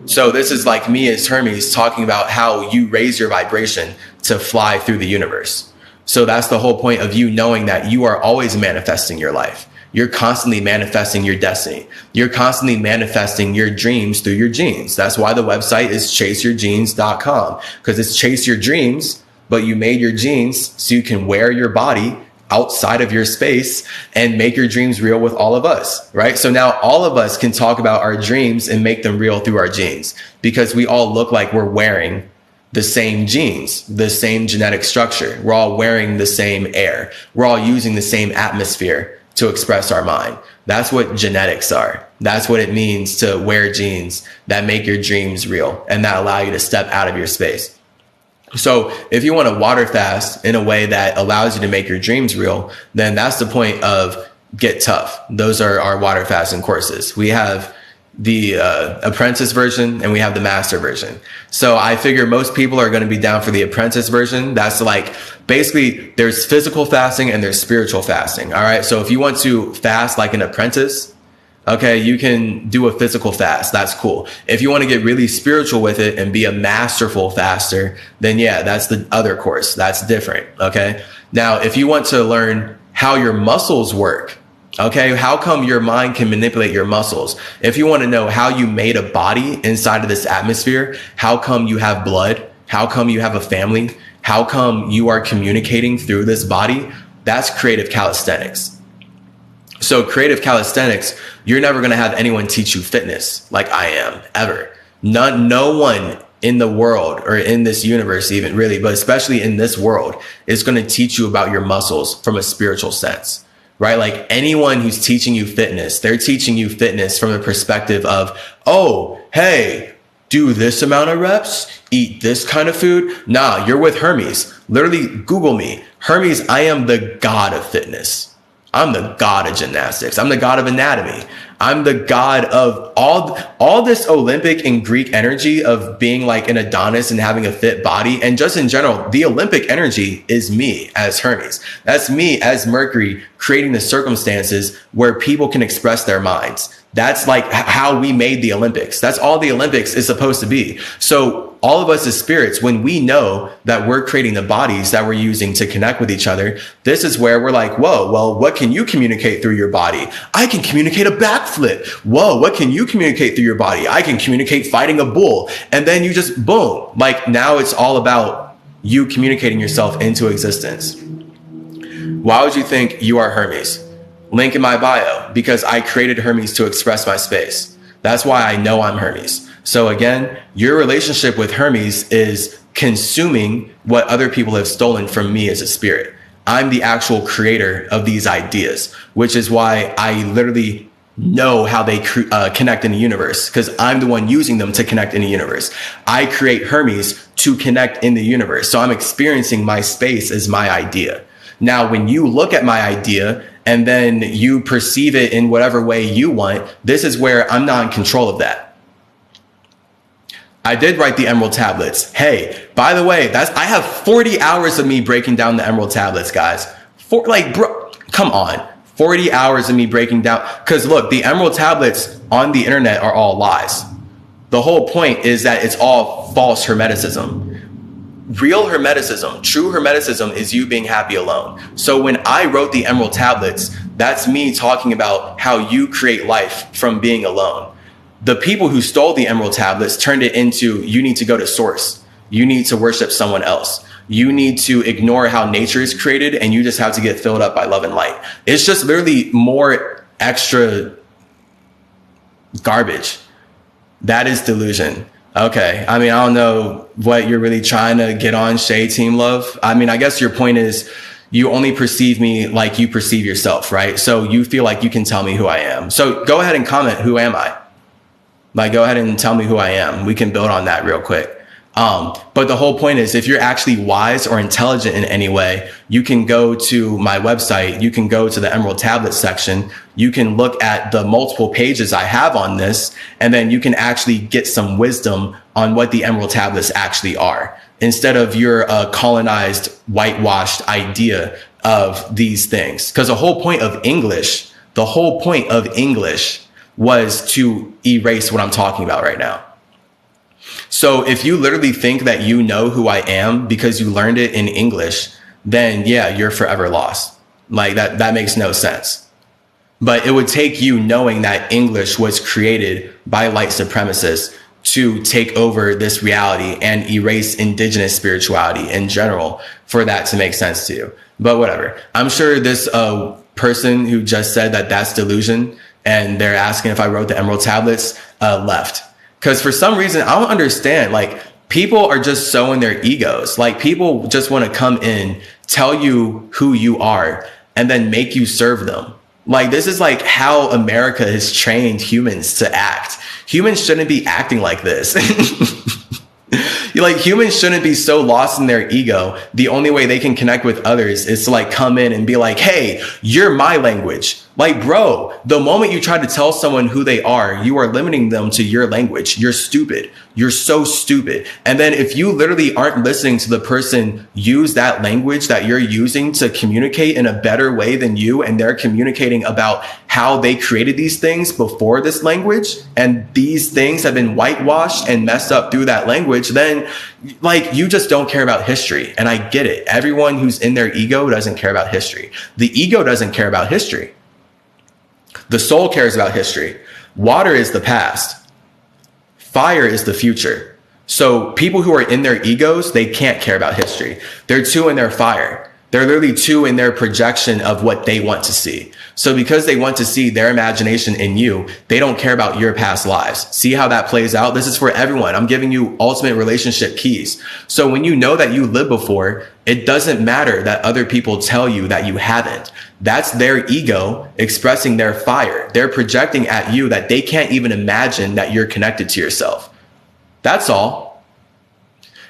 So this is like me as Hermes talking about how you raise your vibration to fly through the universe. So that's the whole point of you knowing that you are always manifesting your life. You're constantly manifesting your destiny. You're constantly manifesting your dreams through your genes. That's why the website is chaseyourgenes.com, because it's chase your dreams, but you made your genes so you can wear your body outside of your space and make your dreams real with all of us, right? So now all of us can talk about our dreams and make them real through our genes, because we all look like we're wearing the same genes, the same genetic structure. We're all wearing the same air. We're all using the same atmosphere to express our mind. That's what genetics are. That's what it means to wear genes that make your dreams real and that allow you to step out of your space. So if you want to water fast in a way that allows you to make your dreams real, then that's the point of Get Tough. Those are our water fasting courses. We have the apprentice version and we have the master version. So I figure most people are going to be down for the apprentice version. That's like, basically there's physical fasting and there's spiritual fasting. All right. So if you want to fast like an apprentice, okay, you can do a physical fast. That's cool. If you want to get really spiritual with it and be a masterful faster, then yeah, that's the other course. That's different. Okay. Now, if you want to learn how your muscles work, okay, how come your mind can manipulate your muscles? If you want to know how you made a body inside of this atmosphere, how come you have blood? How come you have a family? How come you are communicating through this body? That's creative calisthenics. So creative calisthenics, you're never going to have anyone teach you fitness like I am, ever. No one in the world or in this universe even really, but especially in this world, is going to teach you about your muscles from a spiritual sense, right? Like anyone who's teaching you fitness, they're teaching you fitness from the perspective of, oh, hey, do this amount of reps, eat this kind of food. Nah, you're with Hermes. Literally Google me. Hermes, I am the god of fitness. I'm the god of gymnastics. I'm the god of anatomy. I'm the god of all this Olympic and Greek energy of being like an Adonis and having a fit body. And just in general, the Olympic energy is me as Hermes. That's me as Mercury creating the circumstances where people can express their minds. That's like how we made the Olympics. That's all the Olympics is supposed to be. So all of us as spirits, when we know that we're creating the bodies that we're using to connect with each other, this is where we're like, whoa, well, what can you communicate through your body? I can communicate a backflip. Whoa, what can you communicate through your body? I can communicate fighting a bull. And then you just, boom, like now it's all about you communicating yourself into existence. Why would you think you are Hermes? Link in my bio, because I created Hermes to express my space. That's why I know I'm Hermes. So again, your relationship with Hermes is consuming what other people have stolen from me as a spirit. I'm the actual creator of these ideas, which is why I literally know how they connect in the universe, because I'm the one using them to connect in the universe. I create Hermes to connect in the universe. So I'm experiencing my space as my idea. Now, when you look at my idea and then you perceive it in whatever way you want, this is where I'm not in control of that. I did write the Emerald Tablets. Hey, by the way, I have 40 hours of me breaking down the Emerald Tablets, guys. Bro, come on. 40 hours of me breaking down. Because look, the Emerald Tablets on the internet are all lies. The whole point is that it's all false Hermeticism. Real Hermeticism, true Hermeticism is you being happy alone. So when I wrote the Emerald Tablets, that's me talking about how you create life from being alone. The people who stole the Emerald Tablets turned it into, you need to go to source. You need to worship someone else. You need to ignore how nature is created, and you just have to get filled up by love and light. It's just literally more extra garbage. That is delusion. Okay. I mean, I don't know what you're really trying to get on, Shade Team Love. I mean, I guess your point is you only perceive me like you perceive yourself, right? So you feel like you can tell me who I am. So go ahead and comment, who am I? Like, go ahead and tell me who I am. We can build on that real quick. But the whole point is, if you're actually wise or intelligent in any way, you can go to my website. You can go to the Emerald Tablet section. You can look at the multiple pages I have on this, and then you can actually get some wisdom on what the Emerald Tablets actually are, instead of your colonized, whitewashed idea of these things. Because the whole point of English was to erase what I'm talking about right now. So if you literally think that you know who I am because you learned it in English, then yeah, you're forever lost. Like that makes no sense. But it would take you knowing that English was created by light supremacists to take over this reality and erase indigenous spirituality in general for that to make sense to you. But whatever. I'm sure this person who just said that that's delusion and they're asking if I wrote the Emerald Tablets left. Because for some reason, I don't understand. Like, people are just so in their egos. Like, people just want to come in, tell you who you are, and then make you serve them. Like, this is like how America has trained humans to act. Humans shouldn't be acting like this. Like, humans shouldn't be so lost in their ego. The only way they can connect with others is to like come in and be like, hey, you're my language. Like, bro, the moment you try to tell someone who they are, you are limiting them to your language. You're stupid. You're so stupid. And then if you literally aren't listening to the person use that language that you're using to communicate in a better way than you, and they're communicating about how they created these things before this language, and these things have been whitewashed and messed up through that language, then like you just don't care about history. And I get it. Everyone who's in their ego doesn't care about history. The ego doesn't care about history. The soul cares about history. Water is the past. Fire is the future. So people who are in their egos, they can't care about history. They're too in their fire. They're literally too in their projection of what they want to see. So because they want to see their imagination in you, they don't care about your past lives. See how that plays out? This is for everyone. I'm giving you ultimate relationship keys. So when you know that you lived before, it doesn't matter that other people tell you that you haven't. That's their ego expressing their fire. They're projecting at you that they can't even imagine that you're connected to yourself. That's all.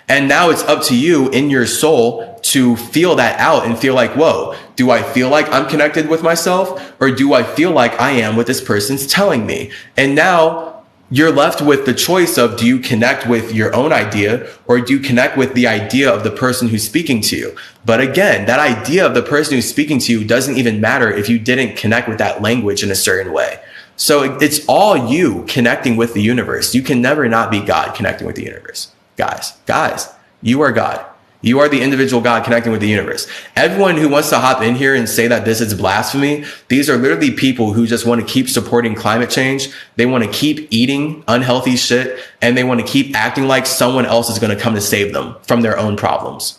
And now it's up to you in your soul to feel that out and feel like, whoa, do I feel like I'm connected with myself, or do I feel like I am what this person's telling me? And now you're left with the choice of, do you connect with your own idea, or do you connect with the idea of the person who's speaking to you? But again, that idea of the person who's speaking to you doesn't even matter if you didn't connect with that language in a certain way. So it's all you connecting with the universe. You can never not be God connecting with the universe. Guys, you are God. You are the individual God connecting with the universe. Everyone who wants to hop in here and say that this is blasphemy, these are literally people who just want to keep supporting climate change. They want to keep eating unhealthy shit, and they want to keep acting like someone else is going to come to save them from their own problems.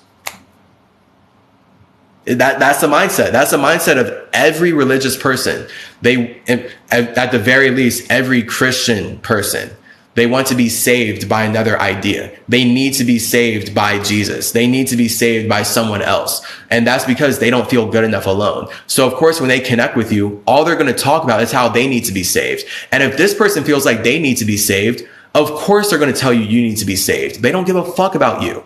That's the mindset. That's the mindset of every religious person. They, at the very least, every Christian person. They want to be saved by another idea. They need to be saved by Jesus. They need to be saved by someone else. And that's because they don't feel good enough alone. So of course, when they connect with you, all they're going to talk about is how they need to be saved. And if this person feels like they need to be saved, of course they're going to tell you you need to be saved. They don't give a fuck about you.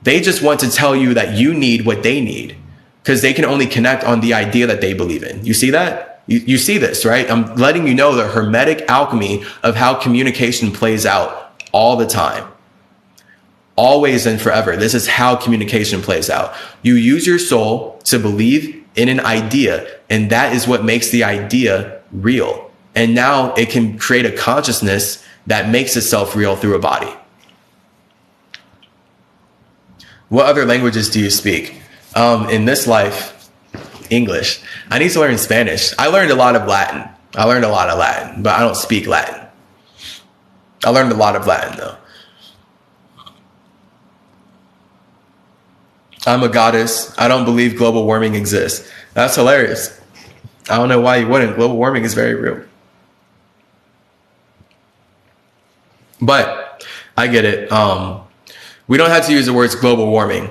They just want to tell you that you need what they need because they can only connect on the idea that they believe in. You see that? You see this, right? I'm letting you know the hermetic alchemy of how communication plays out all the time. Always and forever. This is how communication plays out. You use your soul to believe in an idea, and that is what makes the idea real. And now it can create a consciousness that makes itself real through a body. What other languages do you speak? In this life, English. I need to learn Spanish. I learned a lot of Latin. but I don't speak Latin. I learned a lot of Latin though. I'm a goddess. I don't believe global warming exists. That's hilarious. I don't know why you wouldn't. Global warming is very real. But I get it. We don't have to use the words global warming.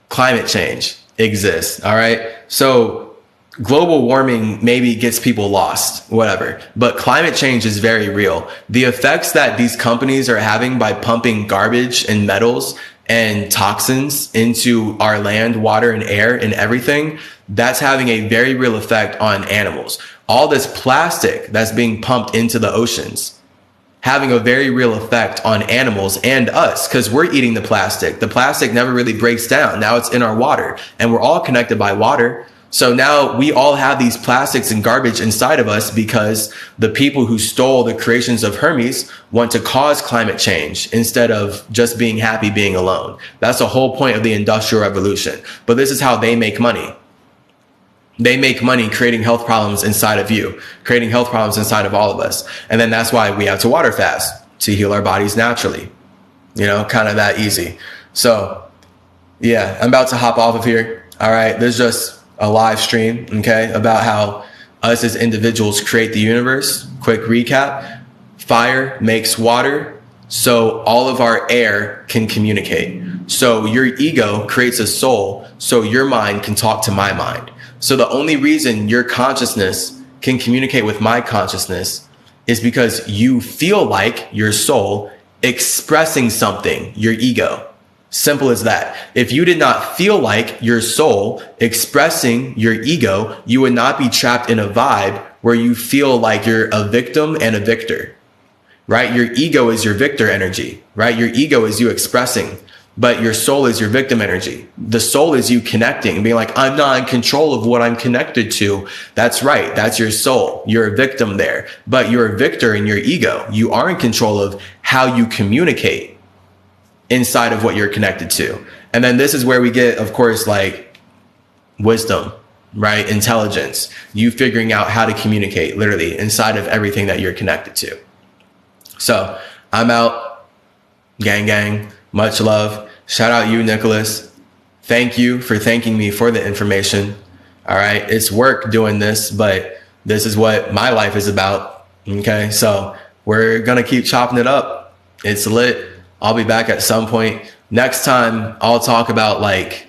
Climate change exists. All right. So global warming maybe gets people lost, whatever. But climate change is very real. The effects that these companies are having by pumping garbage and metals and toxins into our land, water, and air and everything, that's having a very real effect on animals. All this plastic that's being pumped into the oceans, having a very real effect on animals and us, because we're eating the plastic. The plastic never really breaks down. Now it's in our water, and we're all connected by water. So now we all have these plastics and garbage inside of us because the people who stole the creations of Hermes want to cause climate change instead of just being happy being alone. That's the whole point of the Industrial Revolution. But this is how they make money. They make money creating health problems inside of you, creating health problems inside of all of us. And then that's why we have to water fast, to heal our bodies naturally. You know, kind of that easy. So yeah, I'm about to hop off of here. All right. There's just a live stream, okay, about how us as individuals create the universe. Quick recap. Fire makes water, so all of our air can communicate. So your ego creates a soul, so your mind can talk to my mind. So the only reason your consciousness can communicate with my consciousness is because you feel like your soul expressing something, your ego. Simple as that. If you did not feel like your soul expressing your ego, you would not be trapped in a vibe where you feel like you're a victim and a victor, right? Your ego is your victor energy, right? Your ego is you expressing, but your soul is your victim energy. The soul is you connecting and being like, I'm not in control of what I'm connected to. That's right. That's your soul. You're a victim there, but you're a victor in your ego. You are in control of how you communicate inside of what you're connected to. And then this is where we get, of course, like wisdom, right? Intelligence, you figuring out how to communicate literally inside of everything that you're connected to. So I'm out. Gang, gang. Much love. Shout out you, Nicholas. Thank you for thanking me for the information. All right. It's work doing this, but this is what my life is about. Okay. So we're going to keep chopping it up. It's lit. I'll be back at some point. Next time, I'll talk about like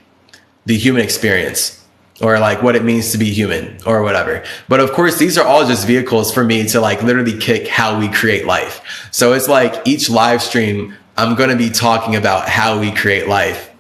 the human experience or like what it means to be human or whatever. But of course, these are all just vehicles for me to like literally kick how we create life. So it's like each live stream, I'm going to be talking about how we create life,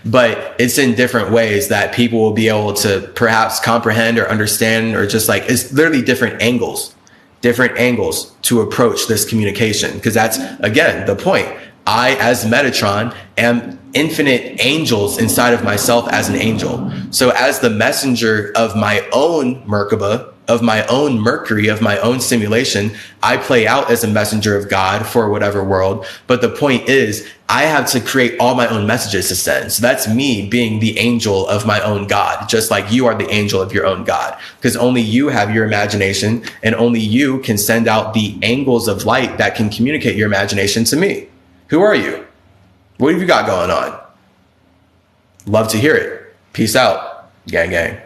but it's in different ways that people will be able to perhaps comprehend or understand, or just like, it's literally different angles to approach this communication. Because that's, again, the point. I, as Metatron, am infinite angels inside of myself as an angel. So as the messenger of my own Merkaba, of my own Mercury, of my own simulation. I play out as a messenger of God for whatever world. But the point is, I have to create all my own messages to send. So that's me being the angel of my own God, just like you are the angel of your own God, because only you have your imagination and only you can send out the angles of light that can communicate your imagination to me. Who are you? What have you got going on? Love to hear it. Peace out, gang gang.